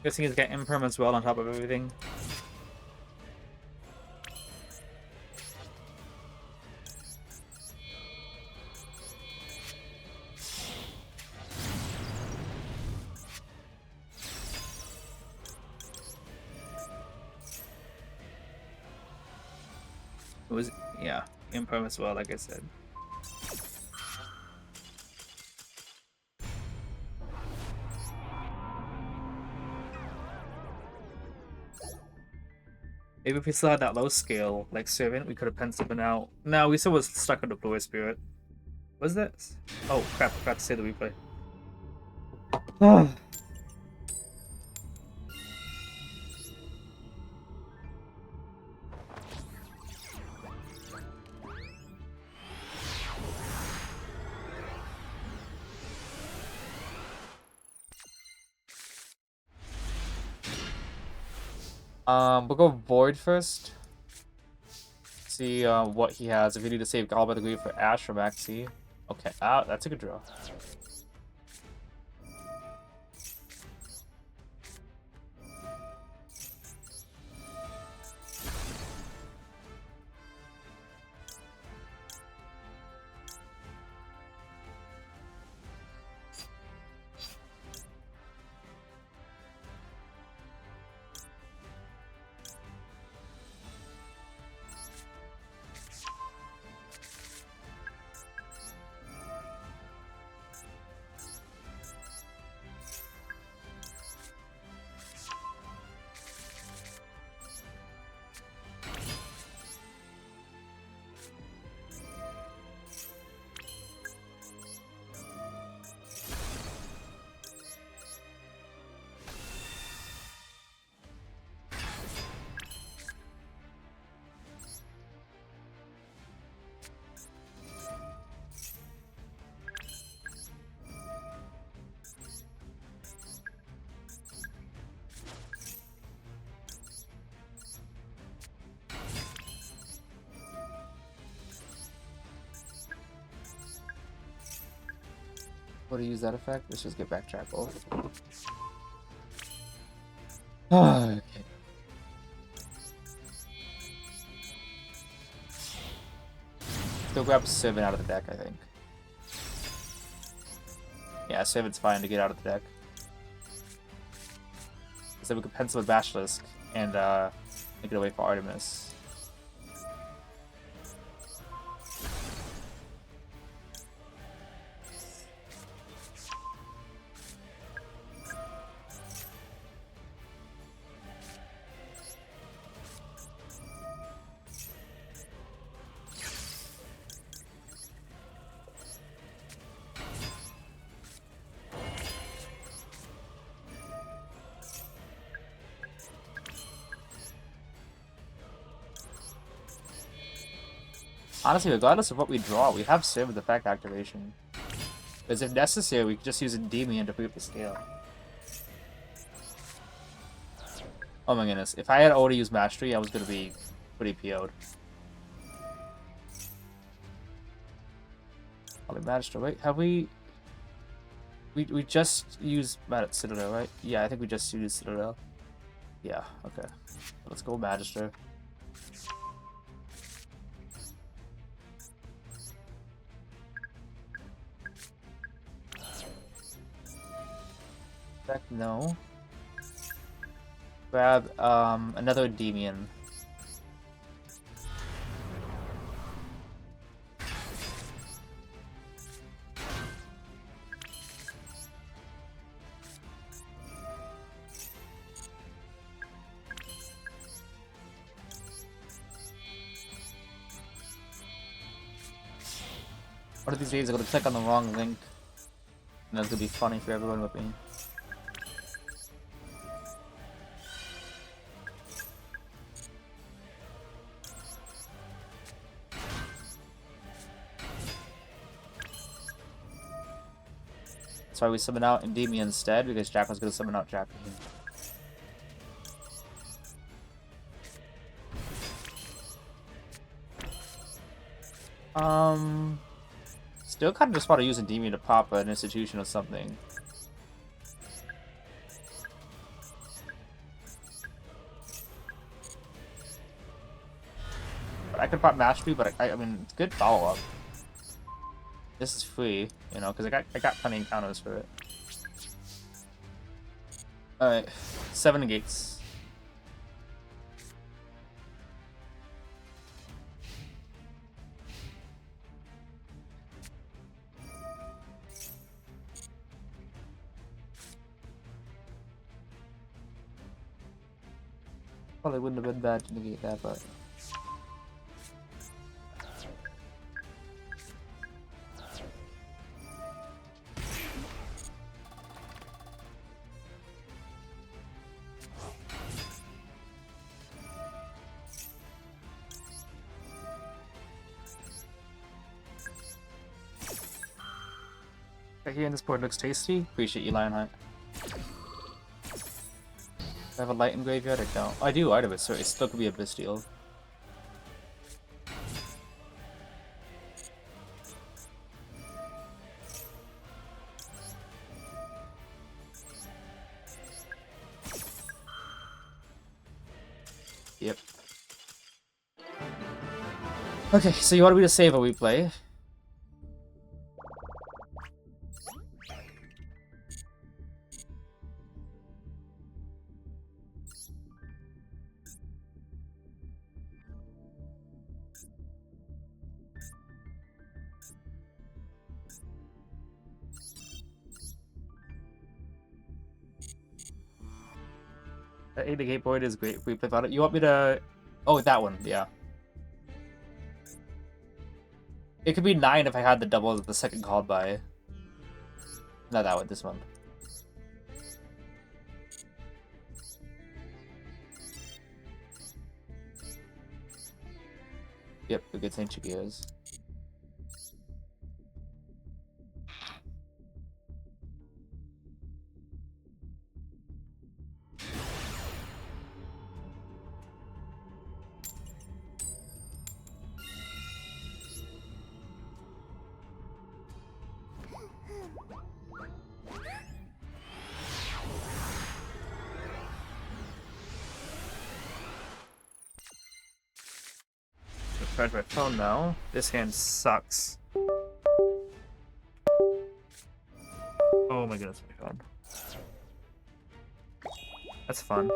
Guessing he's got Imperm as well on top of everything. It was, yeah, Imperm as well, like I said. Maybe if we still had that low scale, like Servant, we could have penned something out. No, we still was stuck on the Blue Spirit. Was this? Oh crap, I forgot to say the replay. We'll go Void first. See what he has. If you need to save Gall by the Greed for Ash or Maxi. Okay, that's a good draw. What to use that effect? Let's just get backtrack both. Okay. Still grab 7 out of the deck, I think. Yeah, 7's fine to get out of the deck. So we could pencil with Basilisk and make it away for Artemis. Honestly, regardless of what we draw, we have Serve with effect activation. Because if necessary, we could just use Endymion to free up the scale. Oh my goodness, if I had already used Mastery, I was going to be pretty PO'd. Probably Magister, right? Have we... We just used Citadel, right? Yeah, I think we just used Citadel. Yeah, okay. Let's go Magister. Back, no. Grab another Endymion. One of these days I'm gonna click on the wrong link. And that's gonna be funny for everyone with me. That's why we summon out Endymion instead, because Jack was gonna summon out Jack. Still kind of just want to use Endymion to pop an institution or something. But I could pop Mastery, but I mean, it's good follow-up. This is free, you know, because I got plenty of counters for it. Alright, 7 negates. Probably wouldn't have been bad to negate that, but... Here in this board looks tasty. Appreciate you, Lionheart. Do I have a light in graveyard? I don't. Oh, I do, out of it, so it still could be a Bestial. Yep. Okay, so you want me to save a replay? The 8 negate board is great. Replay about it. You want me to... Oh, that one, yeah. It could be 9 if I had the double of the second called by. Not that one, this one. Yep, we get Saint Yugiohs. Charge my phone now. This hand sucks. Oh my goodness, my phone. That's fun.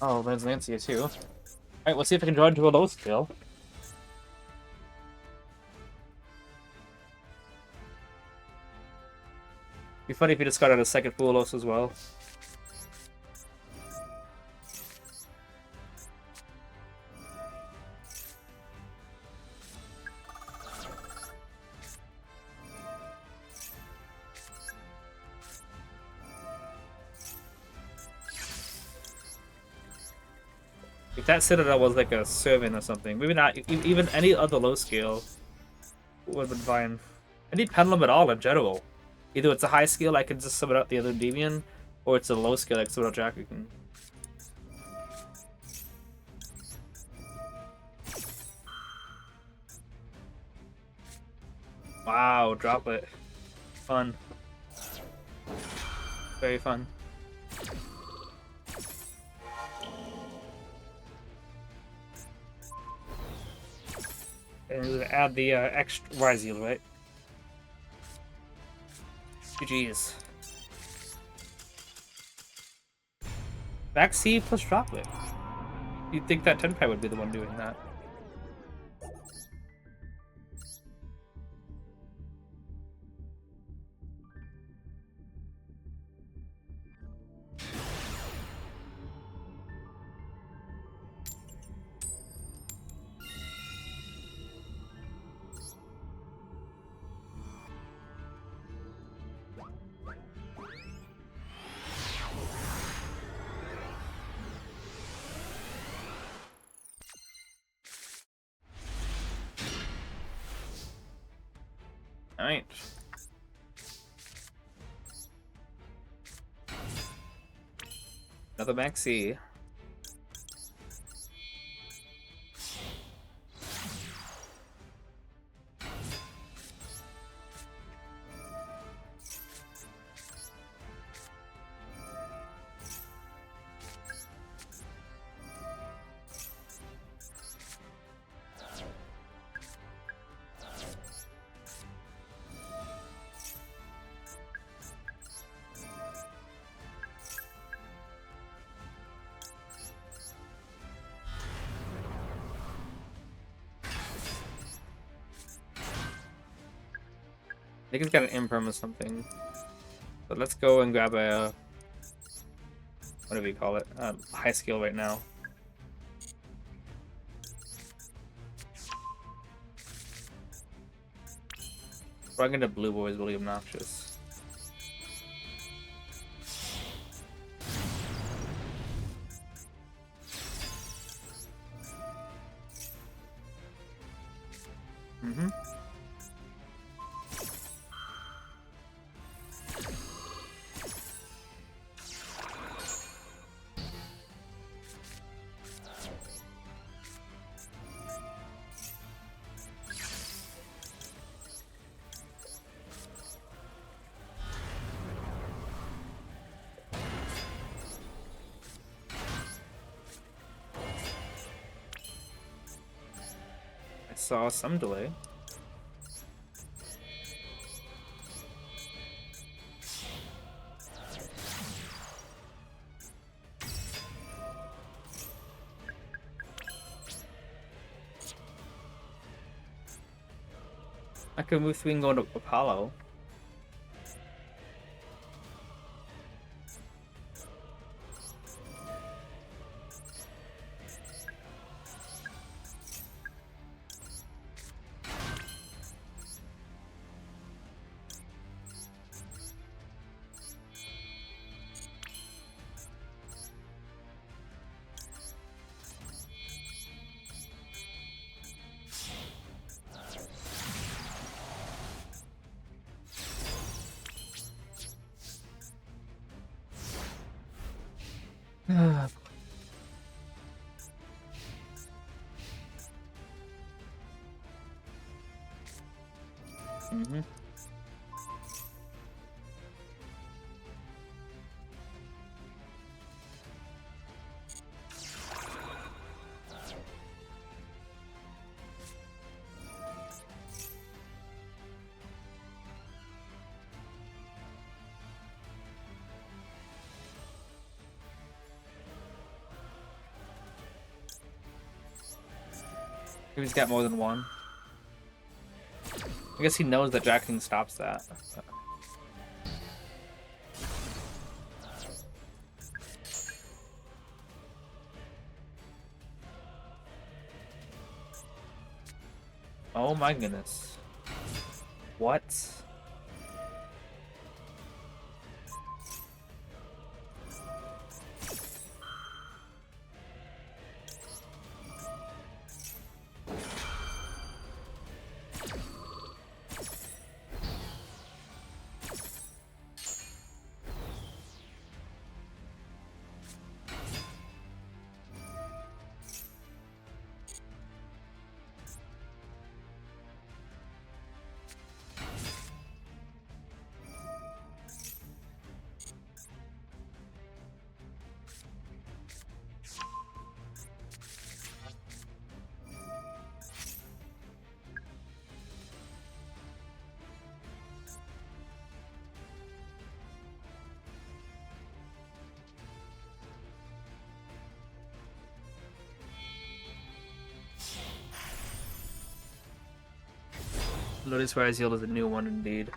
Oh, there's Lancia too. Alright, let's see if I can draw into a low scale. Be funny if you just got out a second Fulos as well. If that Citadel was like a servant or something, maybe not even any other low scale would have been fine. Any pendulum at all in general. Either it's a high scale I can just summon out the other Endymion, or it's a low scale I can summon out Jakugan. Wow, droplet. Fun. Very fun. And we're gonna add the extra rise yield, right? GG's. Back C plus droplet. You'd think that Tenpai would be the one doing that. Alright. Another maxi. I think it's got an imperm or something. But let's go and grab a what do we call it? High skill right now. Running into blue boy is really obnoxious. Mm-hmm. Saw some delay. I could move 3 and go to Apollo. Mm-hmm. He's got more than one. I guess he knows that Jack King stops that. Oh my goodness. What? Notice Rise Yield is a new one indeed.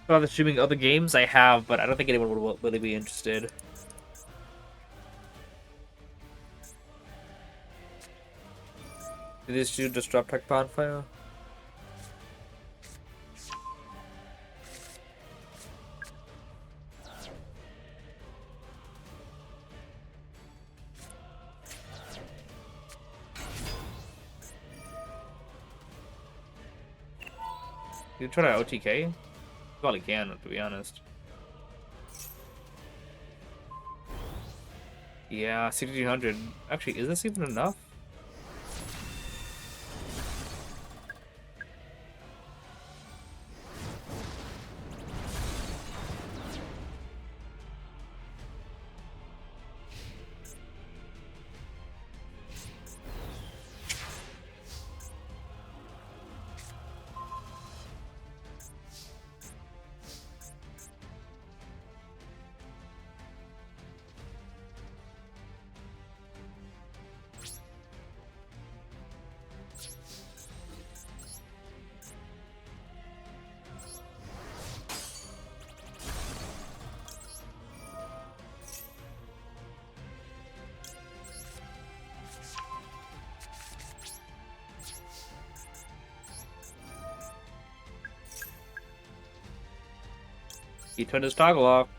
About the streaming other games, I have, but I don't think anyone would really be interested. Did this dude just drop tech bonfire? You try to OTK? Probably can, to be honest. Yeah, 6200. Actually, is this even enough? He turned his toggle off.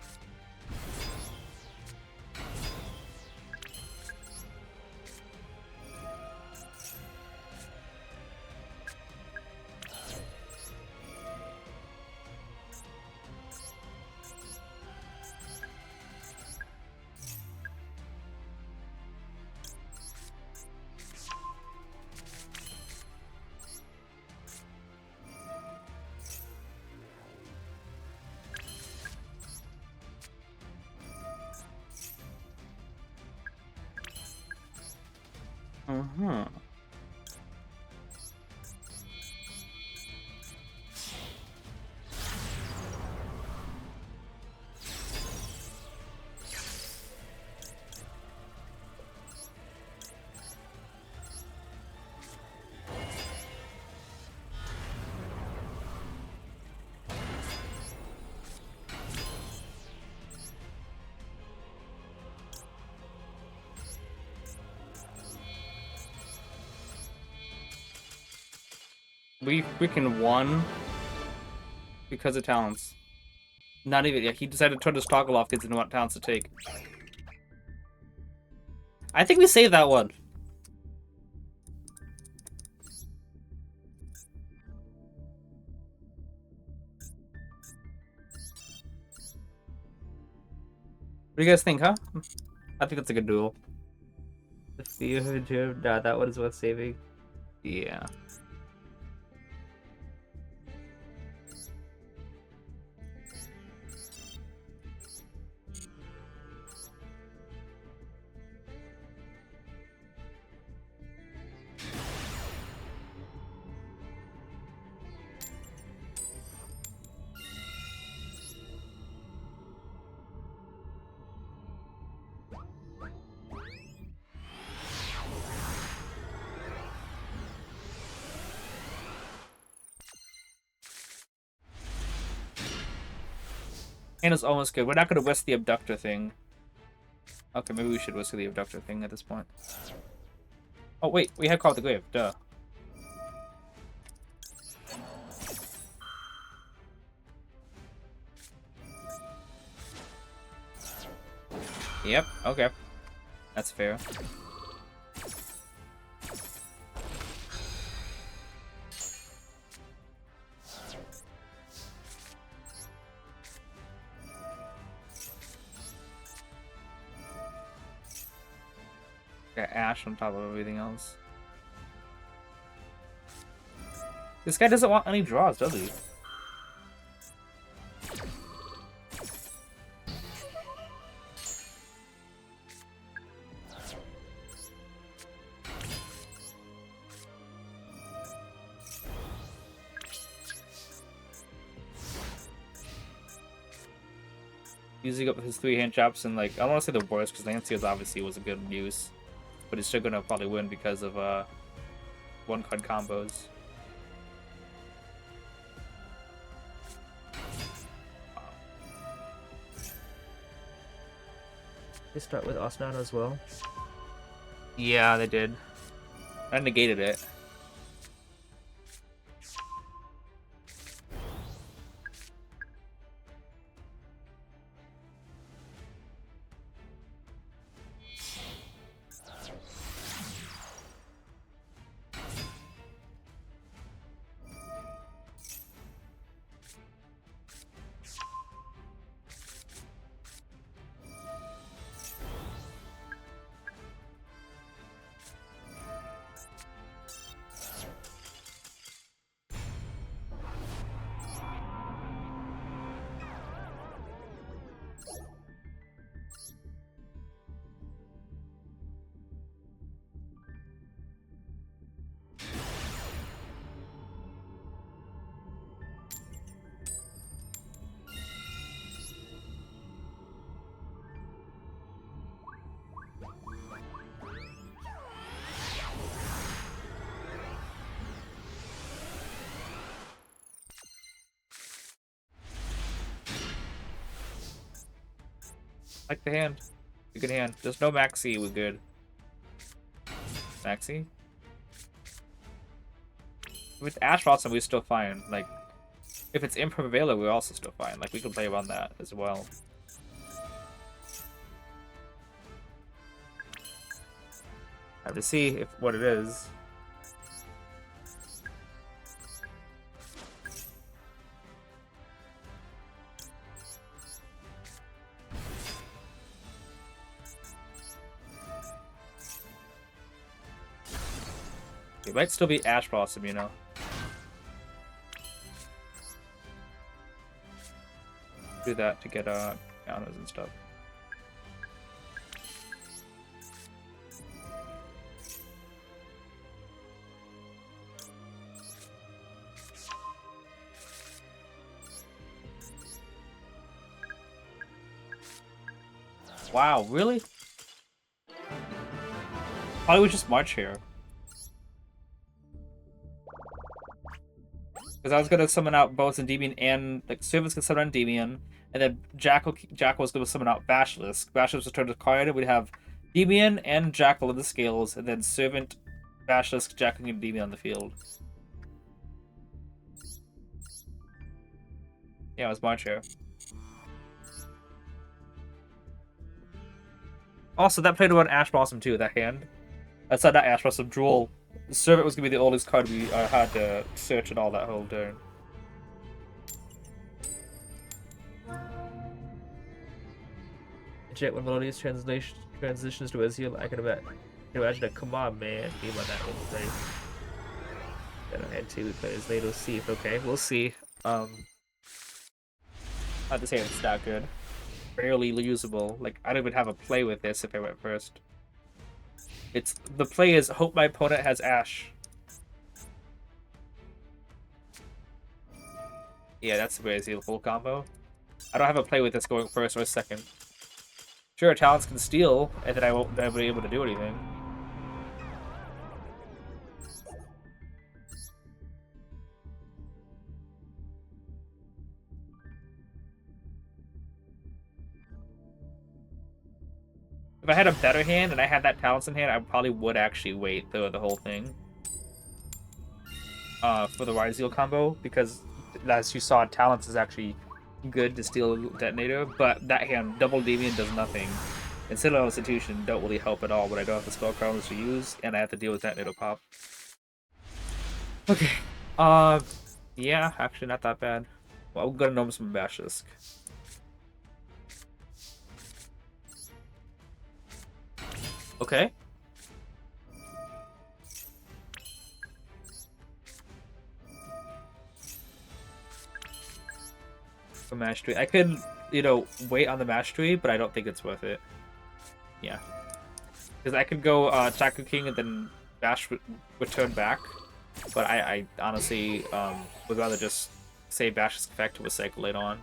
Uh-huh. We freaking won because of talents. Not even, yeah, he decided to turn his toggle off because he didn't want talents to take. I think we saved that one. What do you guys think, huh? I think it's a good duel. Nah, that one is worth saving. Yeah. Hand is almost good. We're not going to whisk the abductor thing. Okay, maybe we should whisk the abductor thing at this point. Oh, wait. We had Call of the Grave. Duh. Yep, okay. That's fair. Got Ash on top of everything else. This guy doesn't want any draws, does he? Using up his 3 hand traps and like, I don't want to say the worst because Lancier's obviously was a good use, but he's still gonna probably win because of 1-card combos. They start with Osnana as well. Yeah, they did. I negated it. Like the hand. A good hand. There's no Maxi, we're good. Maxi? With Ash Blossom, we're still fine. Like, if it's Imperm Veiler, we're also still fine. Like, we can play around that as well. I have to see if what it is. It might still be Ash Blossom, you know. Do that to get counters and stuff. Wow, really? Probably we just march here. Because I was gonna summon out both Endymion and like Servants can summon Endymion, and then Jackal was gonna summon out Basilisk. Basilisk returned to the card, and we'd have Endymion and Jackal in the scales, and then Servant, Basilisk, Jackal, and Endymion on the field. Yeah, it was March here. Also, that played around Ash Blossom too, that hand. That's not Ash Blossom, Duel. The Servant was gonna be the oldest card we had to search and all that whole turn. Jet when Melodious transitions to Ezreal, I can imagine a come on man game on that one play. Then I had to play as NATO Thief. Okay, we'll see. I have to say it's that good. Barely usable. Like, I don't even have a play with this if I went first. The play is hope my opponent has Ash. Yeah, that's the crazy full combo. I don't have a play with this going first or second. Sure, talents can steal, and then I won't be able to do anything. If I had a better hand and I had that Talents in hand, I probably would actually wait the whole thing. For the Ryzeal combo, because as you saw, Talents is actually good to steal Detonator, but that hand, Double Endymion, does nothing. And Citadel Institution don't really help at all when I don't have the spell counters to use, and I have to deal with Detonator pop. Okay. Yeah, actually not that bad. Well, I'm gonna know some Basilisk. Okay. For Mastery. I could, wait on the Mastery, but I don't think it's worth it. Yeah. Because I could go Taku King and then Bash return back. But I honestly would rather just save Bash's effect to a cycle later on.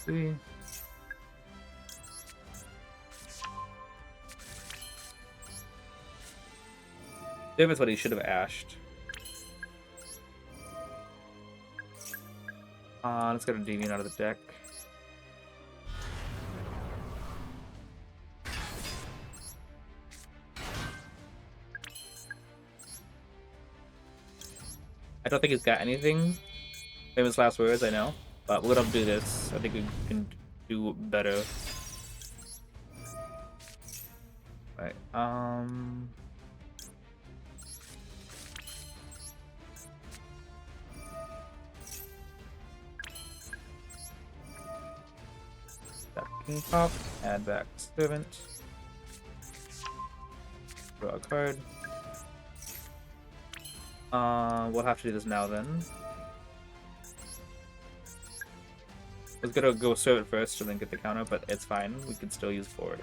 See. Maybe what he should have ashed. Let's get a Deviant out of the deck. I don't think he's got anything. Famous last words, I know. But we're gonna do this. I think we can do better. Right. Back King Pop, add back Servant. Draw a card. We'll have to do this now then. I was gonna go Servant first and then get the counter, but it's fine. We can still use forward.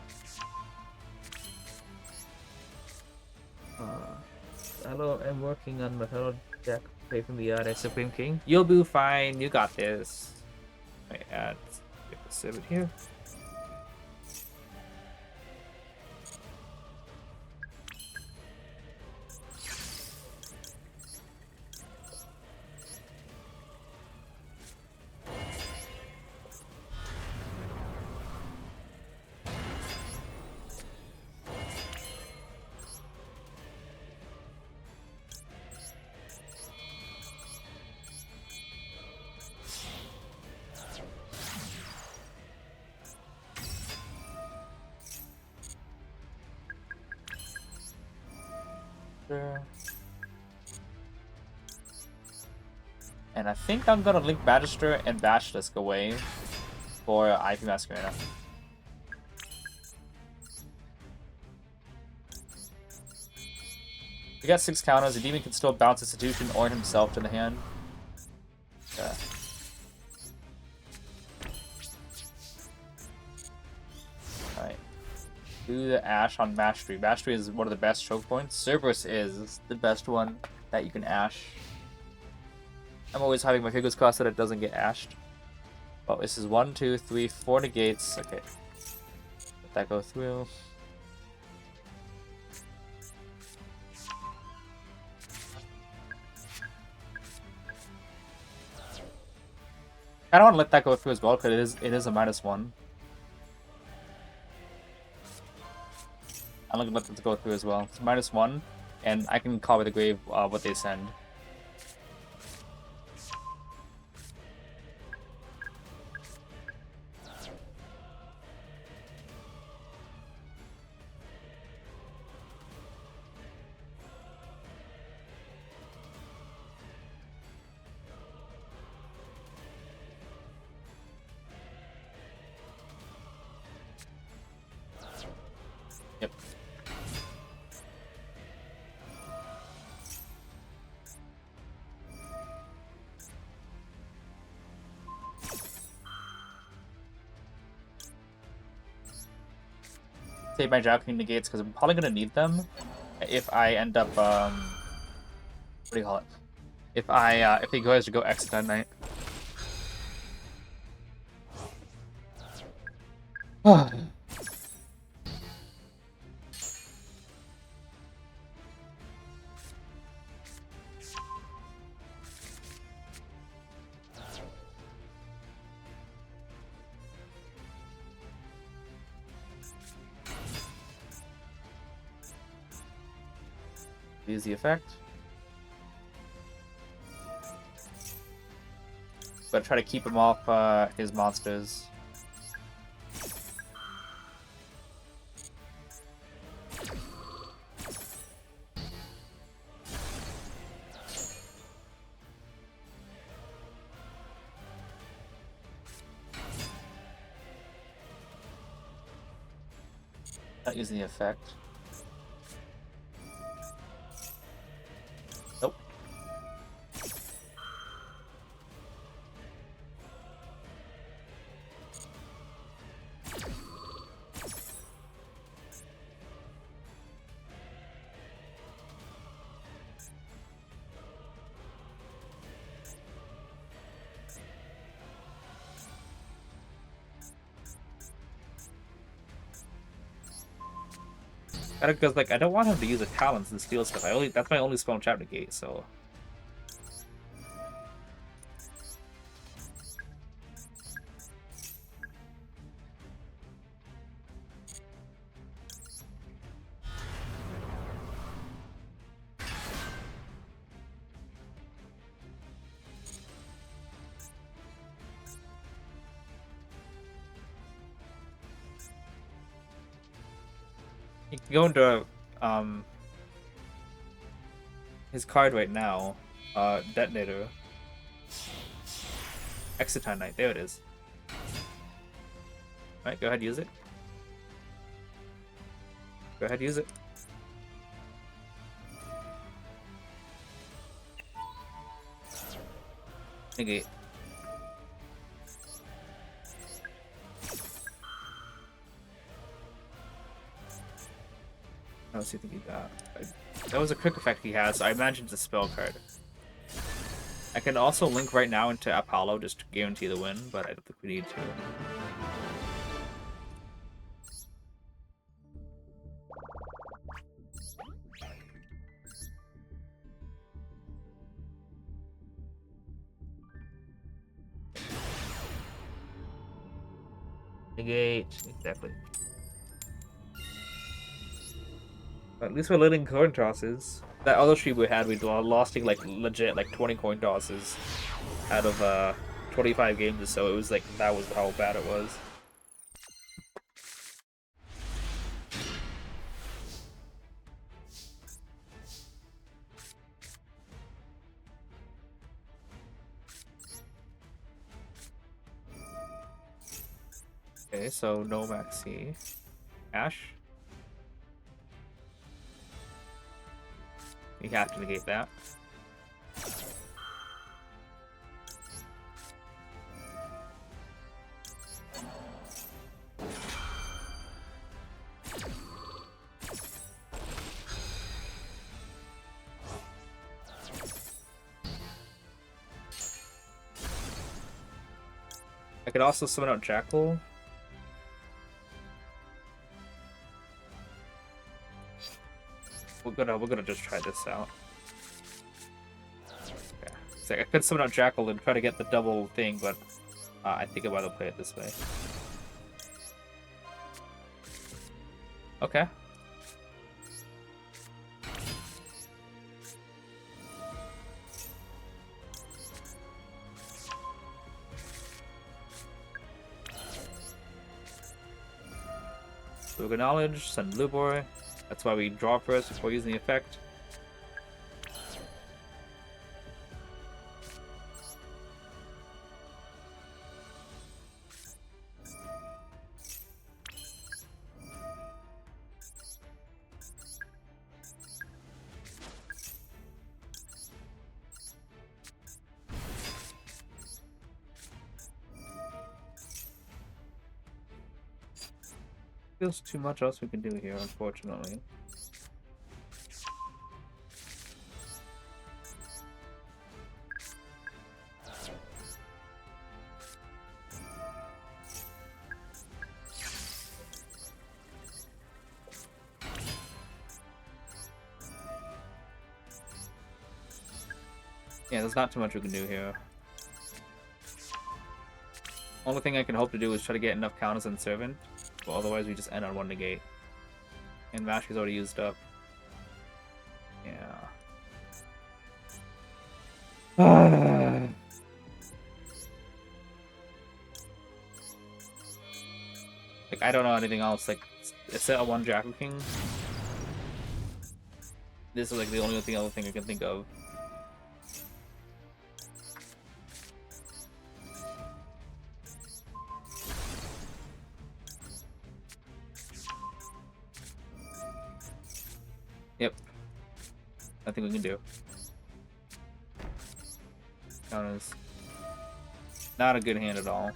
Hello, I'm working on my fellow deck. Play from the other Supreme King. You'll be fine. You got this. I add the Servant here. And I think I'm gonna link Magister and Basilisk away for IP Masquerade. We got 6 counters. The demon can still bounce Institution or himself to the hand. Yeah. Alright. Do the Ash on Mastery. Mastery is one of the best choke points. Cerberus is the best one that you can Ash. I'm always having my fingers crossed that it doesn't get ashed. Oh, this is 1, 2, 3, 4 negates. Okay. Let that go through. I don't want to let that go through as well because it is a -1. I'm not gonna let this go through as well. It's -1, and I can call with the grave what they send. Yep. Save my Jockey negates because I'm probably gonna need them if I end up what do you call it? If he goes to go exit that night. Use the effect. But try to keep him off his monsters. Not using the effect. Nope. Because like I don't want him to use the talents and steal stuff. That's my only spell trap negate, so you can go into his card right now, Detonator. Exciton Knight, there it is. Alright, go ahead, use it. Go ahead, use it. Negate. What else do you think he got? That was a quick effect he has, so I imagine it's a spell card. I can also link right now into Apollo just to guarantee the win, but I don't think we need to. Negate, exactly. At least we're letting coin tosses. That other stream we had, we lost like legit like 20 coin tosses out of 25 games or so. It was like that was how bad it was. Okay, so no Maxi. Ash. You have to negate that. I could also summon out Jackal. We're gonna just try this out. Okay. So I could summon out Jackal and try to get the double thing, but I think I'd rather play it this way. Okay. So we acknowledge, send Blue Boy. That's why we draw first before using the effect. Feels too much else we can do here, unfortunately. Yeah, there's not too much we can do here. Only thing I can hope to do is try to get enough counters on Servant. Well, otherwise we just end on one negate. And Mash is already used up. Yeah. I don't know anything else. Like, it's a one Jackal King. This is like the only other thing I can think of. Yep. Nothing we can do. Counters. Not a good hand at all.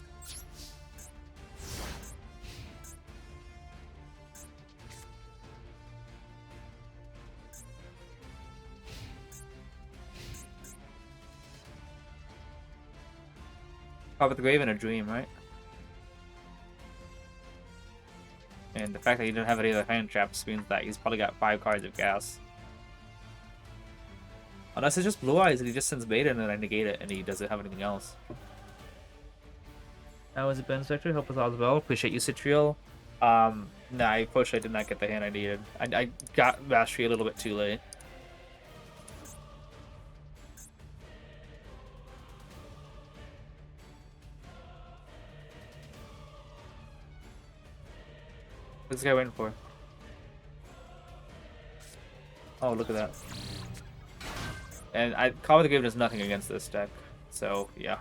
Top of the grave in a dream, right? And the fact that he didn't have any other hand traps means that he's probably got 5 cards of gas. Unless it's just Blue Eyes and he just sends beta and then I negate it and he doesn't have anything else. How was it, Ben Sector? Hope it's all well. Appreciate you, Citriel. Nah, unfortunately I did not get the hand I needed. I got Mastery a little bit too late. What's this guy waiting for? Oh, look at that. And Call of the Grave does nothing against this deck, so yeah.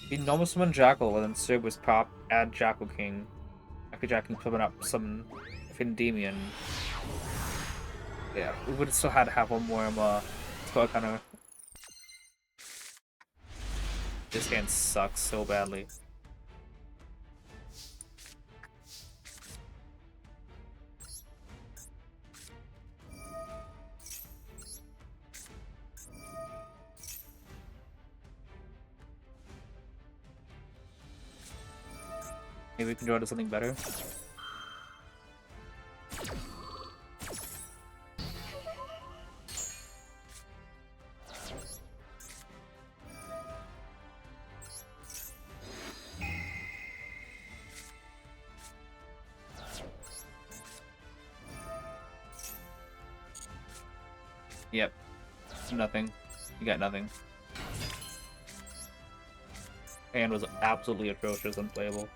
He normal summon Jackal and then serve with pop, add Jackal King. After Jackal King summon up some Endymion. Yeah, we would still had to have one more so kind of. This hand sucks so badly. Maybe we can draw to something better. Yep. Nothing. You got nothing. Hand was absolutely atrocious, unplayable.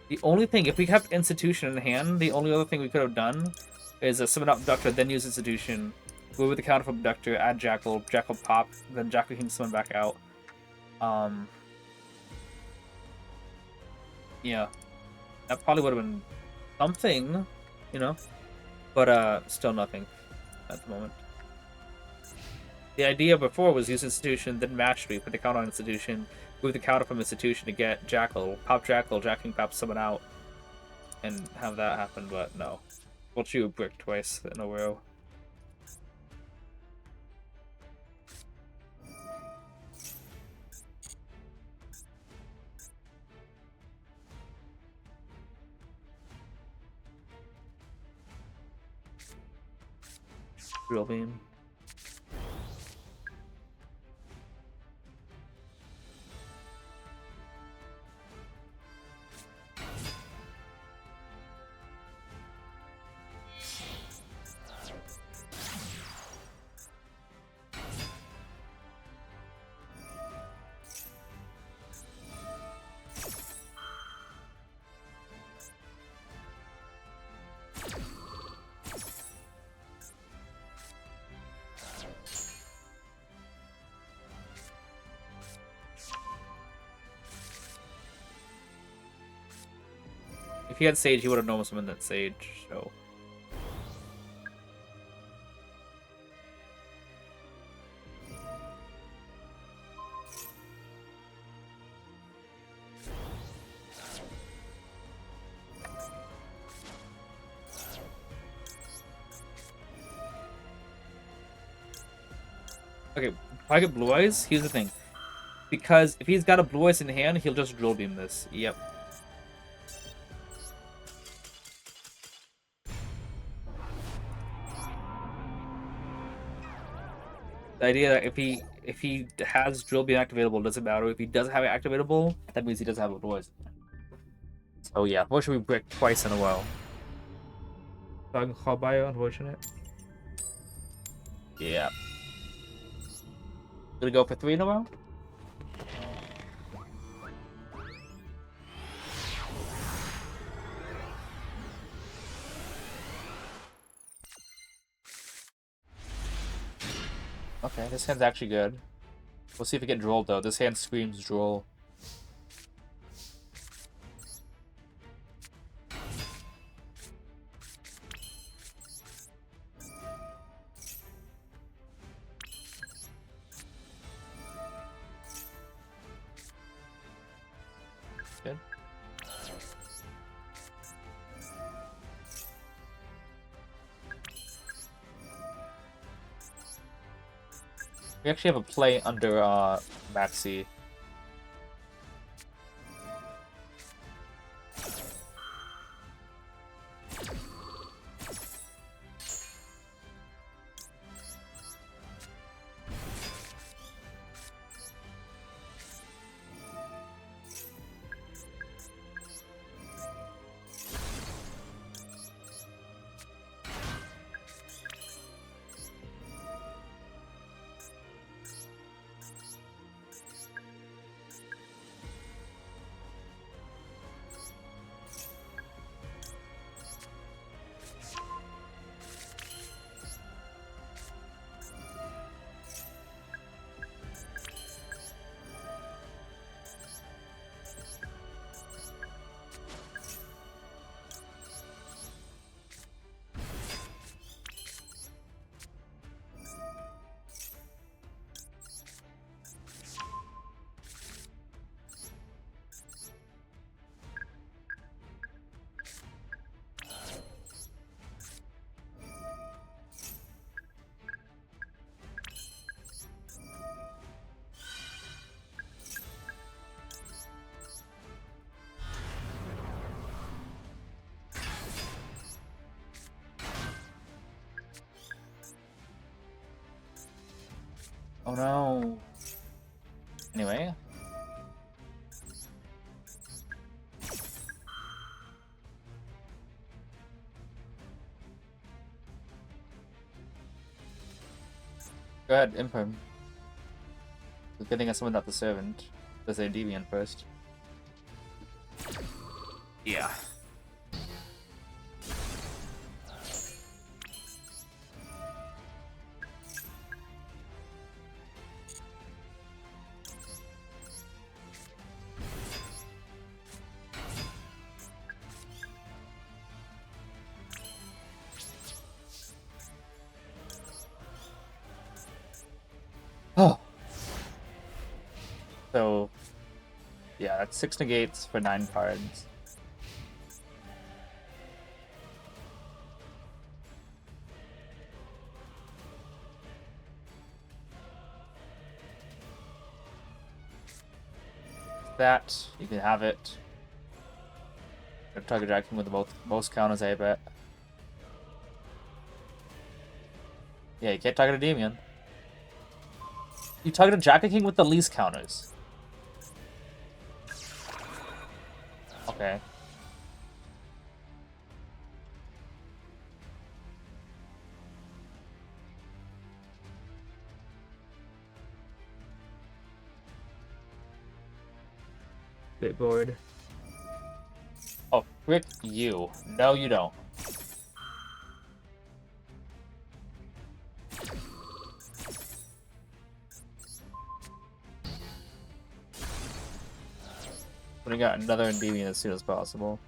The only thing, if we kept Institution in hand, the only other thing we could have done is summon up Abductor, then use Institution, go with the counter from Abductor, add Jackal, Jackal pop, then Jackal can summon back out. Yeah. That probably would have been something, you know? But, still nothing at the moment. The idea before was use Institution, then match me, put the counter on Institution, move the counter from Institution to get Jackal, pop Jackal, Jackal pop someone out, and have that happen, but no. We'll chew a brick twice in a row. Drill beam. If he had Sage, he would have normal summoned that Sage, so. Okay, if I get Blue Eyes, here's the thing. Because if he's got a Blue Eyes in hand, he'll just Drill Beam this. Yep. idea that if he has Drill being activatable, it doesn't matter. If he doesn't have it activatable, that means he doesn't have a voice. So yeah, unfortunately we bricked twice in a row. Call bio, unfortunate. Yeah. Gonna go for 3 in a row? Okay, this hand's actually good. We'll see if we get Droll though. This hand screams Droll. Good. We actually have a play under Maxi. Oh no. Anyway. Go ahead, Imperm. Good thing I summoned out the servant. Does Endymion first. Yeah. Oh. So, yeah, that's 6 negates for 9 cards. That, you can have it. Target Jack with the most counters, I bet. Yeah, you can't target a Endymion. You target a Jack King with the least counters. Okay. Bit bored. Oh, frick you. No, you don't. We got another Endymion as soon as possible.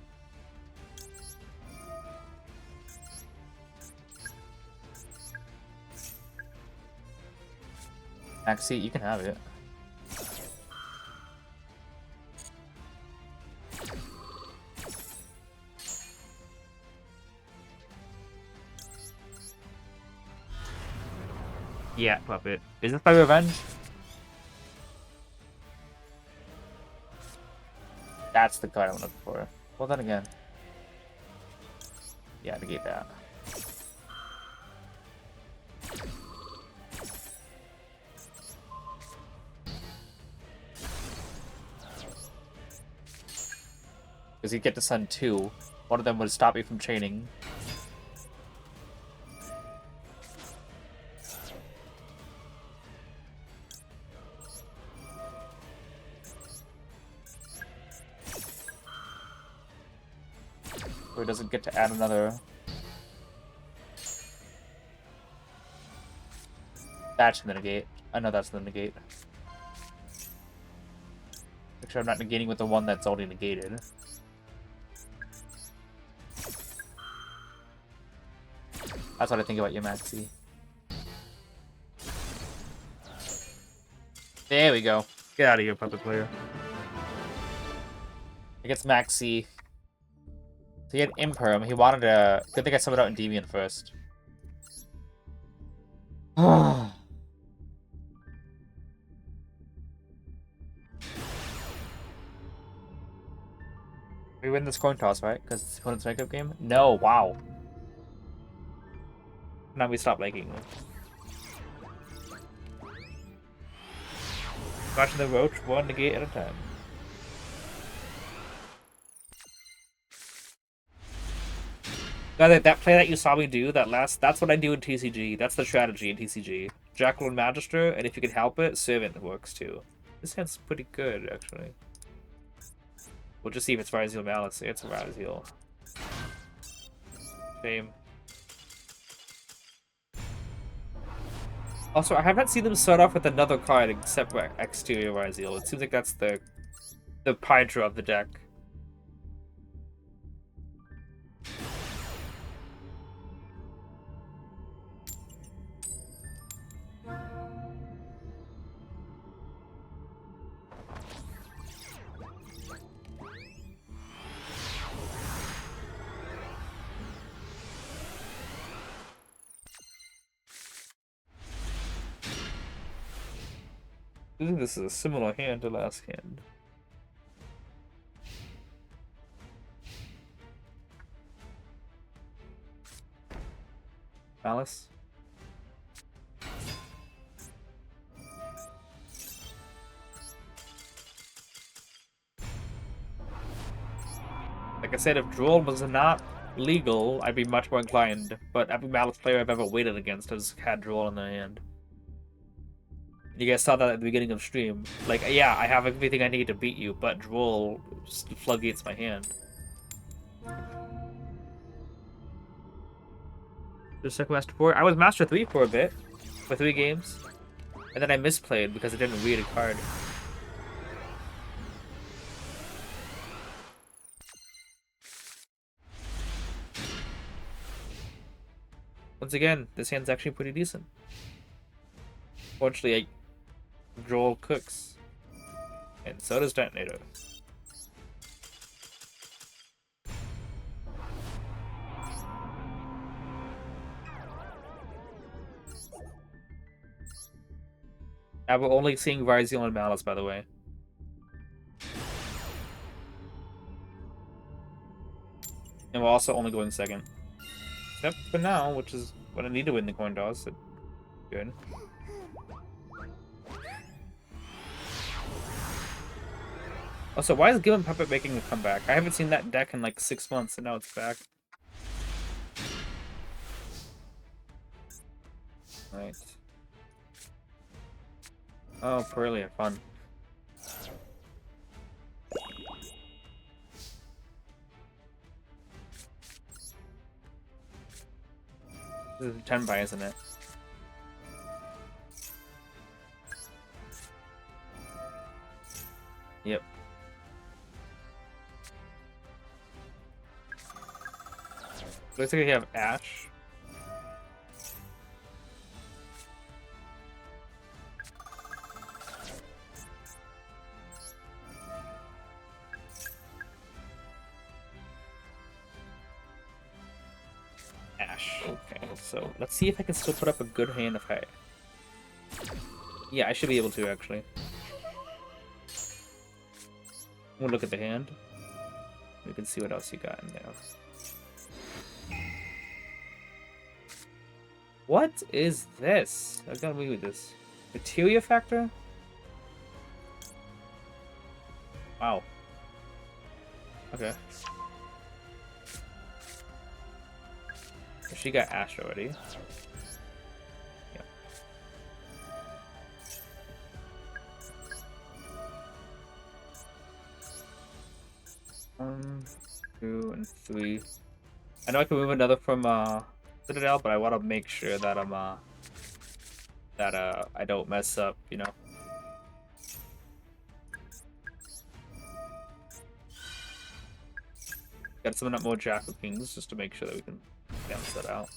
Maxi, you can have it. Yeah, puppet. Is this my revenge? That's the card I'm looking for. Well, then again. Yeah, negate that. Because you'd get to send 2. One of them would stop you from chaining. Or it doesn't get to add another. That's the negate. I know that's the negate. Make sure I'm not negating with the one that's already negated. That's what I think about you, Maxi. There we go. Get out of here, puppet player. I guess Maxi. So he had Imperm. He wanted to. Good thing I summoned out Endymion first. We win this coin toss, right? Because it's opponent's makeup game? No, wow. Now we stop making them. Watching the roach one negate at a time. That play that you saw me do, that's what I do in TCG. That's the strategy in TCG. Jackal and Magister, and if you can help it, Servant works too. This hand's pretty good, actually. We'll just see if it's Ryzeal Malice. It's a Ryzeal. Shame. Also, I haven't seen them start off with another card except for Exterior Ryzeal. It seems like that's the Pydra of the deck. I think this is a similar hand to last hand. Malice? Like I said, if Duel was not legal, I'd be much more inclined. But every Malice player I've ever waited against has had Duel in their hand. You guys saw that at the beginning of stream. Like, yeah, I have everything I need to beat you, but Duel floodgates my hand. Just second Master 4. I was Master 3 for a bit, for 3 games. And then I misplayed because I didn't read a card. Once again, this hand's actually pretty decent. Fortunately, Joel cooks. And so does Detonator. Now we're only seeing Ryzeal and Malice, by the way. And we're also only going second. Except for now, which is what I need to win the coin toss. So good. Also, why is Gibbon Puppet making a comeback? I haven't seen that deck in like 6 months, and now it's back. Right. Oh, Pearlia, fun. This is a 10 buy, isn't it? Yep. Looks like we have Ash. Ash. Okay, so let's see if I can still put up a good hand if I... Yeah, I should be able to, actually. We'll look at the hand. We can see what else you got in there. What is this? I gotta read this. Materia factor? Wow. Okay. She got Ash already. Yep. 1, 2, and 3. I know I can move another from Citadel, but I want to make sure that I'm I don't mess up, you know. Got summon up more Jackal Kings just to make sure that we can balance that out.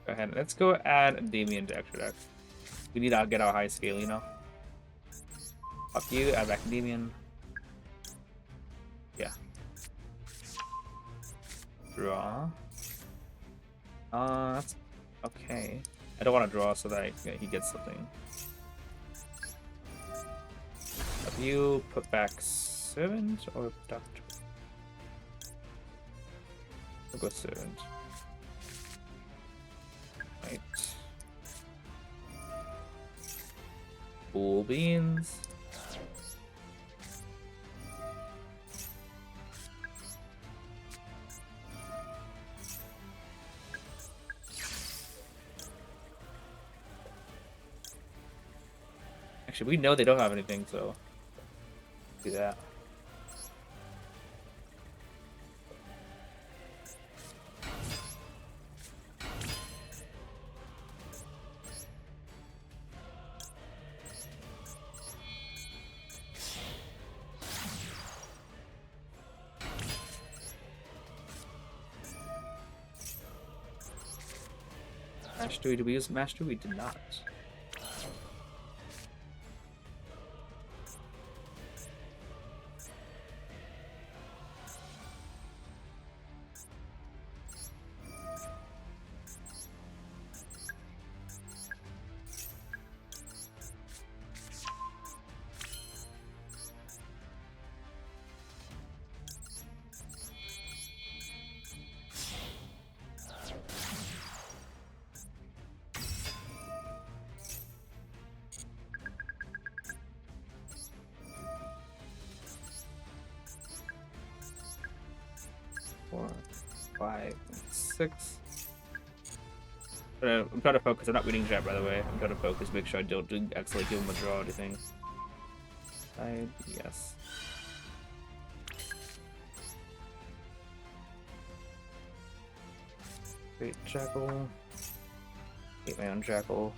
Go ahead, let's go add Endymion to extra deck. We need to get our high scale, you know. Fuck you, add back Endymion. Yeah. Draw. That's okay. I don't want to draw so that he gets something. Have you put back Servant or Doctor? We'll go Servant. Right. Cool beans. Actually, we know they don't have anything, so do that. Mastery, did we use Mastery? We did not. Four, 5, 6. I'm trying to focus. I'm not reading chat, by the way. I'm trying to focus, make sure I don't accidentally give him a draw or anything. Yes. Great Jackal. Get my own Jackal.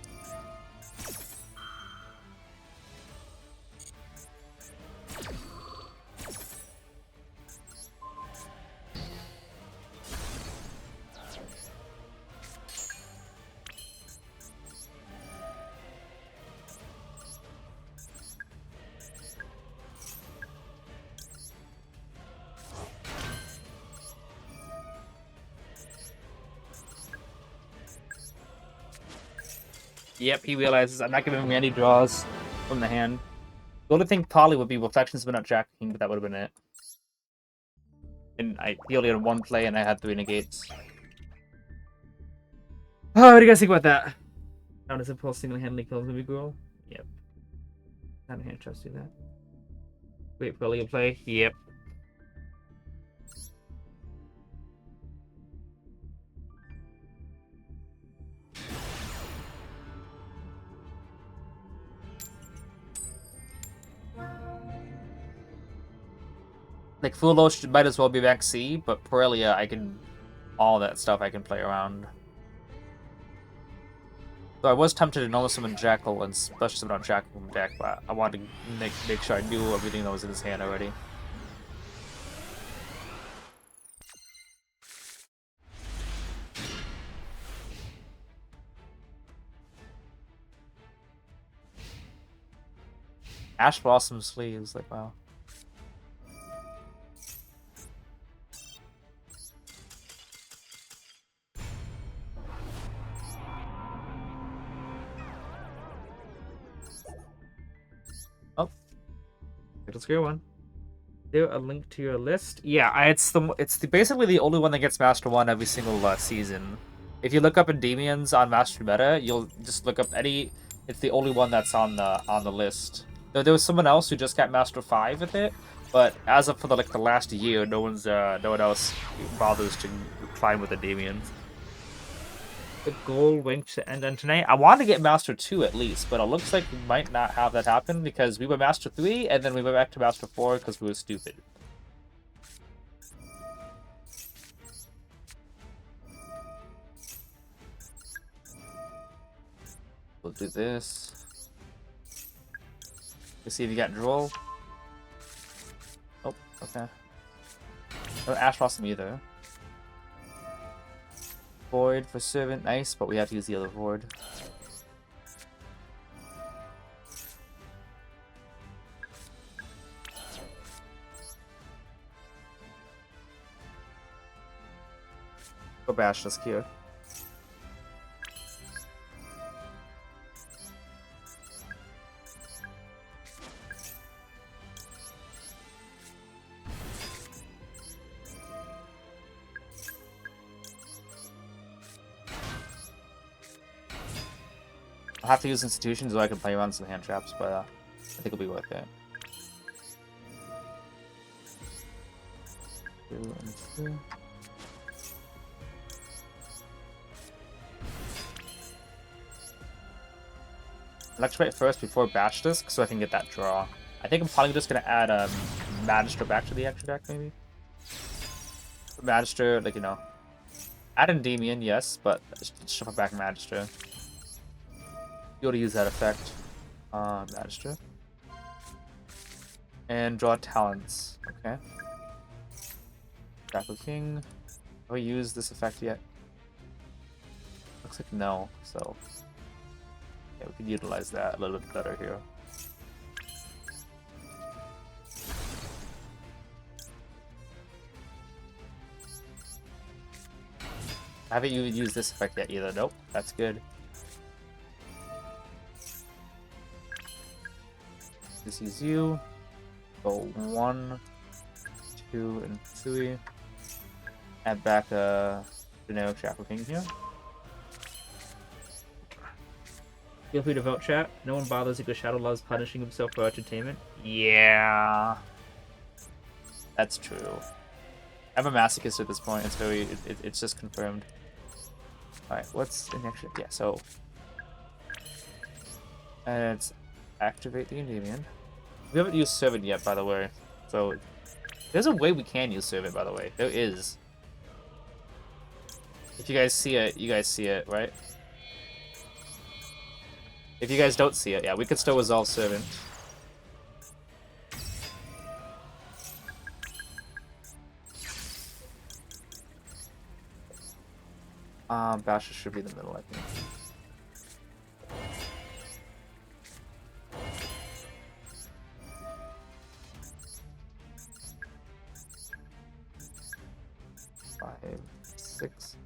Yep, he realizes I'm not giving him any draws from the hand. The only thing probably would be Reflections, but not Jack King, but that would have been it. And he only had one play, and I had 3 negates. Oh, what do you guys think about that? How does Impulse single-handedly kills Movie Girl? Yep. Not a hand trust do that. Wait for Leah play? Yep. Like, Fulos might as well be back C, but Aurelia, I can... all that stuff I can play around. So I was tempted to normal summon Jackal and special summon out Jackal from deck, but I wanted to make sure I knew everything that was in his hand already. Ash Blossom Sleeves, like, wow. Oh. Let's go one. there a link to your list? Yeah, basically the only one that gets Master 1 every single season. If you look up Endymions on Master Meta, you'll just look up any. It's the only one that's on the list. Though there was someone else who just got Master 5 with it, but as of for the last year, no one else bothers to climb with Endymions. The goal linked to end on tonight. I wanted to get Master 2 at least, but it looks like we might not have that happen because we were Master 3 and then we went back to Master 4 because we were stupid. We'll do this. Let's see if you got Duel. Oh, okay. No Ash Blossom either. Void for Servant, nice, but we have to use the other Void. Go bash this here. I'll have to use institutions so I can play around some hand traps, but I think it'll be worth it. 2 and 2. Electrify first before Bash Disc so I can get that draw. I think I'm probably just going to add Magister back to the extra deck, maybe. Magister, like, you know. Add Endymion, yes, but shuffle back Magister. Be able to use that effect. Magister. And draw talents. Okay. Grapple King. Have we used this effect yet? Looks like no, so yeah, we can utilize that a little bit better here. I haven't even used this effect yet either. Nope, that's good. This is you. Go 1, 2, and 3. Add back a generic Grapple King here. Feel free to vote, chat. No one bothers because Shadow loves punishing himself for entertainment. Yeah, that's true. I'm a masochist at this point. It's very, it's just confirmed. All right, what's the next? Yeah, so let's activate the Endymion. We haven't used Servant yet, by the way. So there's a way we can use Servant, by the way. There is. If you guys see it, you guys see it, right? If you guys don't see it, yeah, we could still resolve Servant. Basher should be in the middle, I think. Five, 6.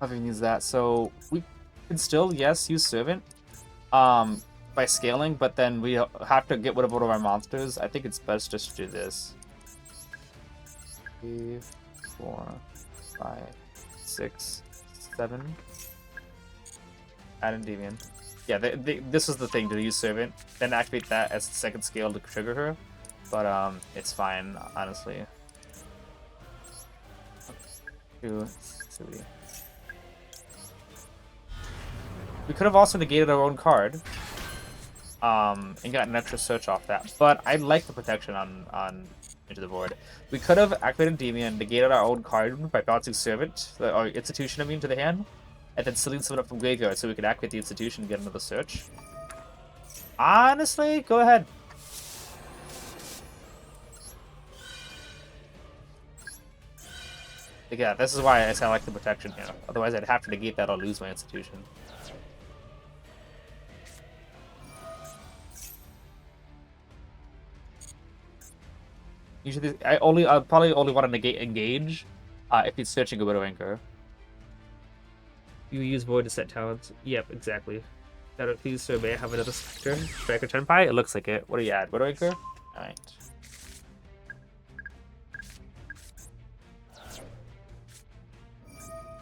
I haven't used that, so we can still, yes, use Servant. By scaling, but then we have to get rid of one of our monsters. I think it's best just to do this. 3, 4, 5, 6, 7. Add Endymion. Yeah, this is the thing, to use Servant, then activate that as the second scale to trigger her. But it's fine, honestly. 2, 3. We could have also negated our own card. And got an extra search off that. But I like the protection on Into the Void. We could have activated Endymion, negated our own card by bouncing Servant, or Institution, I mean, to the hand, and then sealing someone up from Graveyard so we could activate the Institution and get another search. Honestly, go ahead. Yeah, this is why I say I like the protection here. Otherwise, I'd have to negate that or lose my Institution. Usually, I probably only want to negate Engage if he's searching a Widow Anchor. You use void to set talents. Yep, exactly. Shadow, please, so may I have another striker 10 pie? It looks like it. What do you add? Widowmaker? Alright.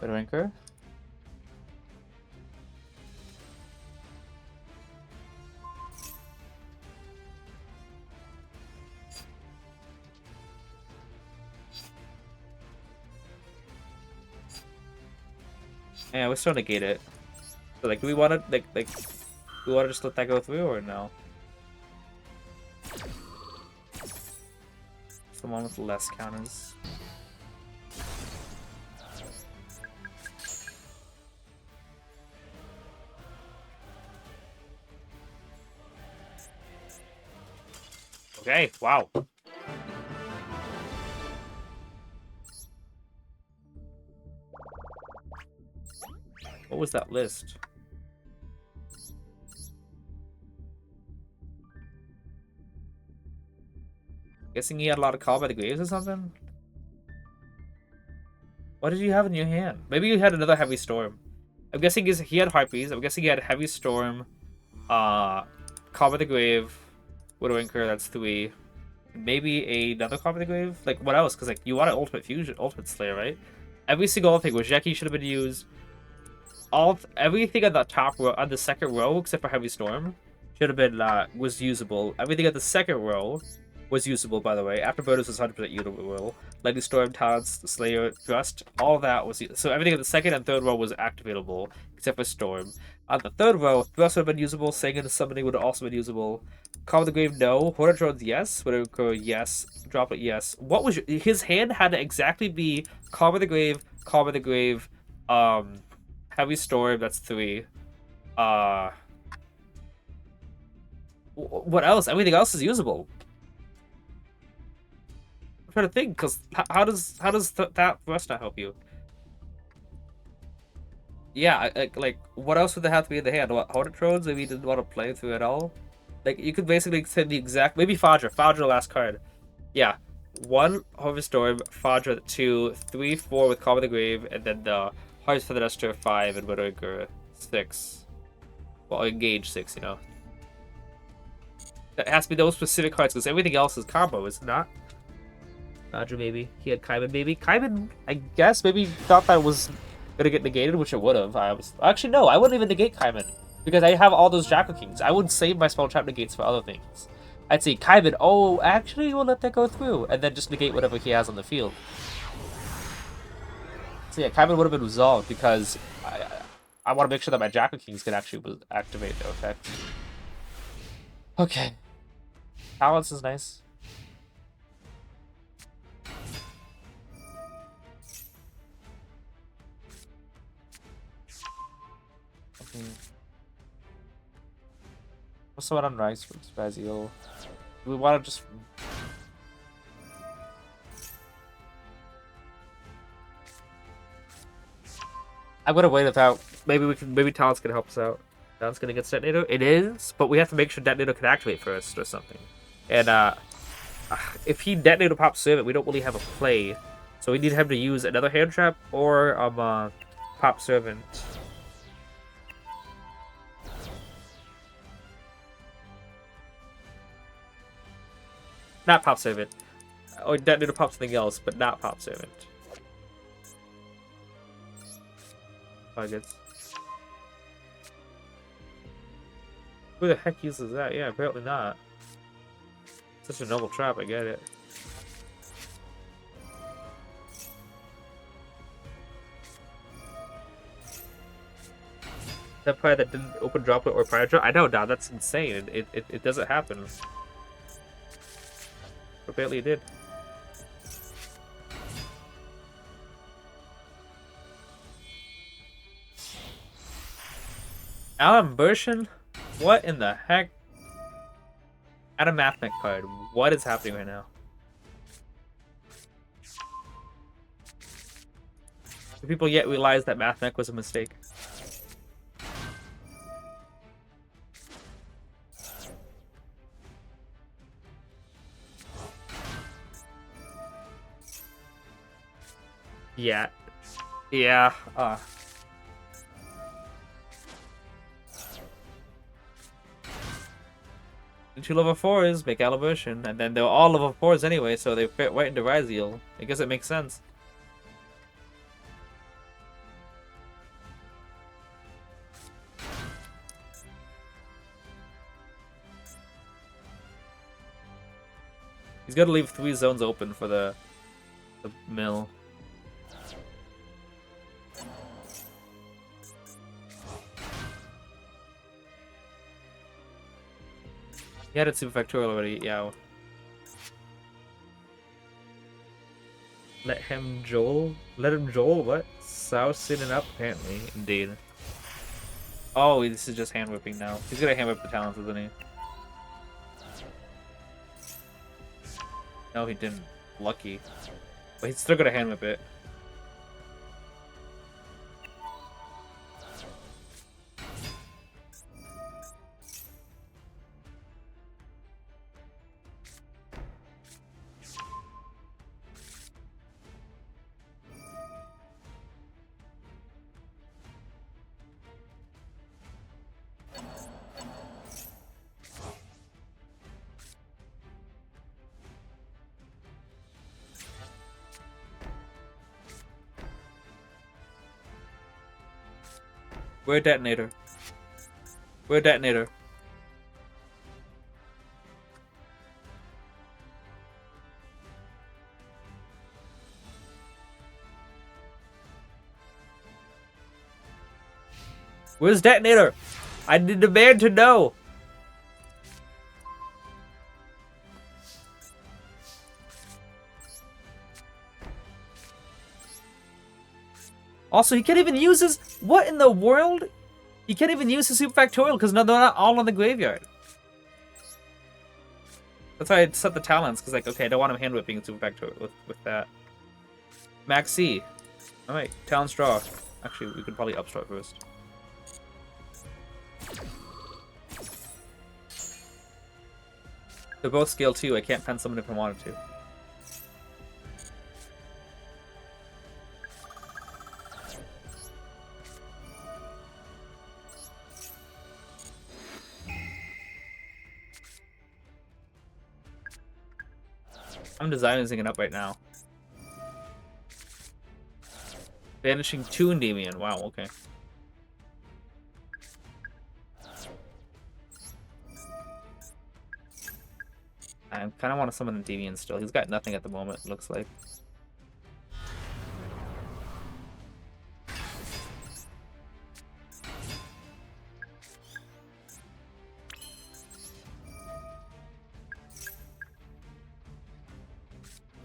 Widowmaker. Yeah, we still negate it. So, like, do we want to, like, do we want to just let that go through, or no? It's the one with less counters. Okay, wow. What was that list? Guessing he had a lot of Call by the Graves or something? What did you have in your hand? Maybe you had another Heavy Storm. I'm guessing he had Harpies. I'm guessing he had Heavy Storm, Call by the Grave, Widowmaker, that's 3. Maybe another Call by the Grave? Like, what else? Because, like, you wanted Ultimate Fusion, Ultimate Slayer, right? Every single thing. Wojeki should have been used. Everything on the top row, on the second row, except for Heavy Storm, should have been, was usable. Everything on the second row was usable, by the way. After bonus was 100% usable. Lightning Storm, Talents, Slayer, Thrust, all that was... So everything in the second and third row was activatable, except for Storm. On the third row, Thrust would have been usable, Singing and Summoning would have also been usable. Call of the Grave, no. Hornet Drones, yes. Whatever, yes. Droplet, yes. What was his hand had to exactly be Call of the Grave, Heavy Storm, that's 3. What else? Everything else is usable. I'm trying to think, because how does that Thrust not help you? Yeah, like what else would there have to be in the hand? What, Hornet Drones? Maybe you didn't want to play through at all. Like you could basically say the exact, maybe Fadra. Fadra last card. Yeah, 1 Harvest Storm, Fadra 2, 3, 4 with Call of the Grave, and then the Hearts for the Duster 5 and Widowmaker 6. Well, engage 6, you know. That has to be those specific cards because everything else is combo, is it not? Fadra maybe. He had Kaiban maybe. Kaiban, I guess, maybe thought that was gonna get negated, which it would have. Actually no, I wouldn't even negate Kaiban because I have all those Jackal Kings. I would save my spell trap negates for other things. I'd say Kaiban, oh, actually we'll let that go through, and then just negate whatever he has on the field. So yeah, Kaiban would have been resolved because I want to make sure that my Jackal Kings can actually activate the effect. Okay. Balance is nice. Okay. What's the one on Rice for Spazio? Do we want to just... I'm gonna wait it out. Maybe Talent's gonna help us out. Talent's gonna get Detonator. It is, but we have to make sure Detonator can activate first or something. And if he Detonator pops Servant, we don't really have a play. So we need him to use another hand trap or pop Servant. Not pop Servant. Or Detonator pop something else, but not pop Servant. Targets. Who the heck uses that? Yeah, apparently not. Such a noble trap, I get it. That player that didn't open droplet or prior drop? I know, now that's insane. It doesn't happen. Apparently it did. Alan Burshin? What in the heck? Add a Math Mech card. What is happening right now? Do people yet realize that Math Mech was a mistake? Yeah. Yeah. 2 level 4s make Alabration, and then they're all level 4s anyway, so they fit right into Ryzeal. I guess it makes sense. He's got to leave 3 zones open for the mill. He had it Super Factorial already, yeah. Let him Joel? Let him Joel? What? South sitting up? Apparently. Indeed. Oh, this is just hand whipping now. He's gonna hand whip the talents, isn't he? No, he didn't. Lucky. But he's still gonna hand whip it. We're a detonator. We're a detonator. Where's detonator? I demand to know. Also, he can't even use his... What in the world? He can't even use his Super Factorial because they're not all in the graveyard. That's why I set the talents, because, like, okay, I don't want him hand whipping Super Factorial with that. Max C. Alright, talent straw. Actually, we could probably upstraw first. They're both scale 2. I can't pen someone if I wanted to. I'm designing it up right now. Banishing 2 Endymion. Wow, okay. I kind of want to summon Endymion still. He's got nothing at the moment, it looks like.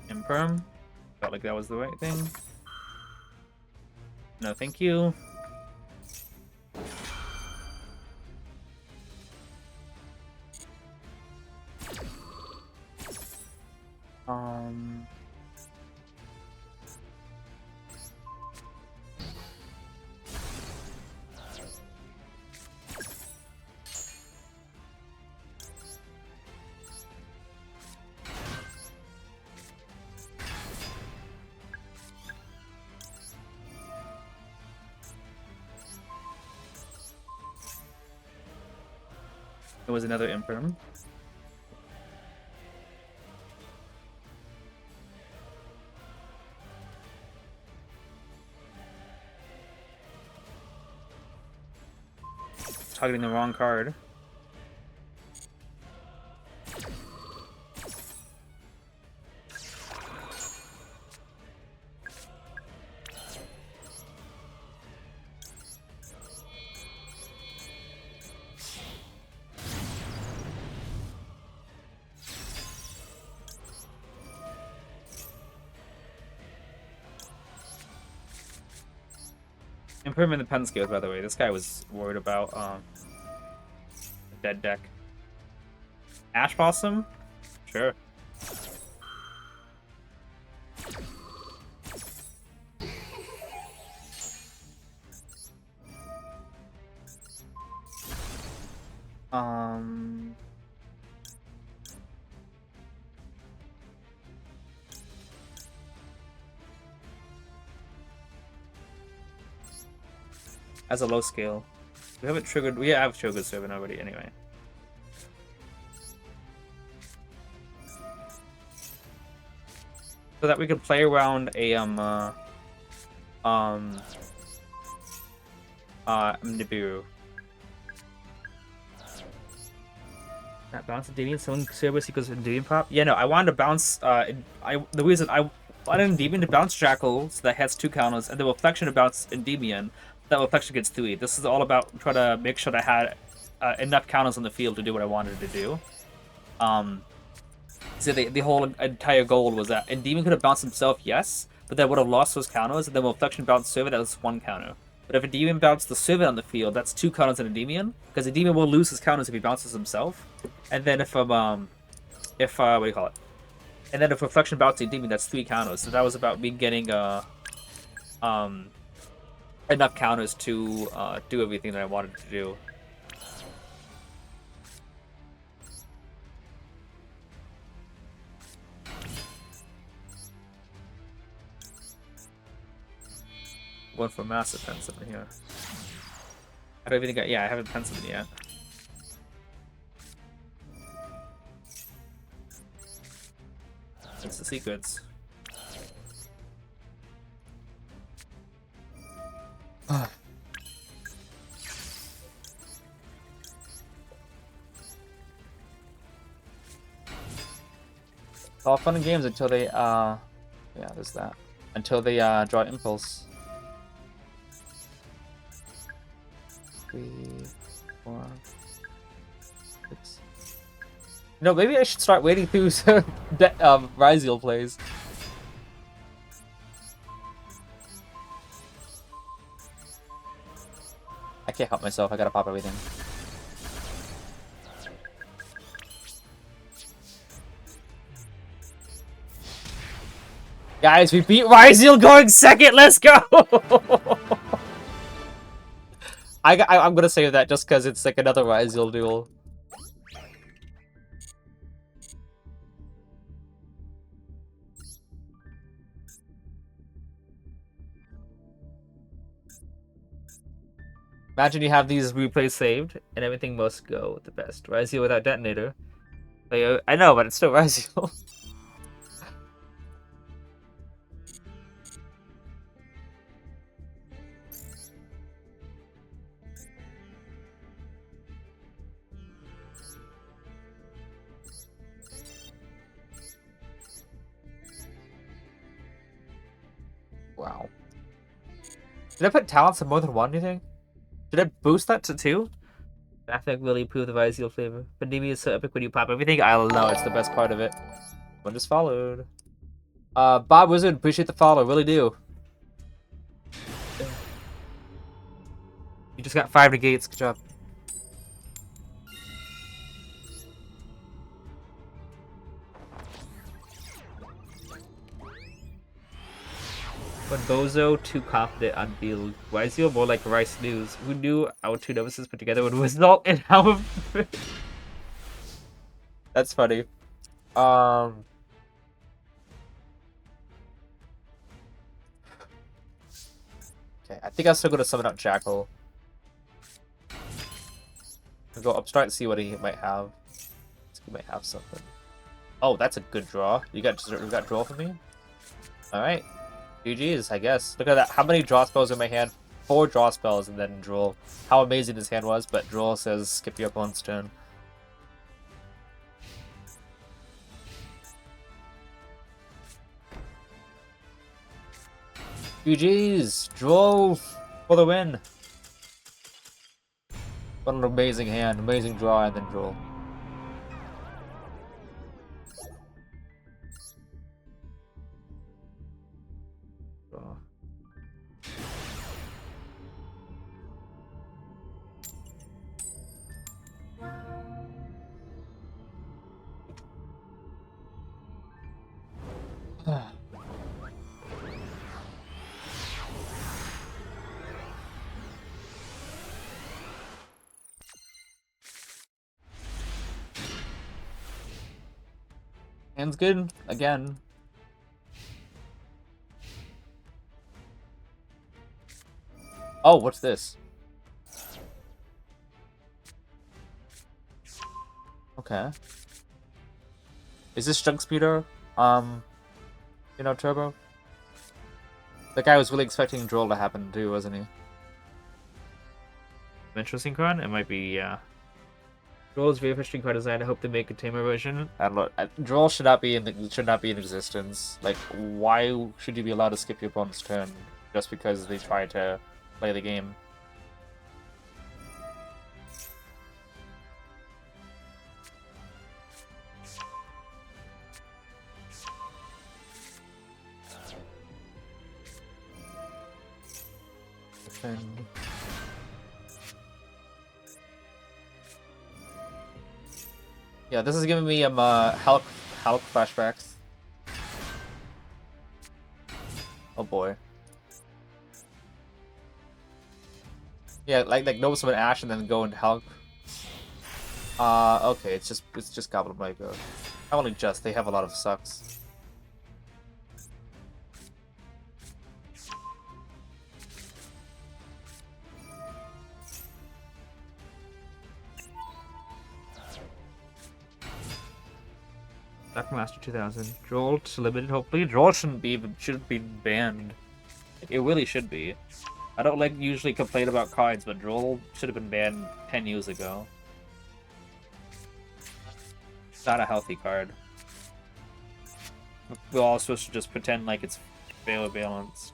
Imperm. Felt like that was the right thing. No, thank you. It was another Imperm. Targeting the wrong card. Improvement in the pen skills, by the way. This guy was worried about a dead deck. Ash Blossom? Sure. As a low scale. We haven't triggered... We have triggered Servant already, anyway. so that we can play around a Nibiru. That bounce Endymion, someone service equals Endymion pop. Yeah, no, I wanted to bounce. The reason I wanted Endymion to bounce Jackal, so that has 2 counters, and the reflection to bounce Endymion, that reflection gets 3. This is all about trying to make sure that I had enough counters on the field to do what I wanted to do. So the whole entire goal was that Endymion could have bounced himself, yes, but then would have lost those counters, and then reflection bounced Servant, that was 1 counter. But if Endymion bounced the Servant on the field, that's 2 counters on Endymion, because Endymion will lose his counters if he bounces himself. And then if what do you call it? And then if reflection bounced Endymion, that's 3 counters. So that was about me getting enough counters to do everything that I wanted to do. One for massive pensive in here. I don't even think I haven't pensive yet. It's the secrets. It's all fun and games until they yeah, there's that. Until they draw impulse. 3, 4, 6. No, maybe I should start waiting through Ryziel plays. I can't help myself, I gotta pop everything. Guys, we beat Ryziel going second, let's go! I'm gonna say that just because it's like another Ryziel duel. Imagine you have these replays saved, and everything must go the best. Ryziel without detonator. Like, I know, but it's still Ryziel. Wow. Did I put talents in more than 1, do you think? Did I boost that to 2? I think really improve the Ryziel flavor. But Nimi is so epic when you pop everything. I don't know, it's the best part of it. One just followed. Bob Wizard, appreciate the follow, really do. You just got 5 negates, good job. But Bozo too confident on build. Ryziel more like Rice News. Who knew our 2 novices put together would result in our... That's funny. Okay, I think I'm still gonna summon out Jackal. I'll go upstart and see what he might have. He might have something. Oh, that's a good draw. You got draw for me? Alright. GG's, I guess. Look at that. How many draw spells in my hand? 4 draw spells and then draw. How amazing this hand was, but draw says skip your opponent's turn. GG's! Draw for the win! What an amazing hand. Amazing draw and then draw. Hand's good, again. Oh, what's this? Okay. Is this Junk Speeder? You know, Turbo? The guy was really expecting Duel to happen too, wasn't he? Interesting card? It might be, yeah. Duel is very interesting card design. I hope they make a tamer version. I don't know. Duel should not be in existence. Like, why should you be allowed to skip your opponent's turn just because they try to play the game? Defend. Yeah, this is giving me Hulk flashbacks. Oh boy. Yeah, like Noble Summon Ash and then go into Hulk. Okay, it's just Goblin Micro. Not only just, they have a lot of sucks. Dark Master 2000. Jolt limited, hopefully. Jolt shouldn't be banned. It really should be. I don't like usually complain about cards, but Joel should have been banned 10 years ago. It's not a healthy card. We're all supposed to just pretend like it's fair balanced.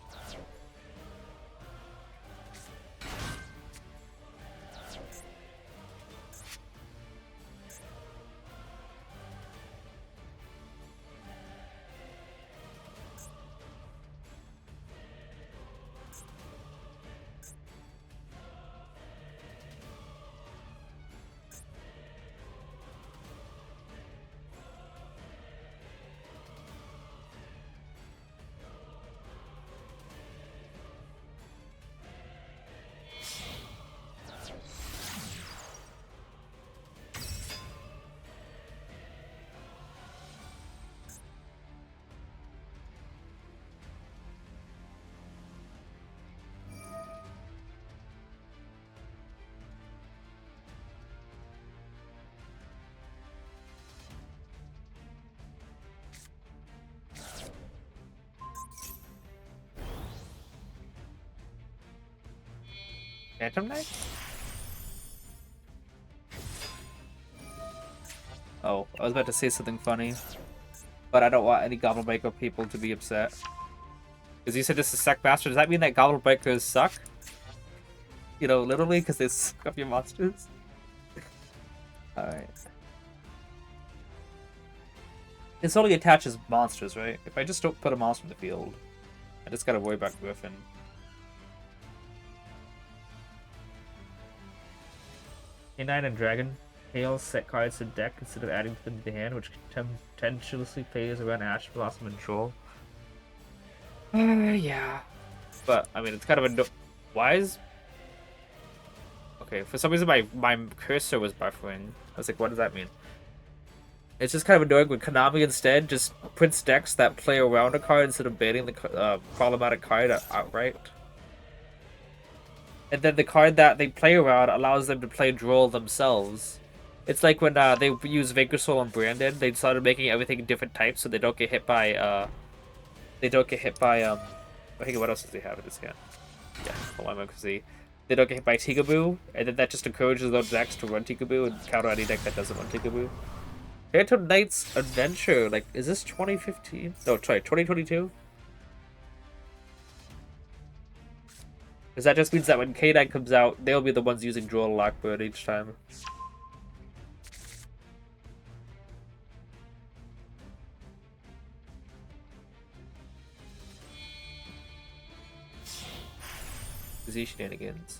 Phantom Knight? Oh, I was about to say something funny. But I don't want any Goblin Breaker people to be upset. Because you said this is Sec Master, does that mean that Goblin Breakers suck? You know, literally, because they suck up your monsters? Alright. This only attaches monsters, right? If I just don't put a monster in the field, I just gotta worry about Griffin. K9 and Dragon Tail set cards to deck instead of adding them to the hand, which contentiously plays around Ash, Blossom, and Troll. Yeah. But, I mean, it's kind of a... Why is... Okay, for some reason my cursor was buffering. I was like, what does that mean? It's just kind of annoying when Konami instead just prints decks that play around a card instead of banning the problematic card outright. And then the card that they play around allows them to play Droll themselves. It's like when they use Vanquisol and Brandon, they started making everything different types so they don't get hit by I think what else does he have in his hand? Yeah, hold on, because they don't get hit by Tikaboo, and then that just encourages those decks to run Tikaboo and counter any deck that doesn't run Tikaboo. Phantom Knight's Adventure, like, is this 2015? No, sorry, 2022? Because that just means that when K9 comes out, they'll be the ones using Droll Lockbird each time. Z shenanigans.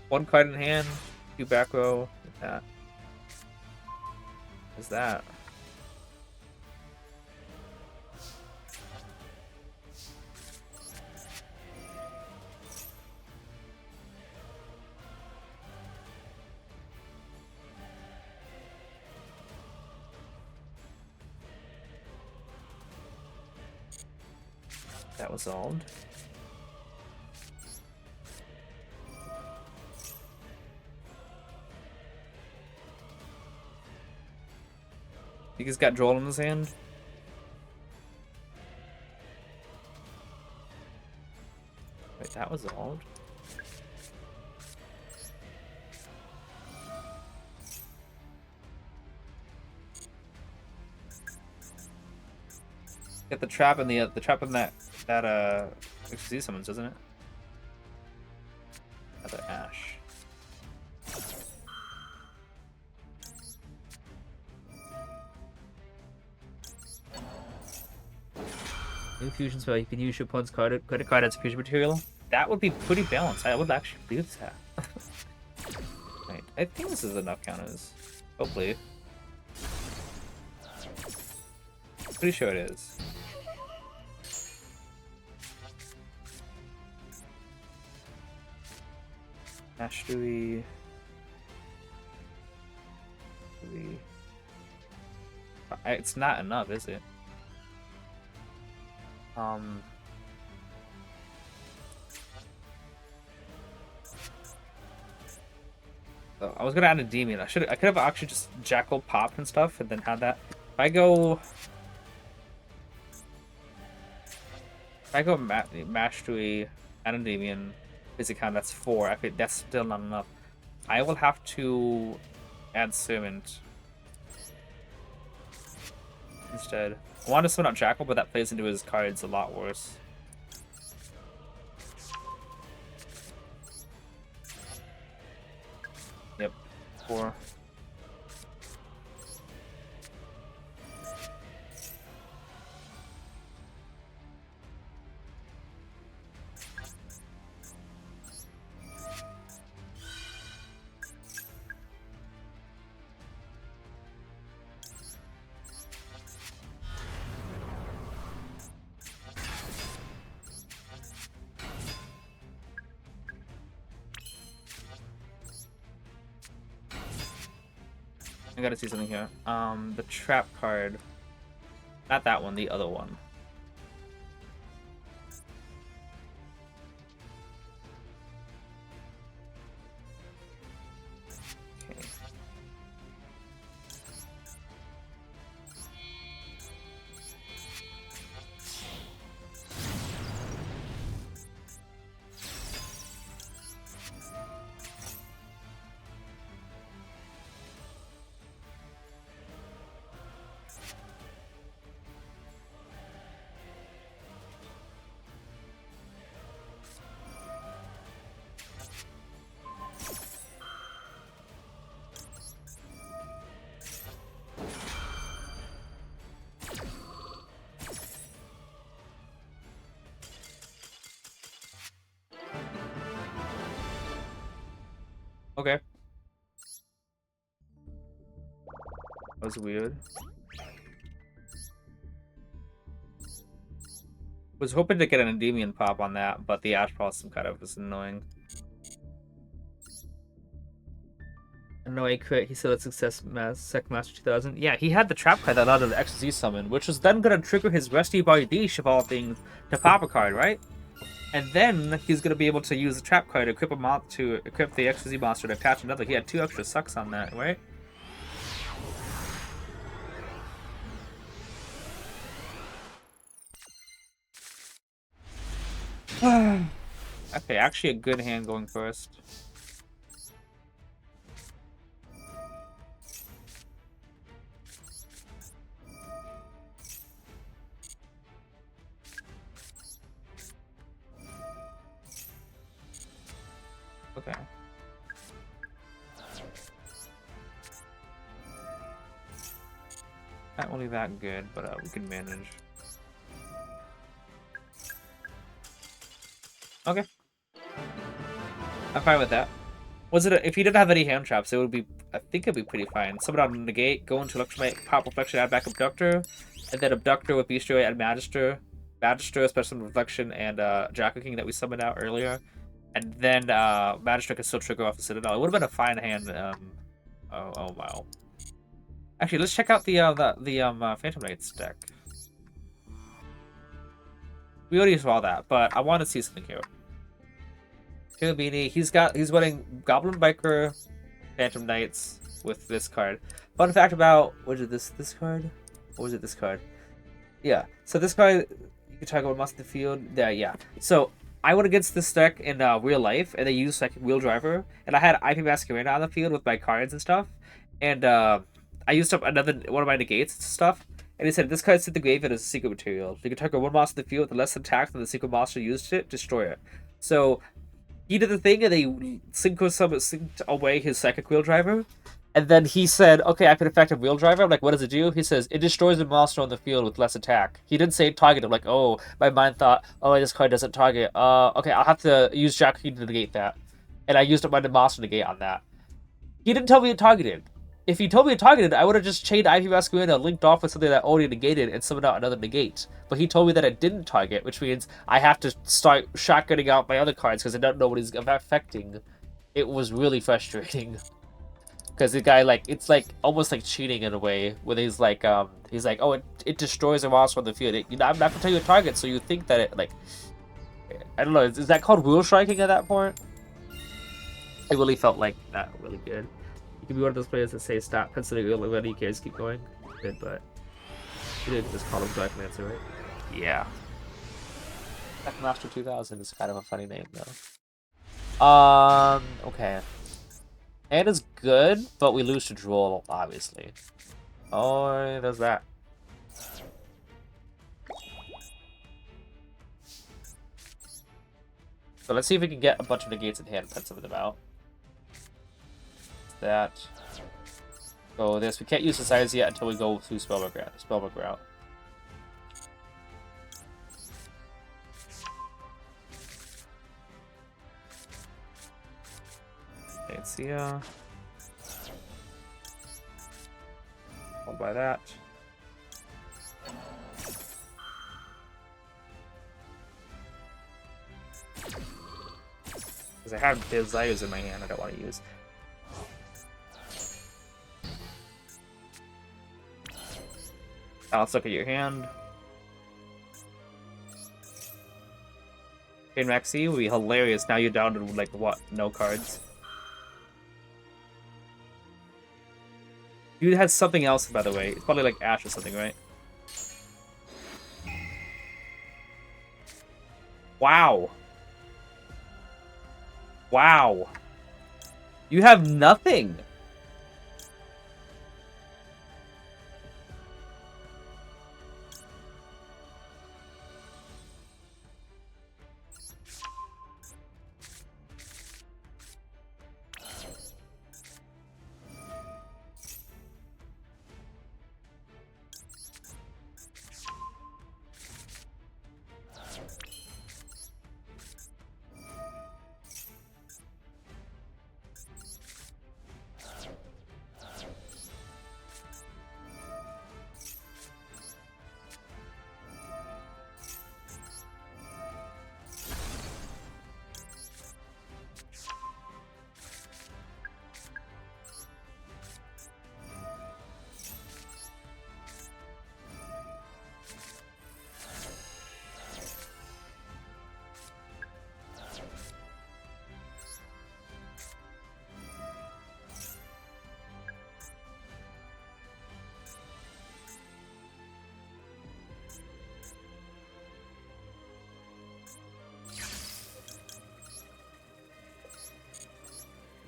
One card in hand, 2 back row, like that. What's that? That was solved. He just got Joel in his hand. Wait, that was solved. Get the trap in the trap in that XZ summons, doesn't it? Another Ash. New fusion spell. You can use your opponent's credit card as fusion material. That would be pretty balanced. I would actually do that. Right. I think this is enough counters. Hopefully. Pretty sure it is. Ash, do we... It's not enough, is it? So I was gonna add a Endymion. I could have actually just Jackal popped and stuff and then had that. If I go Mastery and Endymion, basic count, that's 4. I think that's still not enough. I will have to add Servant instead. I wanted to summon out Jackal, but that plays into his cards a lot worse. Yep, 4. I gotta see something here. The trap card. Not that one, the other one. Okay. Okay. That was weird. Was hoping to get an Endymion pop on that, but the Ash Blossom kind of was annoying. Annoying crit, he said success Sec Master 2000. Yeah, he had the trap card that allowed him to XZ summon, which was then gonna trigger his Rusty Body Dish of all things to pop a card, right? And then he's gonna be able to use the trap card to equip equip the XZ monster to attach another. He had 2 extra sucks on that, right? Okay, actually a good hand going first. Okay. Not really that good, but we can manage. Okay. I'm fine with that. Was it if he didn't have any hand traps, it would be, I think it'd be pretty fine. Summon out Negate, go into Electromite, pop Reflection, add back Abductor, and then Abductor with Bestiary, add Magister, Special Reflection, and Jackal King that we summoned out earlier. And then Magister can still trigger off the Citadel. It would have been a fine hand. Oh wow. Actually, let's check out the Phantom Knights deck. We already saw that, but I want to see something here. Kiribini, he's running Goblin Biker, Phantom Knights with this card. Fun fact about what is it, this card? Or was it this card? Yeah. So this card you can target one monster in the field. Yeah. So I went against this deck in real life, and they used like Wheel Driver, and I had IP Masquerade on the field with my cards and stuff, and I used up another one of my negates and stuff. And he said this card's hit the graveyard as a secret material. You can target one monster in the field with less attack than the secret monster used it, destroy it. So he did the thing, and they synced away his psychic Wheel Driver. And then he said, okay, I can effective Wheel Driver. I'm like, what does it do? He says, it destroys a monster on the field with less attack. He didn't say target. I'm like, oh, my mind thought, oh, this card doesn't target. Okay, I'll have to use Jack Queen to negate that. And I used up my monster negate on that. He didn't tell me it targeted. If he told me it targeted, I would have just chained IP Masquerade, linked off with something that already negated, and summoned out another negate. But he told me that it didn't target, which means I have to start shotgunning out my other cards because I don't know what he's affecting. It was really frustrating. Because the guy, like, it's like almost like cheating in a way, when he's like, oh, it destroys a monster on the field. I'm not gonna tell you a target, so you think that it, like, I don't know, is that called wheel striking at that point? It really felt like that really good. You can be one of those players that say stop considering when you cares, keep going. Good, but you didn't just call him Darkmancer, right? Yeah. Master 2000 is kind of a funny name, though. Okay. And is good, but we lose to Duel, obviously. Oh, there's that. So let's see if we can get a bunch of negates in hand and pen some of them out. That. Go this. We can't use the size yet until we go through Spellbook route. Let's see, I'll buy that. Because I have Desires in my hand I don't want to use. Now let's look at your hand. Okay, Maxi would be hilarious. Now you're down to, like, what? No cards. Dude has something else, by the way. It's probably like Ash or something, right? Wow. Wow. You have nothing.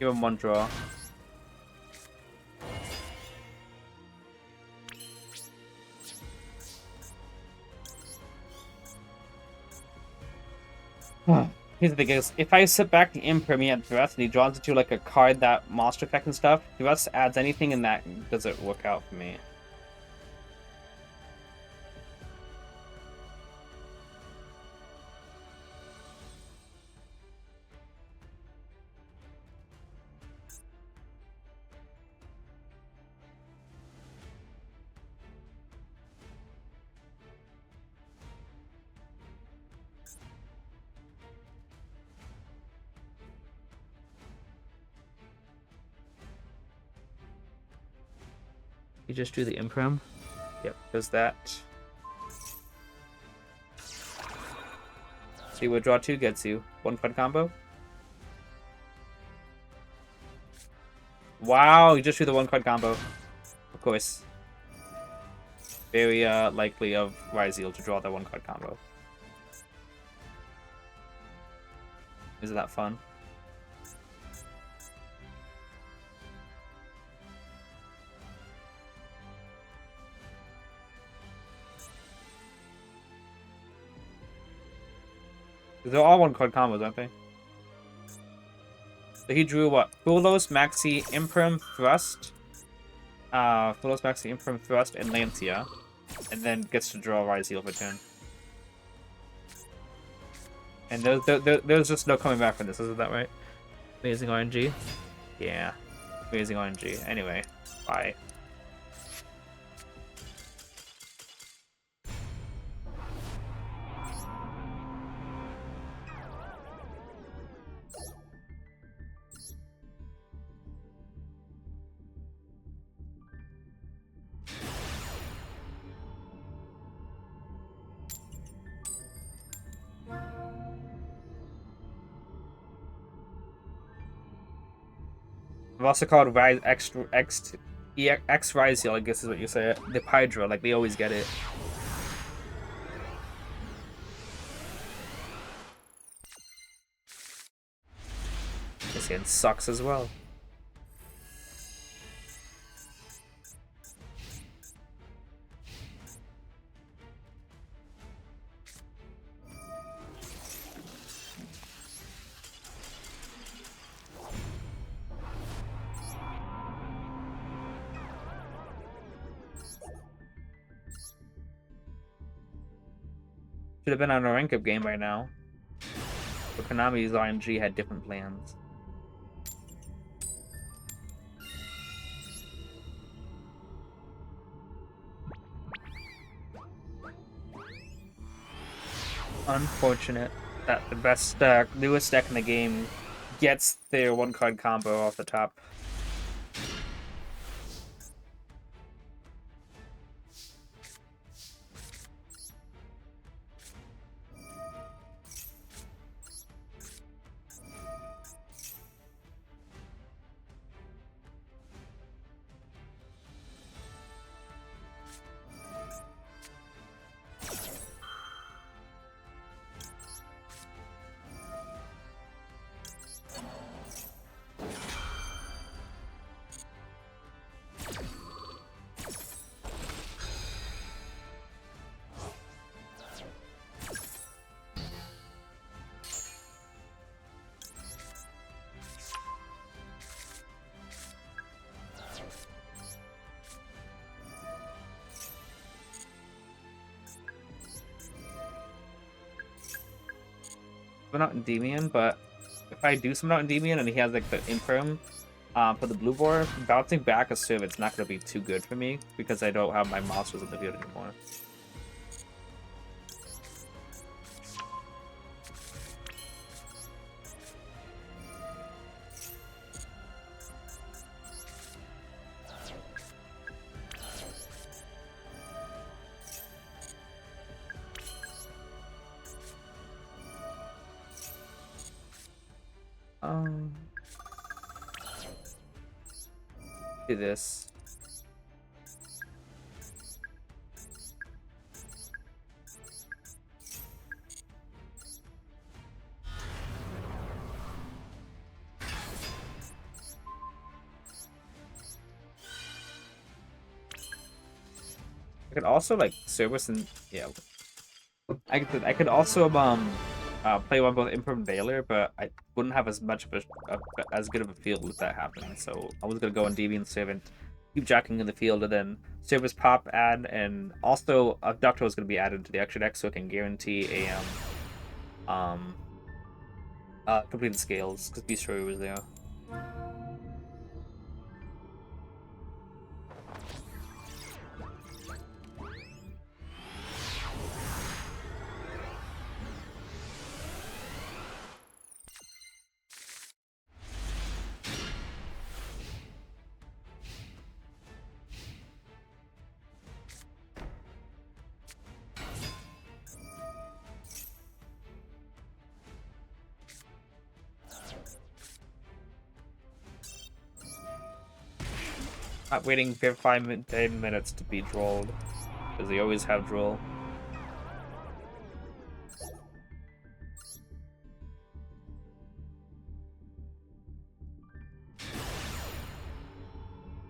Give him one draw. Here's the thing is, if I sit back the Impermeate Breath and he draws into like a card that monster effect and stuff, if Breath adds anything and that doesn't work out for me. You just do the Imprem? Yep, does that. See what draw 2 gets you. 1-card combo. Wow, you just drew the 1-card combo. Of course. Very likely of Ryzeal to draw that 1-card combo. Isn't that fun? They're all 1-card combos, aren't they? So he drew what? Fulos, Maxi, Imperm, Thrust. Fulos, Maxi, Imperm, Thrust, and Lancia. And then gets to draw Ryzeal for turn. And there's just no coming back from this, isn't that right? Amazing RNG? Yeah. Amazing RNG. Anyway, bye. I've also called Rise X Ryzeal, I guess is what you say. The Hydra, like they always get it. This hand sucks as well. Should have been on a rank up game by now. But Konami's RNG had different plans. Unfortunate that the best newest deck in the game gets their 1-card combo off the top. Summon out Endymion, but if I do summon out Endymion and he has like the Imperm for the blue board, bouncing back a Civ, it's not going to be too good for me because I don't have my monsters in the field anymore. Do this. I could also like service and yeah. I could also play one both Imperm and Veiler, but I wouldn't have as much of as good of a field if that happened. So I was gonna go on Deviant Servant, keep jacking in the field, and then Service Pop add, and also Abductor is gonna be added to the extra deck, so it can guarantee a completed scales because Beast Story was there. Not waiting 10 minutes to be drolled. Because they always have droll.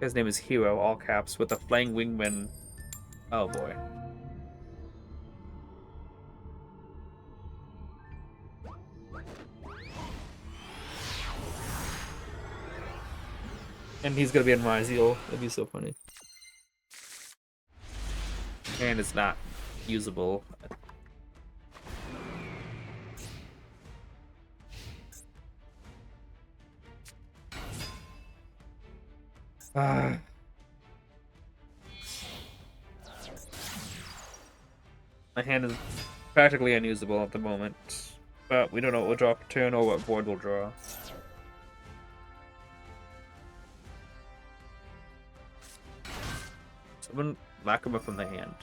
His name is Hero, all caps, with a flying wingman. Oh boy. And he's gonna be in Ryzeal. That'd be so funny. And it's not usable. My hand is practically unusable at the moment. But we don't know what we'll draw per turn or what board we'll draw. Someone Lacrimar from the hand.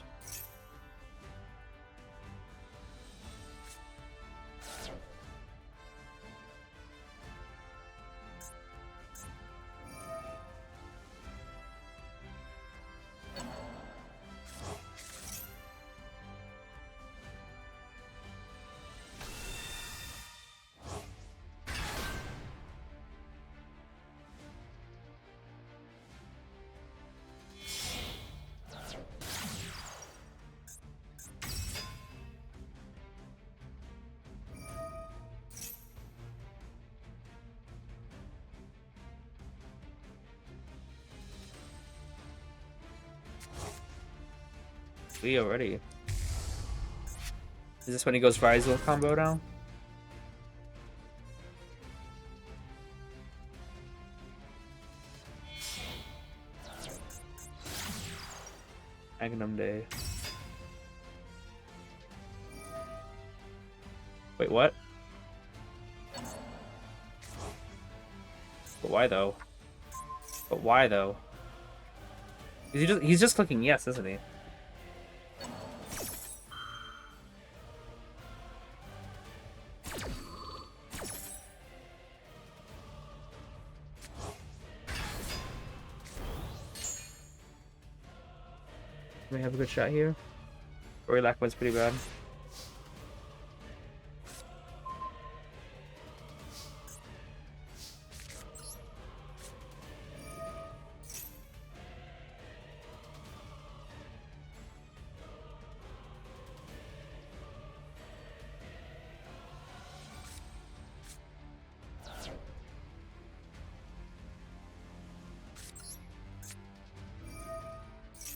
We already. Is this when he goes Ryzeal combo now? Magnum Day. Wait, what? But why though? But why though? He's just clicking yes, isn't he? We have a good shot here. Or Lackman's pretty bad.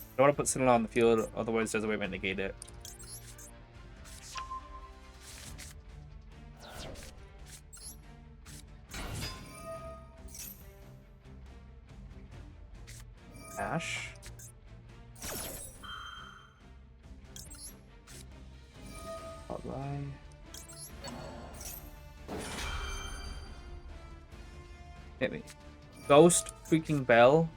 I don't want to put Sinnoh on the field, otherwise there's a way to negate it. Ash. Alright. Hit me. Ghost freaking Bell.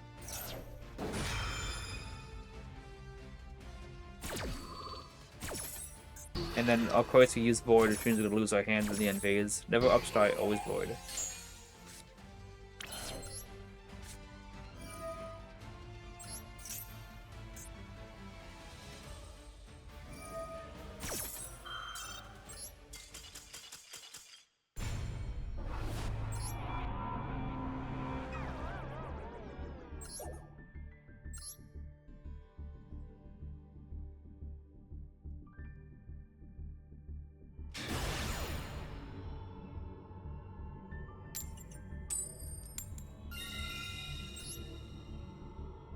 And then of course we use Void, which means we're gonna lose our hands in the end phase. Never upstart, always Void.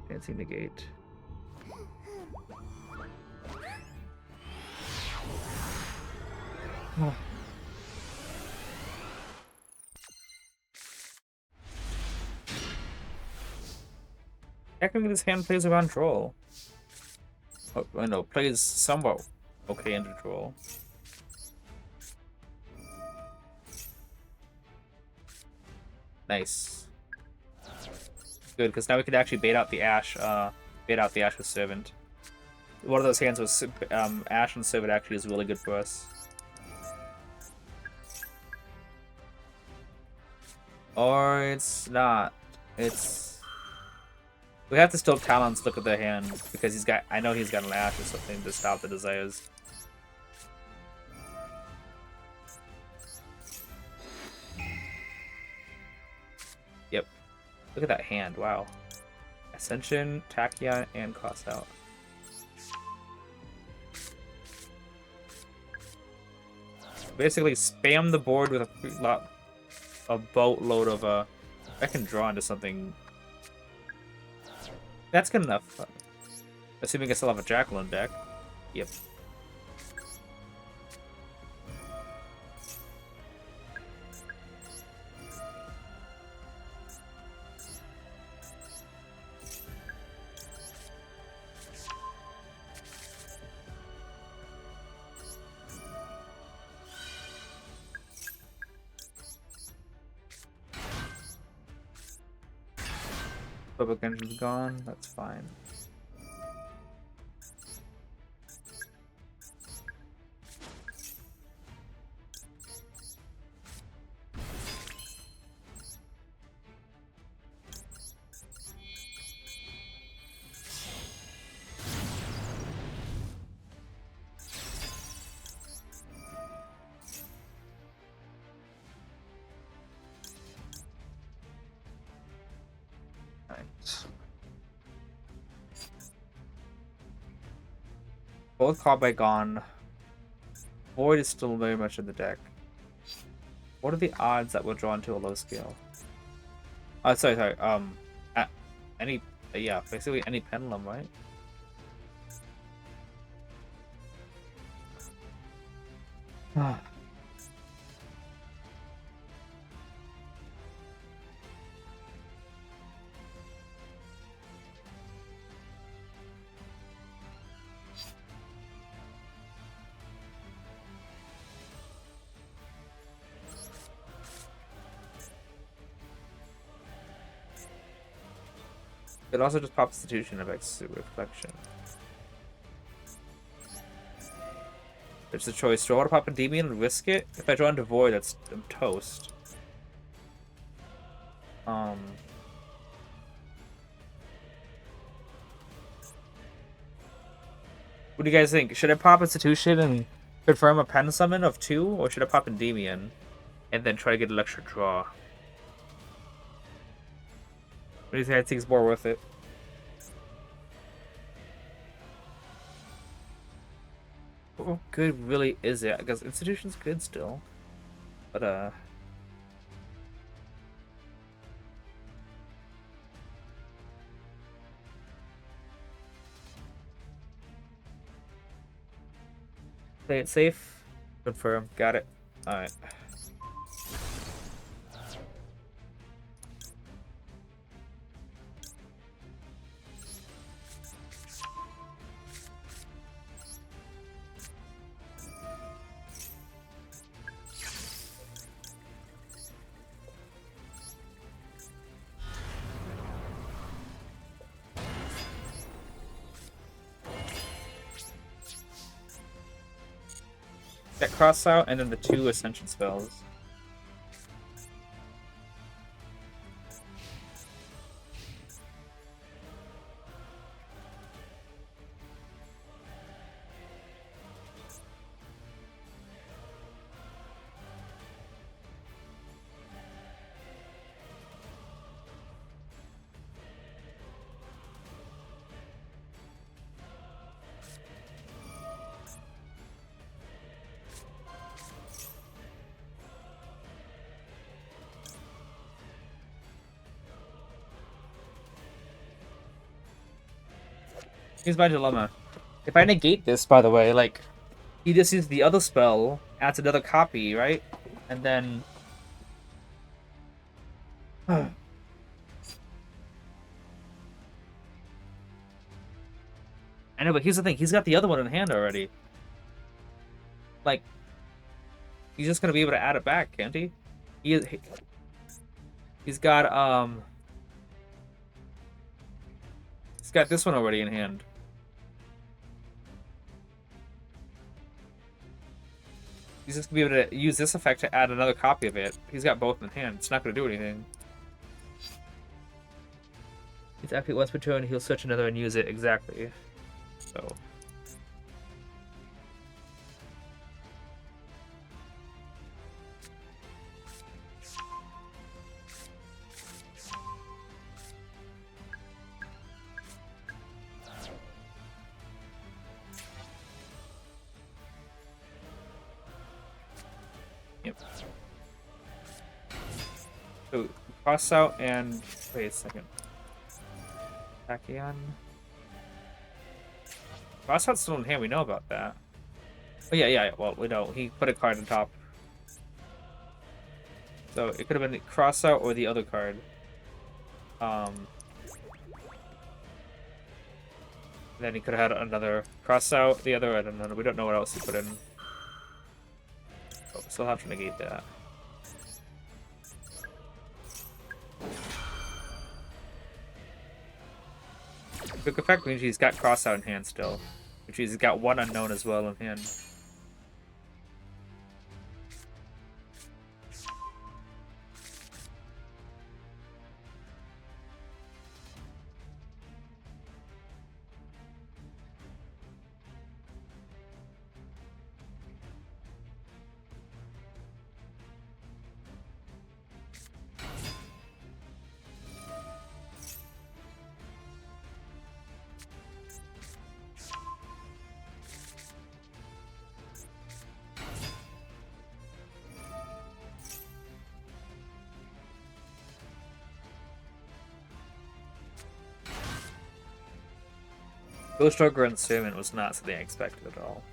Fancy negate. Oh. Technically this hand plays around troll. Oh, I know, plays somewhat okay into troll. Nice. Good, because now we could actually bait out the Ash with Servant. One of those hands with Ash and Servant actually is really good for us. Or it's not. It's We have to still Talon's look at the hand because he's got. I know he's got an Lash or something to stop the desires. Yep. Look at that hand. Wow. Ascension, Tachyon, and Cross Out. Basically, spam the board with a boatload of I can draw into something. That's good enough. Assuming I still have a Jacqueline deck. Yep. Public engine's gone. That's fine. Both Callback gone. Void is still very much in the deck. What are the odds that we'll draw into a low scale? Oh, sorry. Any, yeah, basically any pendulum, right? It also just pops Institution affects Reflection. There's the choice. Do I want to pop Endymion and risk it? If I draw into Void, I'm toast. What do you guys think? Should I pop Institution and confirm a pen summon of 2? Or should I pop Endymion and then try to get an extra draw? What do you think? I think it's more worth it. What good really is it? Because Institution's good still. But, play it safe. Confirm. Got it. Alright. That cross out and then the 2 Ascension spells. Here's my dilemma. If I negate this, by the way, like, he just uses the other spell, adds another copy, right? And then... I know, but here's the thing. He's got the other one in hand already. Like, he's just gonna be able to add it back, can't he? He's got, he's got this one already in hand. He's just gonna be able to use this effect to add another copy of it. He's got both in hand. It's not gonna do anything. He's activate once per turn, he'll search another and use it, exactly. So... Yep. So, cross out and... Wait a second. Tachyon. Cross out's still in hand, we know about that. Oh yeah, well, we know. He put a card on top. So, it could have been cross out or the other card. Then he could have had another cross out, the other, I don't know, we don't know what else he put in. Oh, still have to negate that. Quick effect means he's got cross out in hand still, which means he's got one unknown as well in hand. Ghost Ogre and Sermon was not something I expected at all.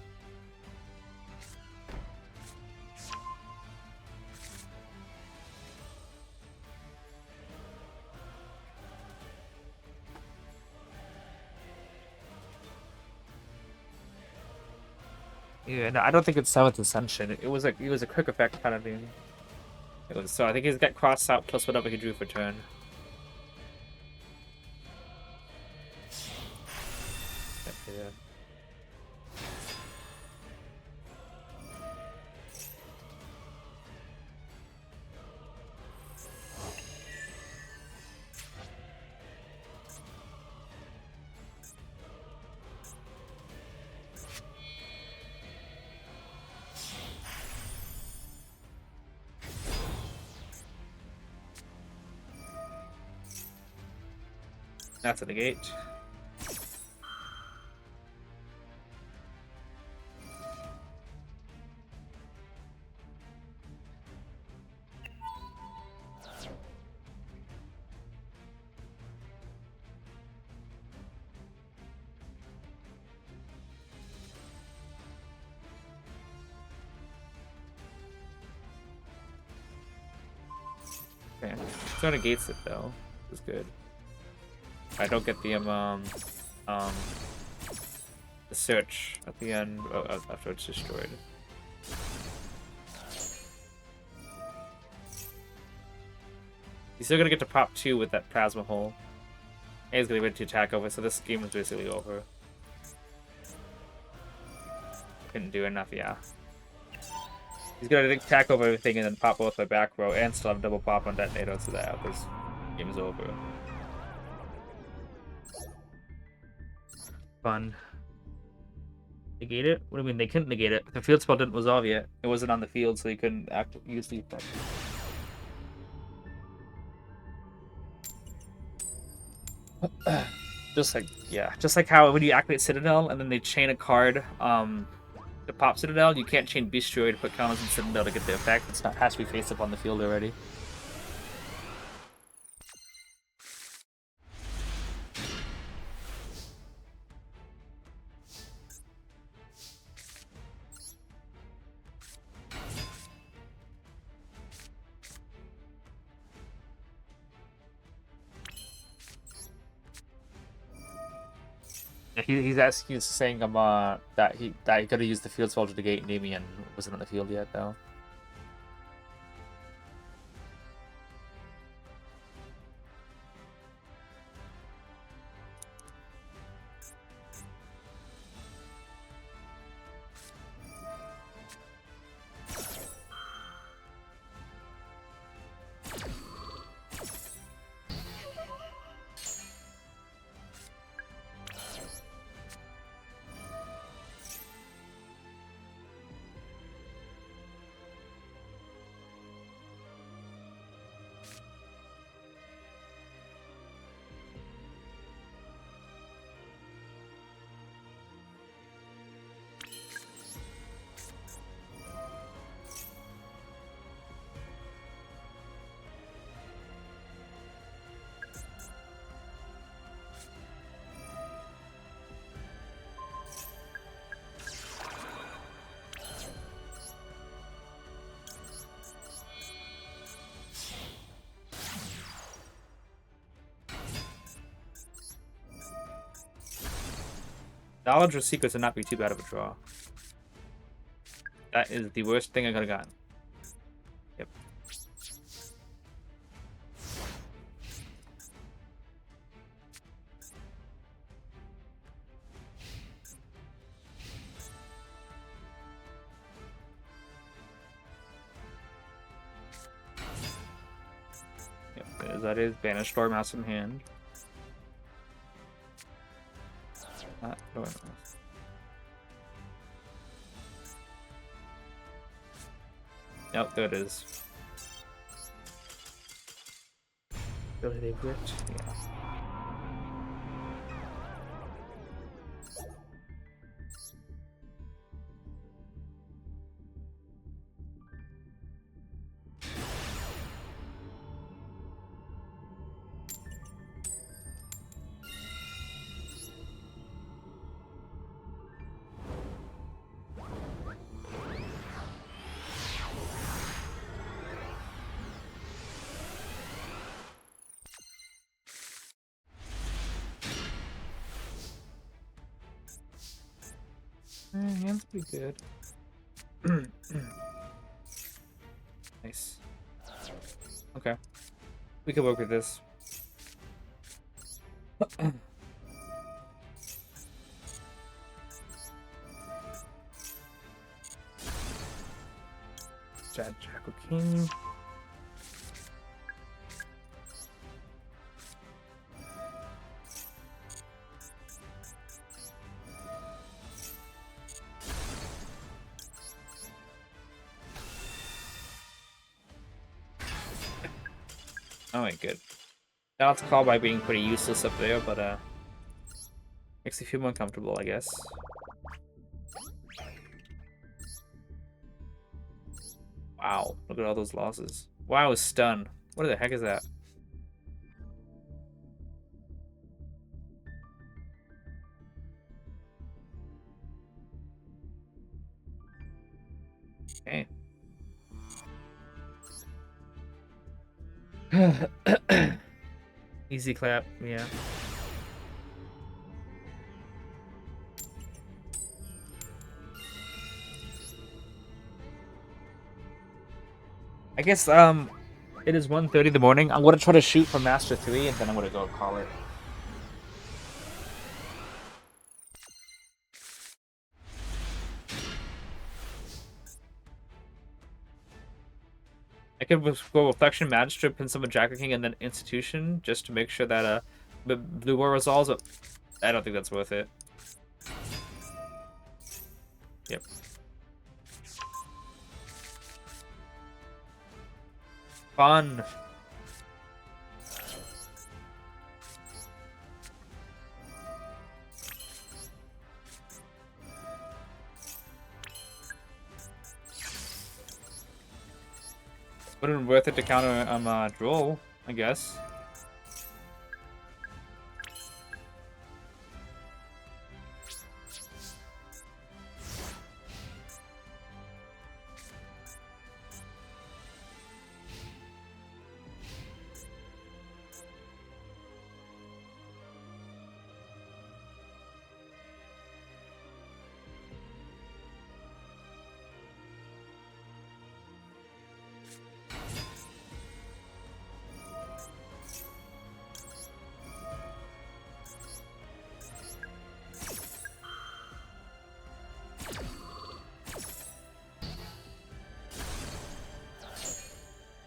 Yeah, no, I don't think it's Seventh Ascension. It was a quick effect kind of thing. It was, so I think he's got cross out plus whatever he drew for turn. Yeah. That's a negate. Okay, so negates it though. It's good. I don't get the search at the end after it's destroyed. He's still gonna get to pop 2 with that plasma hole. And he's gonna get to attack over, so this game is basically over. Couldn't do enough, yeah. He's gonna attack over everything and then pop both my back row and still have double pop on detonator, so that this game is over. Fun. Negate it? What do you mean they couldn't negate it? The field spell didn't resolve yet. It wasn't on the field, so he couldn't use the effect. just like how when you activate Citadel and then they chain a card to pop Citadel, you can't chain Bistro to put counters in Citadel to get the effect. It's not has to be face up on the field already. He's saying that he could have used the field spell to negate Endymion. Wasn't on the field yet though. Knowledge or Secrets would not be too bad of a draw. That is the worst thing I could have gotten. Yep. Yep, that is Banish Storm House in hand. Nope, there it is. Really, they ripped? Yeah. Hand's pretty good. Nice. Okay. We can work with this. Jackal King. Alright, good. Now it's called by being pretty useless up there, but makes you feel more comfortable, I guess. Wow, look at all those losses. Wow, stun. What the heck is that? Okay. Easy clap, yeah. I guess it is 1:30 in the morning. I'm gonna try to shoot for Master 3 and then I'm gonna go call it. I could go Reflection, Magistrate, pin summon Jackal King, and then Institution, just to make sure that Blue War resolves, but I don't think that's worth it. Yep. Fun. Wouldn't have been worth it to counter Duel, I guess.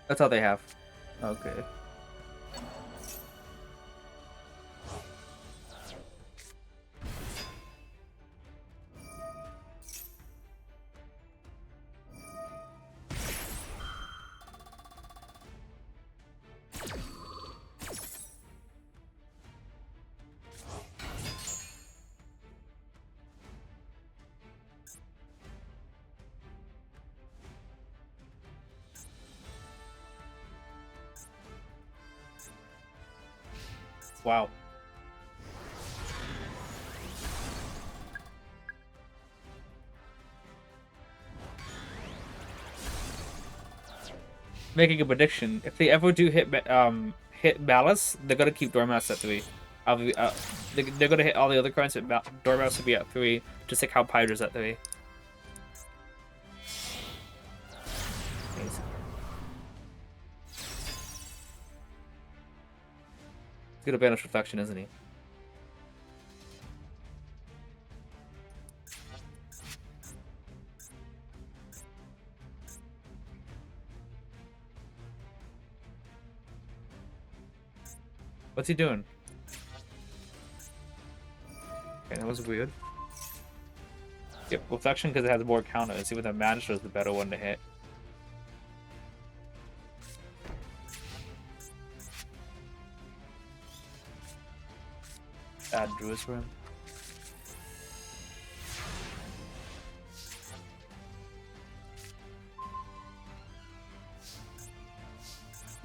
That's all they have. Okay. Wow. Making a prediction. If they ever do hit Malice, they're gonna keep Dormouse at 3. They're gonna hit all the other cards. Dormouse will be at 3, just like how Pydra's at 3. He's gonna banish Reflection, isn't he? What's he doing? Okay, that was weird. Yep, Reflection because it has more counters. Even the Magister is the better one to hit. Add Druids for him.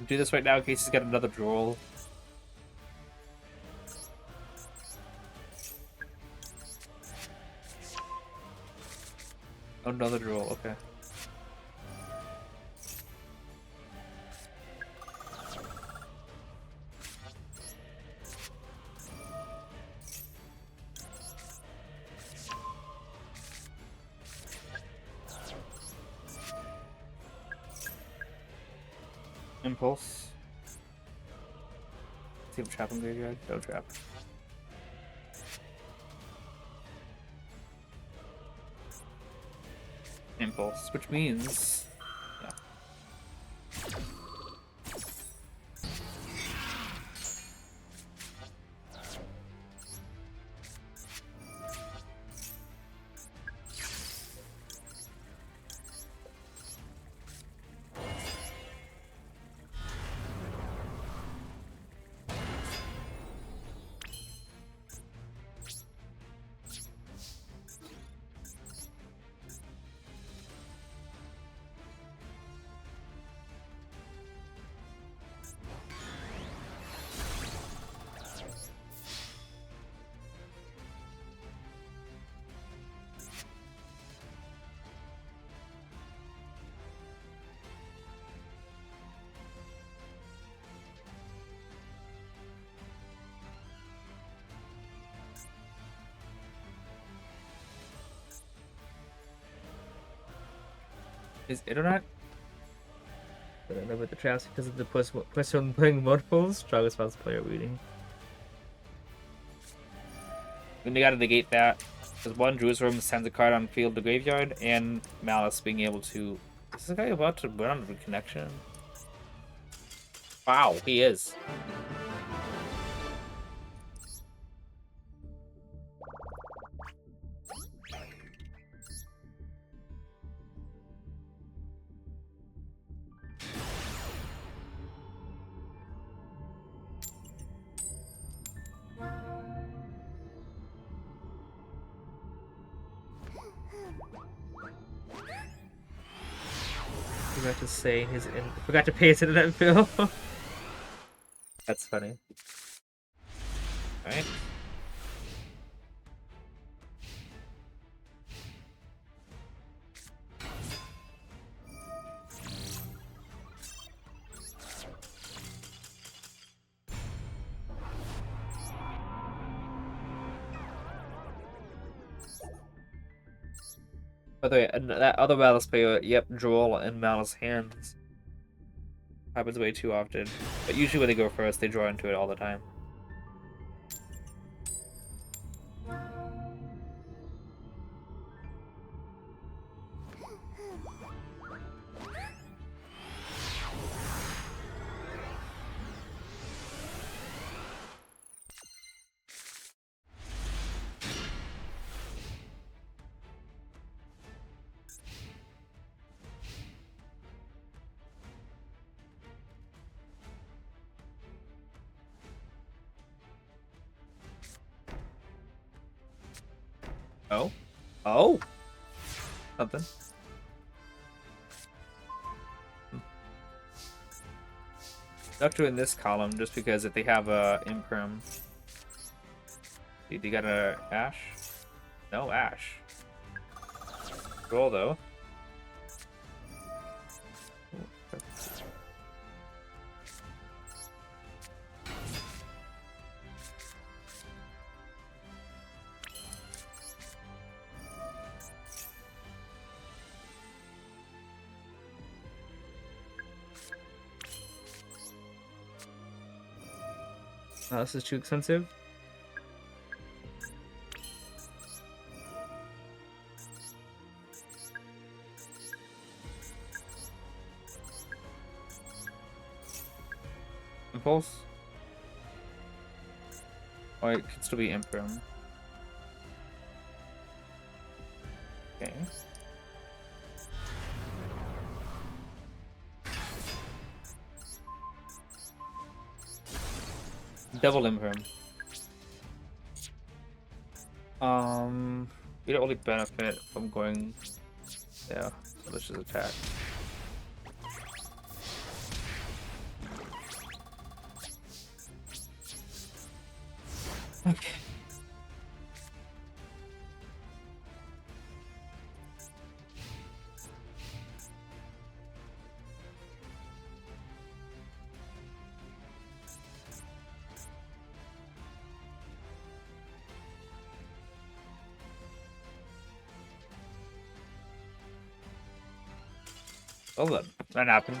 Do this right now in case he's got another Duel. Another Duel, okay. Impulse. See if trap him graveyard. No trap. Impulse, which means yeah. Is internet? I don't know about the traps because of the person playing multiples. Strongest spouse player reading. Then you gotta negate that. Because one Druid's Room sends a card on field to graveyard, and Malice being able to. Is this guy about to run on reconnection? Wow, he is. Forgot to say forgot to pay his internet bill. That's funny. Alright. By the way, that other Malice player, yep, Duel in Malice hands. Happens way too often. But usually when they go first, they draw into it all the time. Oh? Oh? Something. Doctor in this column just because if they have a imperm. They got a Ash? No Ash. Roll though. Oh, this is too expensive. Impulse. Oh, it could still be Imperm. Okay. Double Imperm. We don't really benefit from going. Yeah, so let's just attack. Okay. Oh, look, that happened.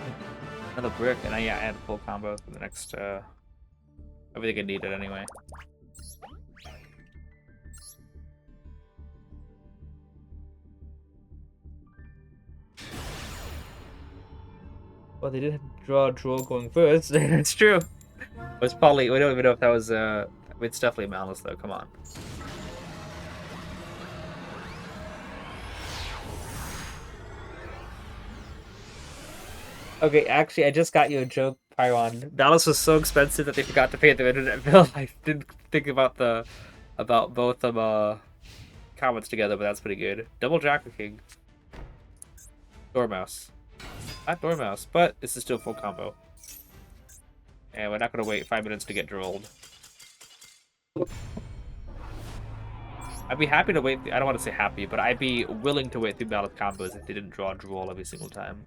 Another brick, and I had a full combo for the next, everything I needed anyway. Well, they did draw a Duel going first. It's true. It was probably, we don't even know if that was, it's definitely Malice though, come on. Okay, actually, I just got you a joke, Pyron. Malice was so expensive that they forgot to pay the internet bill. I didn't think about both comments together, but that's pretty good. Double Jacker King. Dormouse. Not Dormouse, but this is still full combo. And we're not gonna wait 5 minutes to get drolled. I'd be happy to wait. I don't want to say happy, but I'd be willing to wait through Malice combos if they didn't draw a droll every single time.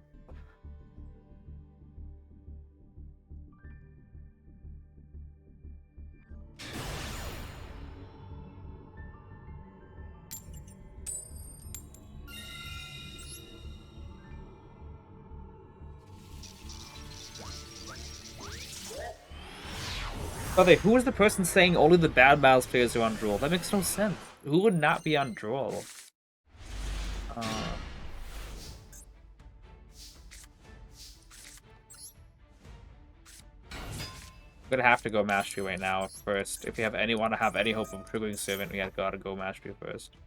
By the way, who was the person saying only the bad Miles players are on Droll? That makes no sense. Who would not be on Droll? I'm gonna have to go Mastery right now first. If you have want to have any hope of triggering Servant, we gotta go Mastery first.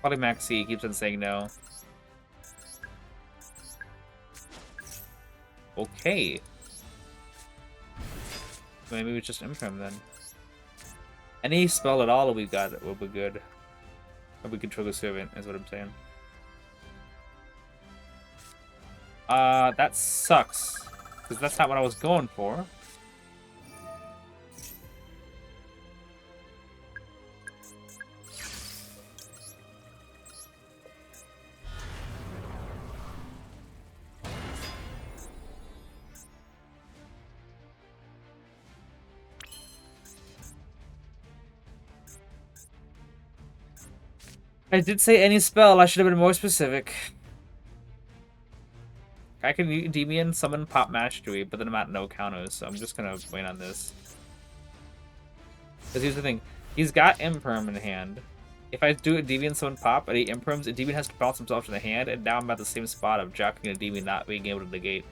Probably Maxi keeps on saying no. Okay. Maybe we just Imperm then. Any spell at all we got will be good. Or we can trigger Servant, is what I'm saying. That sucks. Because that's not what I was going for. I did say any spell, I should have been more specific. I can Endymion, summon Pop Mastery, but then I'm at no counters, so I'm just gonna wait on this. Because here's the thing, he's got Imperm in hand. If I do Endymion, summon Pop, and he Imperms, Endymion has to bounce himself to the hand, and now I'm at the same spot of jacking Endymion not being able to negate.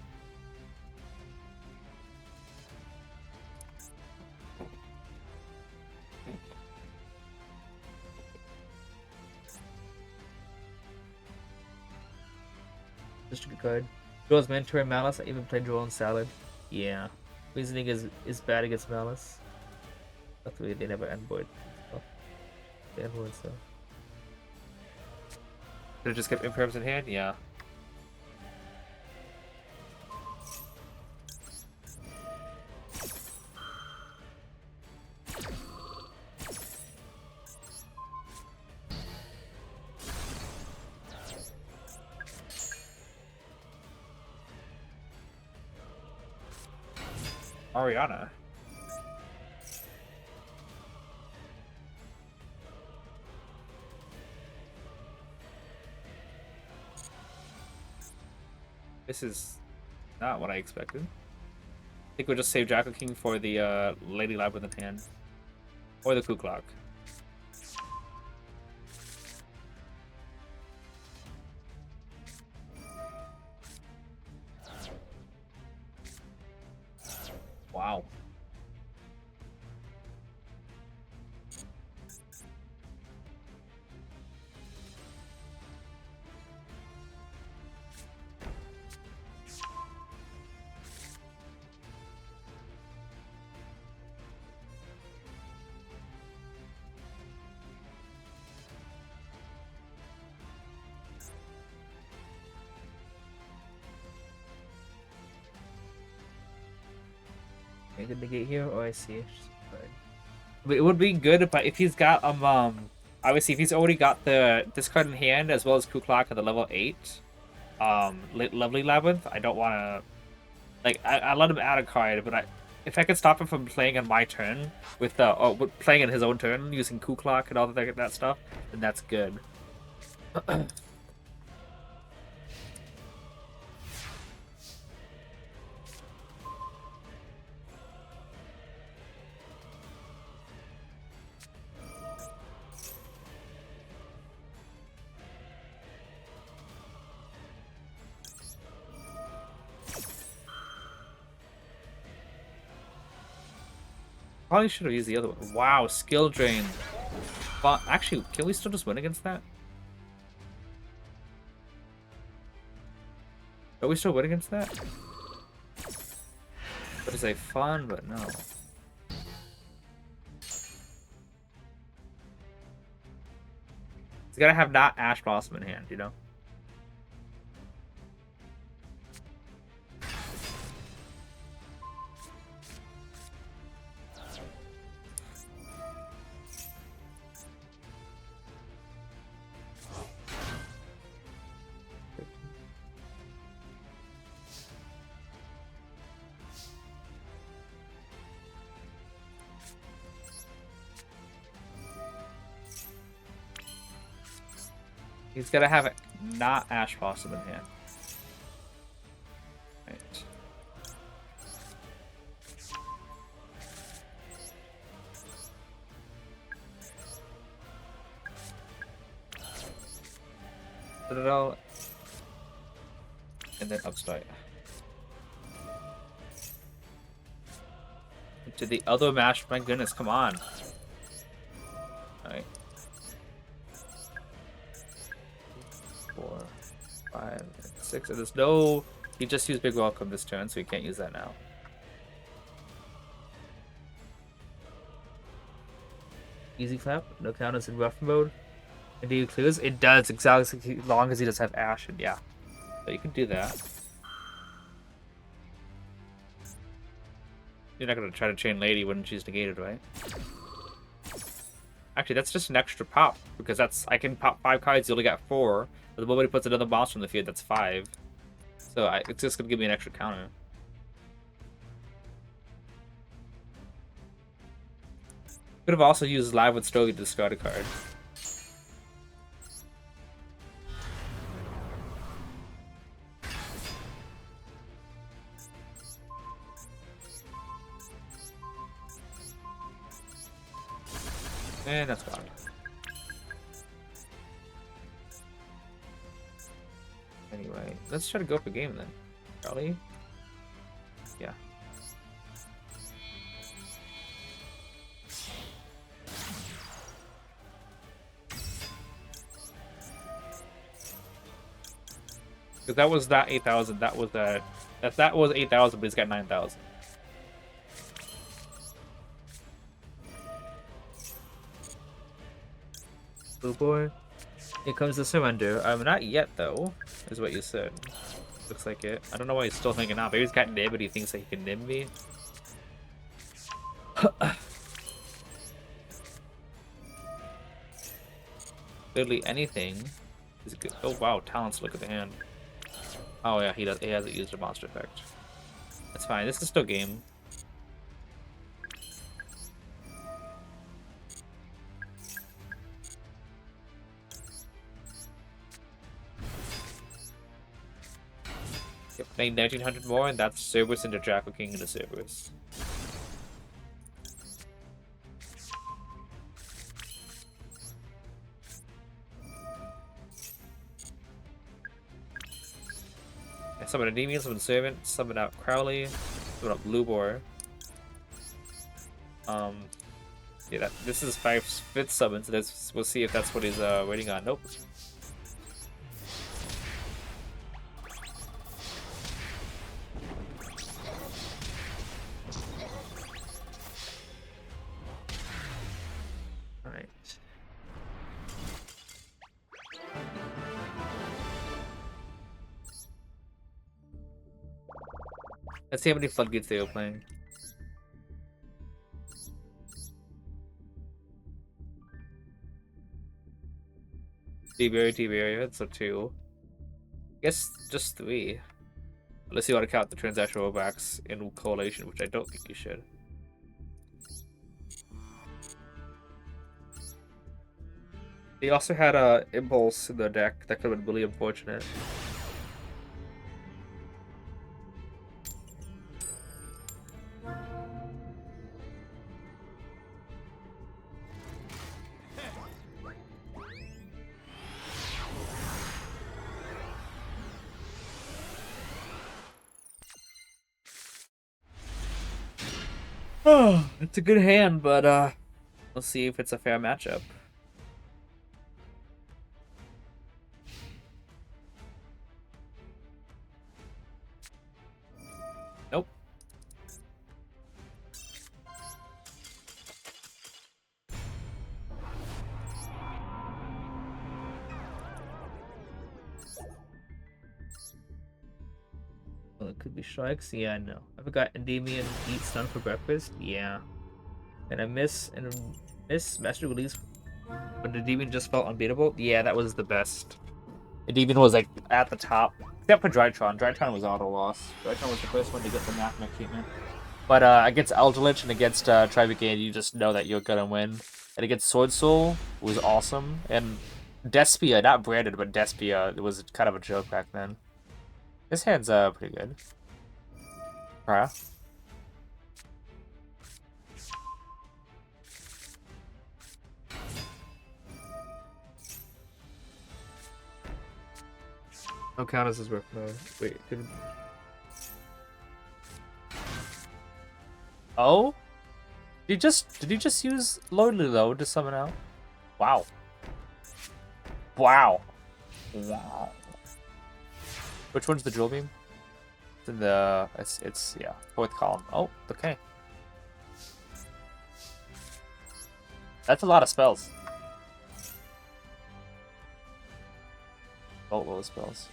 Just a good card. Joel's Mentor and Malice. I even played Joel and Salad. Yeah. Reasoning is bad against Malice. Luckily they never end void. Oh. They end void, so. Did it just kept Imperms in hand? Yeah. Ariana. This is not what I expected. I think we'll just save Jackal King for the Lady Labyrinth in hand. Or the Ku Clock. Wow. Make a negate here. Oh, I see. But it would be good if he's got obviously if he's already got the discard in hand as well as Ku Klok at the level 8 Lovely Labyrinth. I don't want to like I let him add a card, but if I could stop him from playing on my turn with playing in his own turn using Ku Klok and all that stuff, then that's good. Probably should have used the other one. Wow, skill drain. But actually, can we still just win against that? Are we still win against that? But it's like fun, but no. He's gotta have not Ash Blossom in hand, you know? He's gotta have it not Ash Blossom in hand. Right. Put it all and then upstart. To the other match, my goodness, come on. Alright. 4, 5, 6. And there's no. He just used Big Welcome this turn, so he can't use that now. Easy clap. No counters in rough mode. And do you clears? It does exactly as long as he does have Ash, and yeah. So you can do that. You're not gonna try to chain Lady when she's negated, right? Actually, that's just an extra pop because I can pop 5 cards. You only got 4. But the moment he puts another monster in the field, that's 5. So it's just gonna give me an extra counter. Could have also used Live with Stogie to discard a card. And that's gone. Anyway, let's try to go up a game then. Charlie? Yeah. Because that was that 8,000. That was that. That was 8,000, but he's got 9,000. Blue boy. Here comes the surrender. Not yet though, is what you said. Looks like it. I don't know why he's still thinking out. Maybe he's got Nim, but he thinks that he can Nim me. Literally anything is good. Oh wow, talents. Look at the hand. Oh yeah, he does. He hasn't used a monster effect. That's fine. This is still game. Yep. paying 1900 more, and that's Cerberus into Draco King into Cerberus. I summon Endymion, summon Servant, summon out Crowley, summon out Blue Boar. Yeah, this is 5th summon, so we'll see if that's what he's waiting on. Nope. Alright. Let's see how many floodgates they were playing. T-Berry, that's a 2. I guess just 3. Unless you want to count the transaction rollbacks in correlation, which I don't think you should. He also had a Impulse in the deck that could have been really unfortunate. Oh, it's a good hand, but we'll see if it's a fair matchup. Nope. Well, it could be strikes. Yeah, no. I forgot Endymion eat stun for breakfast. Yeah. And I miss Master Release when Endymion just felt unbeatable. Yeah, that was the best. Endymion was like at the top, except for Drytron. Drytron was auto loss. Drytron was the first one to get the Mathmech treatment. But against Eldritch and against Tribrigade, you just know that you're gonna win. And against Sword Soul was awesome. And Despia, not branded, but Despia, it was kind of a joke back then. This hand's pretty good. Right. No count as his work mode. Wait, did... Oh? Did you just use Lordly though to summon out? Wow. Wow. Wow. Which one's the Jewel Beam? It's in the it's yeah, 4th column. Oh, okay. That's a lot of spells. Boatload of spells.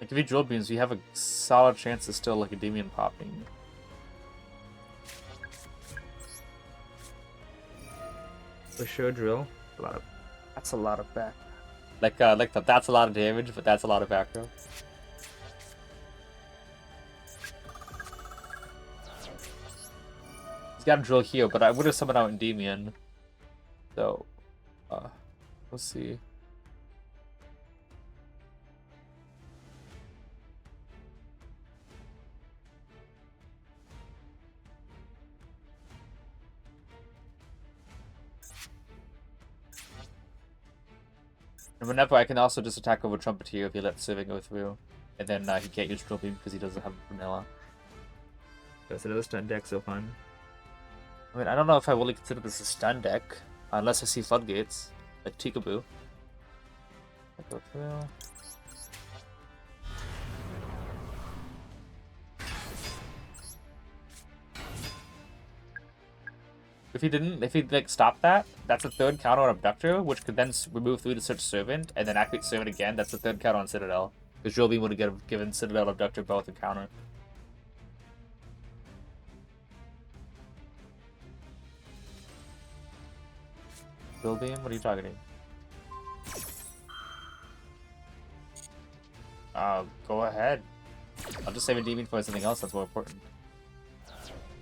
Like if you Drill Beams, you have a solid chance of still like a Endymion popping. For sure, drill. That's a lot of back. That's a lot of damage, but that's a lot of back row. He's got a drill here, but I would have summoned out Endymion. So, we'll see. And whenever I can also just attack over Trumpeteer if he lets Serving go through. And then he can't use Drill Beam because he doesn't have Vanilla. That's another stun deck so fun. I mean, I don't know if I really consider this a stun deck, unless I see Floodgates, like Tikaboo. I go through. If he like stop that, that's a 3rd counter on Abductor, which could then remove 3 to search Servant, and then activate Servant again. That's the 3rd counter on Citadel. Because Drill Beam would have given Citadel and Abductor both a counter. Drill Beam, what are you targeting? Go ahead. I'll just save Endymion for something else that's more important.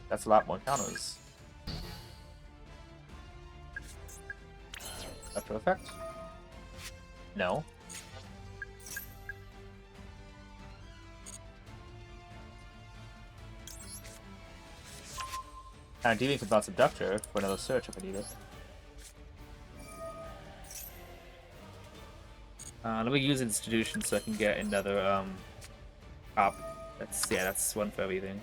That's a lot more counters. After effect? No. And Endymion can bounce Abductor for another search if I need it. Let me use Institution so I can get another top. That's one for everything.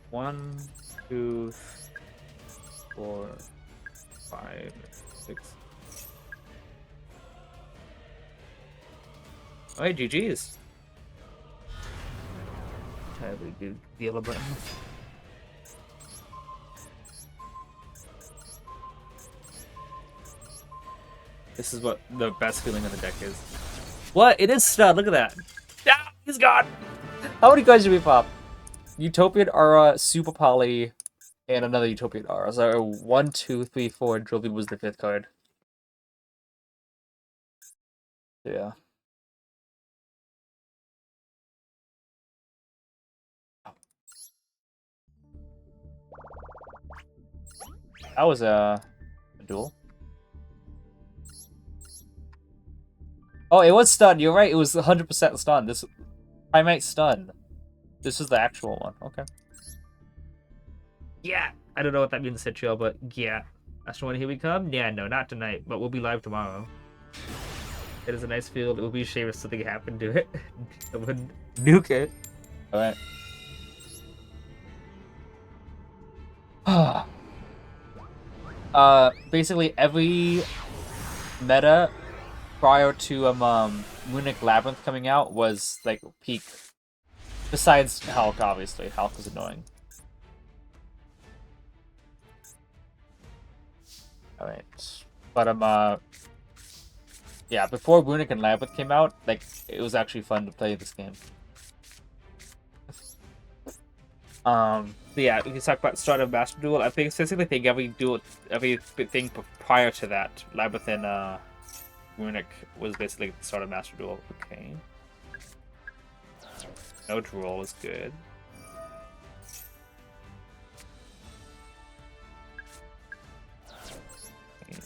1, 2, 4, 5, 6. Alright, GG's. Entirely good deal about it. This is what the best feeling of the deck is. What? It is stud. Look at that. Yeah, he's gone. How many cards did we pop? Utopian Aura, Super Poly, and another Utopian Aura. So 1, 2, 3, 4, and Trophy was the 5th card. Yeah. That was a duel. Oh, it was stun. You're right. It was 100% stun. This Primate stun. This is the actual one. Okay. Yeah. I don't know what that means, Citrio, but yeah. Astro One, here we come? Yeah, no, not tonight, but we'll be live tomorrow. It is a nice field. It would be a shame if something happened to it. I would nuke it. Alright. Basically every meta prior to Runic Labyrinth coming out was like peak. Besides Hulk, obviously. Hulk is annoying. Alright. But yeah, before Runic and Labyrinth came out, like it was actually fun to play this game. Yeah, we can talk about start of Master Duel. I specifically think everything prior to that, Labyrinth and Runic was basically the start of Master Duel. Okay. No Duel is good. Okay.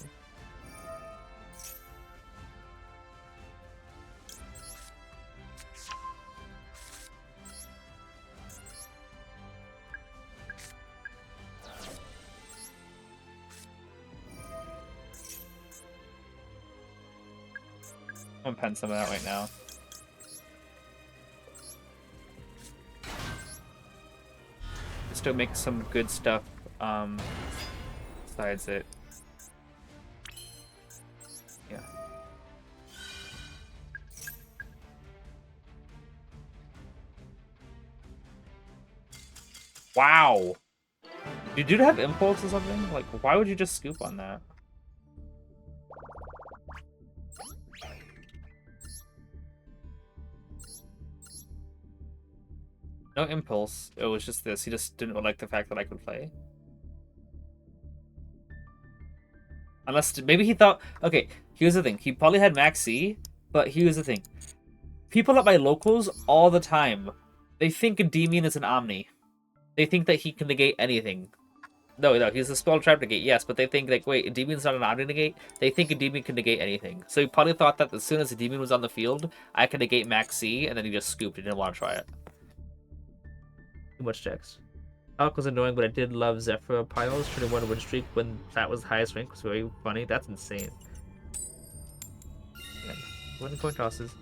I'm gonna pen some of that right now. Just to make some good stuff besides it. Yeah. Wow. Did you have impulse or something? Like, why would you just scoop on that? No impulse. It was just this. He just didn't like the fact that I could play. Unless maybe he thought. Okay, here's the thing. He probably had Max C, but here's the thing. People at my locals all the time, they think Endymion is an Omni. They think that he can negate anything. No, he's a spell trap negate, yes, but they think like, wait, Endymion's not an Omni negate. They think Endymion can negate anything. So he probably thought that as soon as Endymion was on the field, I could negate Max C, and then he just scooped. He didn't want to try it. Too much checks. Alec was annoying, but I did love Zephyr Piles. 21 win streak when that was the highest rank was very funny. That's insane. Winning coin tosses.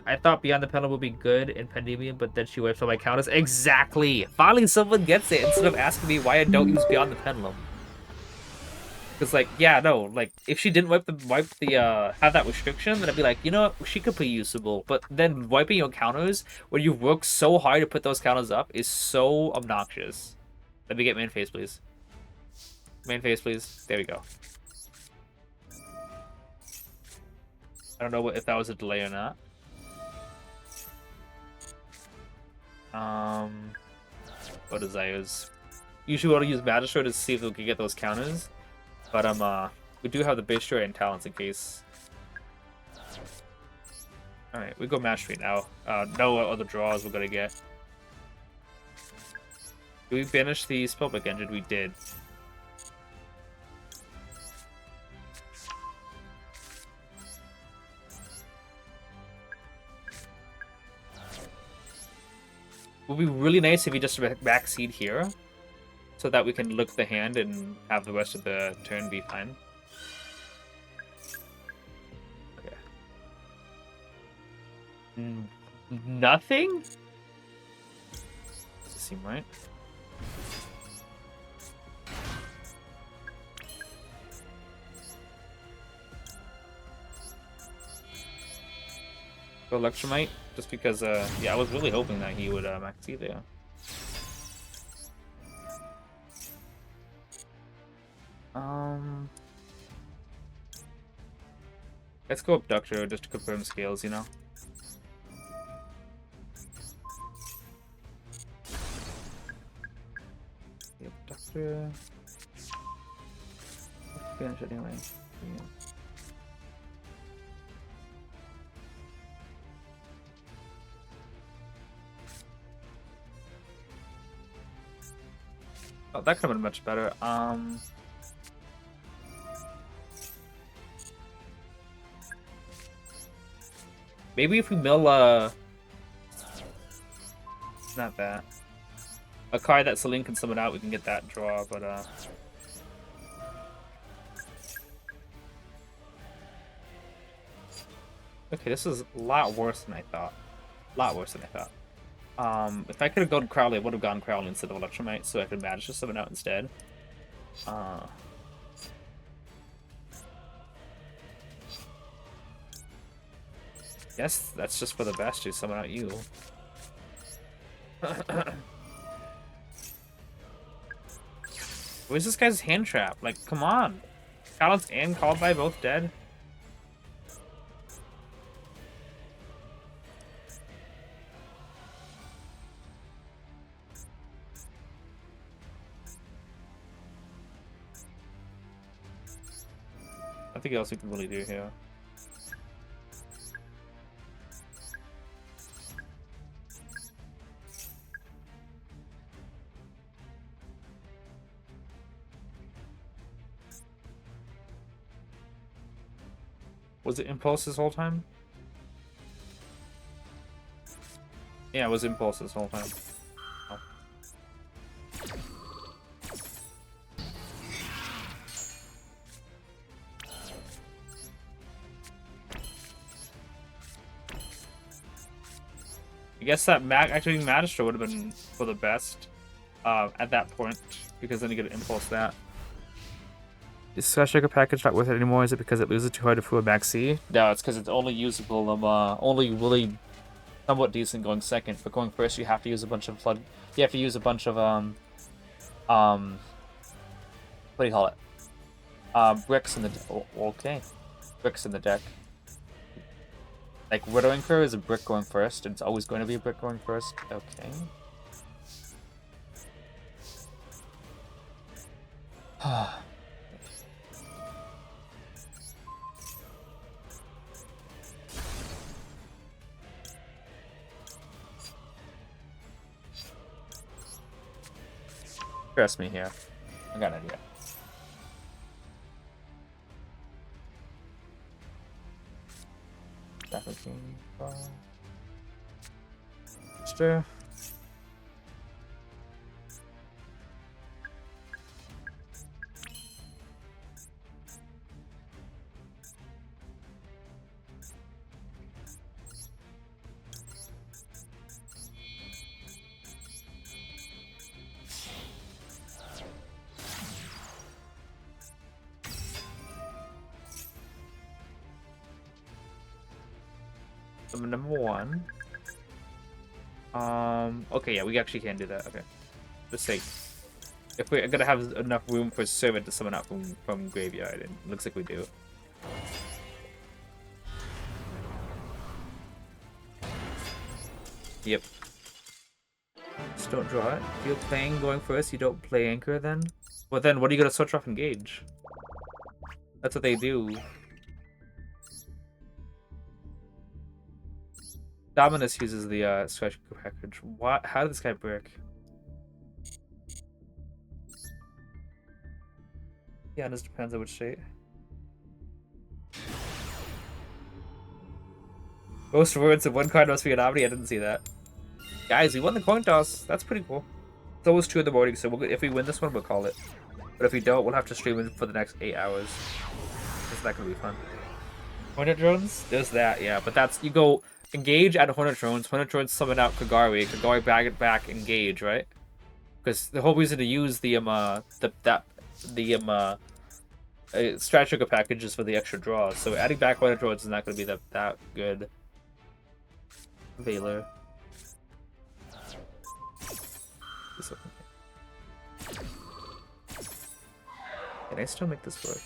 I thought Beyond the Pendulum would be good in Endymion, but then she wipes all my counters. Exactly! Finally someone gets it instead of asking me why I don't use Beyond the Pendulum. Because, like, yeah, no, like, if she didn't have that restriction, then I'd be like, you know what, she could be usable. But then wiping your counters, when you work so hard to put those counters up, is so obnoxious. Let me get main phase, please. Main phase, please. There we go. I don't know if that was a delay or not. What desires? Usually we want to use Magistro to see if we can get those counters. But we do have the Bistro and Talents in case. Alright, we go mastery now. No other draws we're gonna get. Did we finish the Spellbook engine? We did. It would be really nice if you just backseat here, so that we can look the hand and have the rest of the turn be fine. Okay. Nothing? Doesn't seem right. Go Electromite, just because, yeah, I was really hoping that he would max E there. Let's go Abductor just to confirm scales, you know? The Abductor. Finish it anyway. Yeah. Oh, that could have been much better. Maybe if we mill, not that. A card that Celine can summon out, we can get that draw, but, okay, this is a lot worse than I thought. A lot worse than I thought. If I could have gone Crowley, I would have gone Crowley instead of Electromite, so I could manage to summon out instead. Yes, that's just for the best to summon out you. Where's this guy's hand trap? Like, come on. Collins and Called By both dead? Nothing else we can really do here. Was it Impulse this whole time? Yeah, it was Impulse this whole time. Oh. I guess that activating Magister would have been for the best at that point, because then you get an Impulse that. Is Sky Shaker package not worth it anymore? Is it because it loses too hard to through a max C? No, it's because it's only usable, only really somewhat decent going second, but going first you have to use a bunch of flood. You have to use a bunch of what do you call it? Bricks in the okay, bricks in the deck. Like Widowmaker is a brick going first, and it's always going to be a brick going first. Okay. Trust me here. I got an idea. Stir. Number one. Okay, yeah, we actually can do that. Okay. Let's see. If we're gonna have enough room for Servant to summon out from Graveyard, and it looks like we do. Yep. Just don't draw it. If you're playing going first, you don't play Anchor then? Well then, what are you gonna switch off Engage? That's what they do. Dominus uses the special package. What? How did this guy brick? Yeah, it just depends on which state. Most words of one card must be an omni. I didn't see that. Guys, we won the coin toss. That's pretty cool. It's almost 2 in the morning, so if we win this one, we'll call it. But if we don't, we'll have to stream it for the next 8 hours. It's not gonna be fun. Hornet drones? There's that, yeah. But that's you go engage at Hornet drones summon out Kagari back engage, right? Because the whole reason to use the Strat Sugar package is for the extra draws. So adding back Hornet drones is not gonna be that good. Valor. Can I still make this work?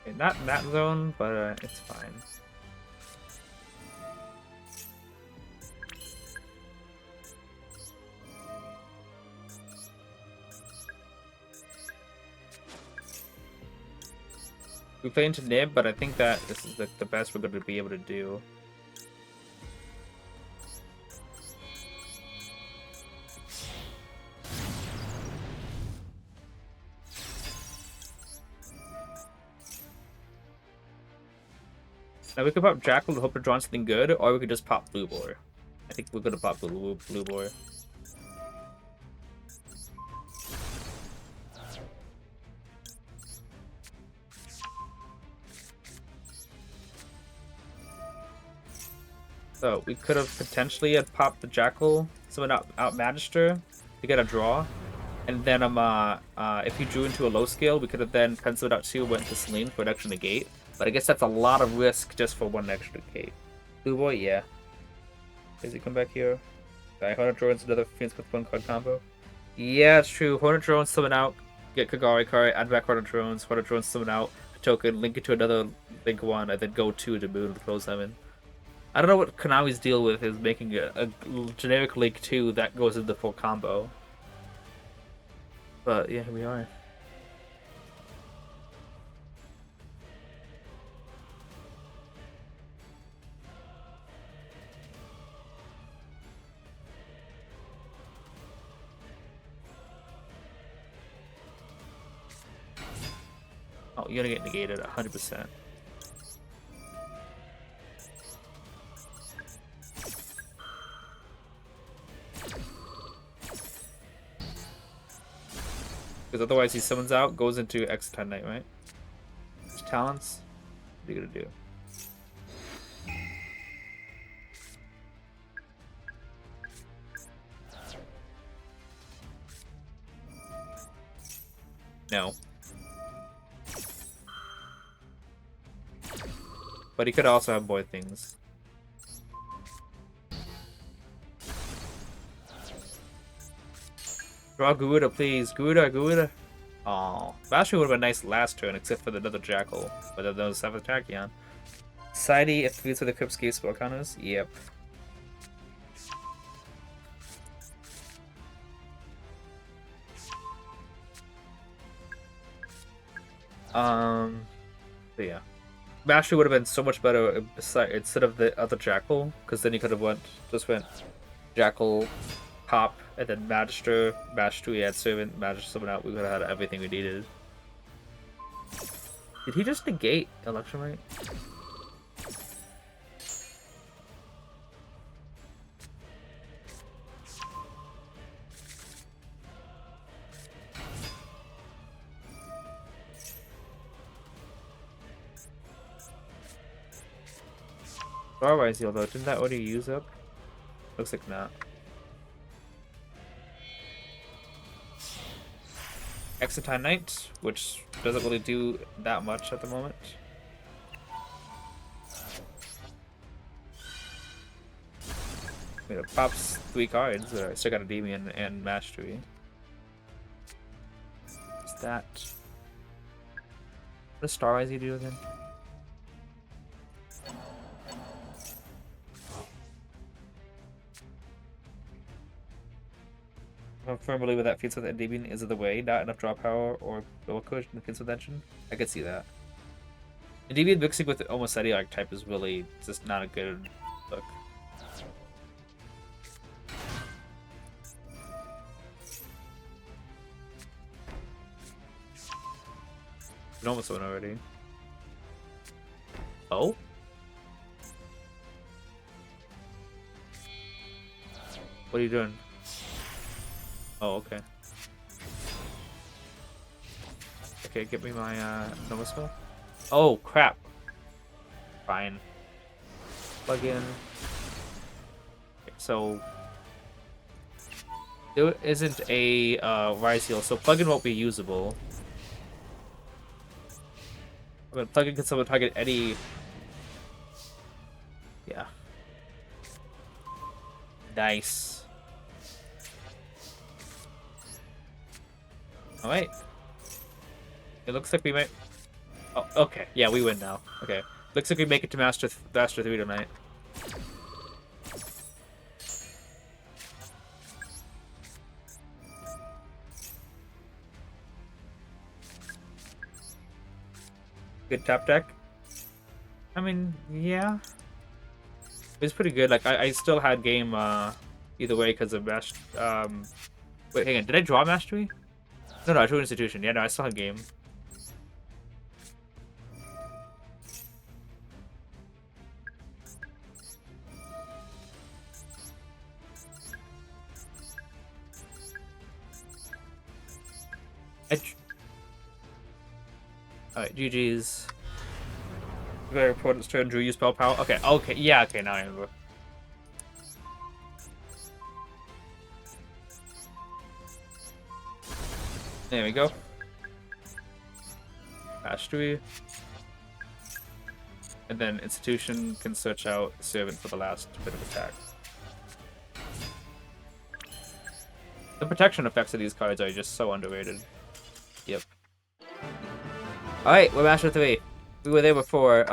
Okay, not in that zone, but it's fine. We play into Nib, but I think that this is the best we're going to be able to do. Now we could pop Jackal to hope to draw something good, or we could just pop Blue Boar. I think we're gonna pop Blue Boar. So we could have potentially had popped the Jackal, someone out Magister to get a draw, and then if he drew into a low scale, we could have then penciled out 2, went to Celine for an extra negate. But I guess that's a lot of risk just for 1 extra negate. Blue Boy, yeah. Does he come back here? Okay, Hornet Drones, another Phoenix with 1 card combo. Yeah, it's true. Hornet Drones, summon out, get Kagari card, add back Hornet Drones, summon out, a token, link it to another link 1, and then go 2 to Moon with Close Summon. I don't know what Konami's deal with is making a generic link 2 that goes into the full combo. But yeah, here we are. Oh, you're gonna get negated 100%. Because otherwise he summons out, goes into Exotan Knight, right? His talents? What are you gonna do? No. But he could also have boy things. Draw Garuda, please. Garuda. Aw. Bastion would have been nice last turn, except for the another Jackal. But then there was 7th Tachyon. Sidey, if these are the Kripsky spell counters? Yep. But yeah. Bastion would have been so much better instead of the other Jackal, because then you could have just went Jackal, Pop, and then Magister, Mash 2, add Servant, Magister summon out. We would have had everything we needed. Did he just negate Election Rite? Otherwise, though, didn't that already use up? Looks like not. Exotan Knight, which doesn't really do that much at the moment. I mean, it pops 3 cards, but I still got Endymion and Mastery. Is that What does Star Eyes you do again? I firmly believe that feats with Endymion is the way, not enough draw power or build cushion that feats with engine. I could see that. Endymion mixing with the almost any archetype is really just not a good look. You almost won already. Oh? What are you doing? Oh, okay. Okay, get me my Nova spell. Oh, crap. Fine. Plug in. Okay, so there isn't a Rise Heal, so plug in won't be usable. I mean, plug in can someone target any. Yeah. Nice. Alright. It looks like we might. Oh, okay. Yeah, we win now. Okay. Looks like we make it to Master 3 tonight. Good top deck. I mean, yeah. It's pretty good. Like, I still had game either way because of Master. Wait, hang on. Did I draw Mastery? No, I drew Institution. Yeah, no, I still had game. Alright, GG's. Very important turn, drew, use spell power. Okay, yeah, okay, now I remember. There we go. Mastery. And then Institution can search out Servant for the last bit of attack. The protection effects of these cards are just so underrated. Yep. Alright, we're Master 3. We were there before.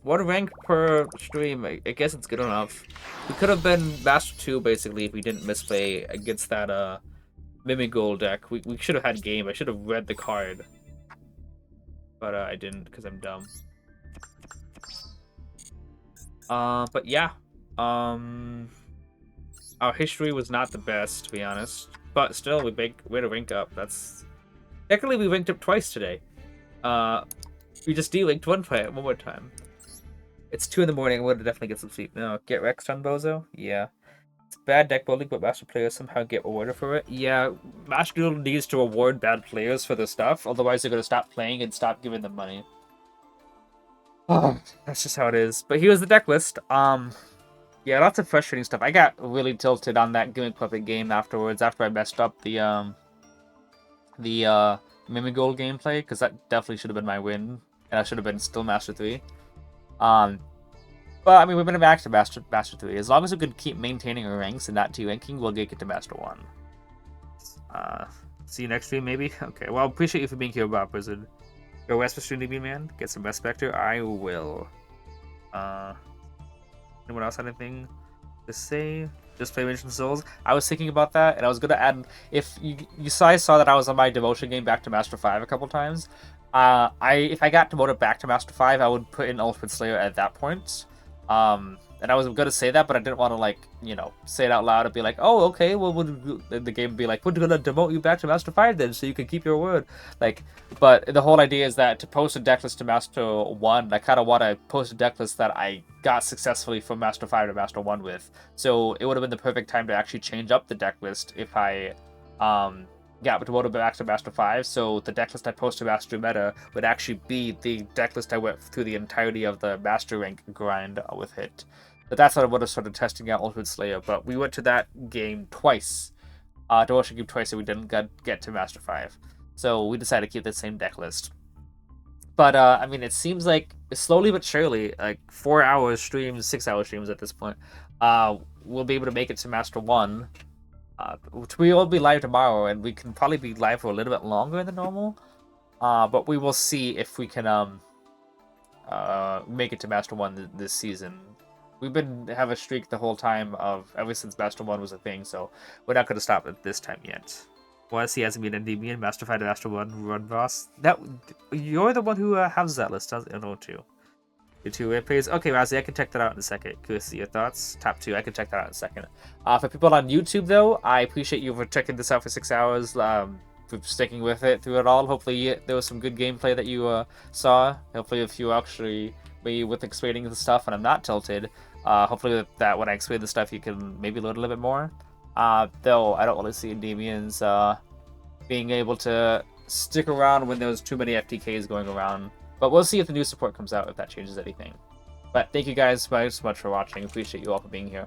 One rank per stream. I guess it's good enough. We could have been Master 2, basically, if we didn't misplay against that, Mimigold deck. We should have had game. I should have read the card. But, I didn't, because I'm dumb. But yeah. Our history was not the best, to be honest. But still, we had a rank up. That's... Technically, we ranked up twice today. We just delinked one more time. It's 2 in the morning. I would definitely get some sleep. No, get Rex on Bozo? Yeah. It's bad deck building, but Master players somehow get rewarded for it. Yeah, Master Duel needs to reward bad players for the stuff. Otherwise, they're going to stop playing and stop giving them money. Oh, that's just how it is. But here's the deck list. Yeah, lots of frustrating stuff. I got really tilted on that Gimmick Puppet game afterwards, after I messed up the Mimigold gameplay, because that definitely should have been my win, and I should have been still Master 3. But I mean, we've been back to Master 3. As long as we can keep maintaining our ranks and not ranking, we'll get to Master 1. See you next stream, maybe? Okay, well, appreciate you for being here, Bob Wizard. Go West for stream, man. Get some Best Spectre. I will. Anyone else have anything to say? Just play Ancient Souls. I was thinking about that, and I was gonna add. If you guys saw that I was on my devotion game back to Master 5 a couple times. If I got demoted back to Master 5, I would put in Ultimate Slayer at that point. And I was gonna say that, but I didn't want to, like, say it out loud and be like, oh, okay, well, the game would be like, we're gonna demote you back to Master 5 then, so you can keep your word. Like, but the whole idea is that to post a decklist to Master 1, I kind of want to post a decklist that I got successfully from Master 5 to Master 1 with. So it would have been the perfect time to actually change up the decklist if I, got demoted back to Master 5, so the decklist I post to Master Meta would actually be the decklist I went through the entirety of the Master rank grind with it. But that's what I would have started testing out Ultimate Slayer, but we went to that game twice. Devotion game twice, and we didn't get to Master 5. So we decided to keep the same decklist. But, I mean, it seems like, slowly but surely, like 4 hours streams, 6 hour streams at this point, we'll be able to make it to Master 1. We will be live tomorrow, and we can probably be live for a little bit longer than normal. But we will see if we can make it to Master 1 this season. We've been have a streak the whole time of ever since Master 1 was a thing, so we're not going to stop it this time yet. Was he hasn't been Endymion, Master Fighter, Master 1 run boss? That you're the one who has that list, doesn't it? Too. Your two-way plays. Okay, Razzie, I can check that out in a second. Curious to see your thoughts. Top 2, I can check that out in a second. For people on YouTube, though, I appreciate you for checking this out for 6 hours. For sticking with it through it all. Hopefully, there was some good gameplay that you saw. Hopefully, if you actually me with explaining the stuff and I'm not tilted, hopefully with that when I explain the stuff, you can maybe learn a little bit more. Though I don't really see Endymions being able to stick around when there's too many FTKs going around. But we'll see if the new support comes out, if that changes anything. But thank you guys so much for watching. Appreciate you all for being here.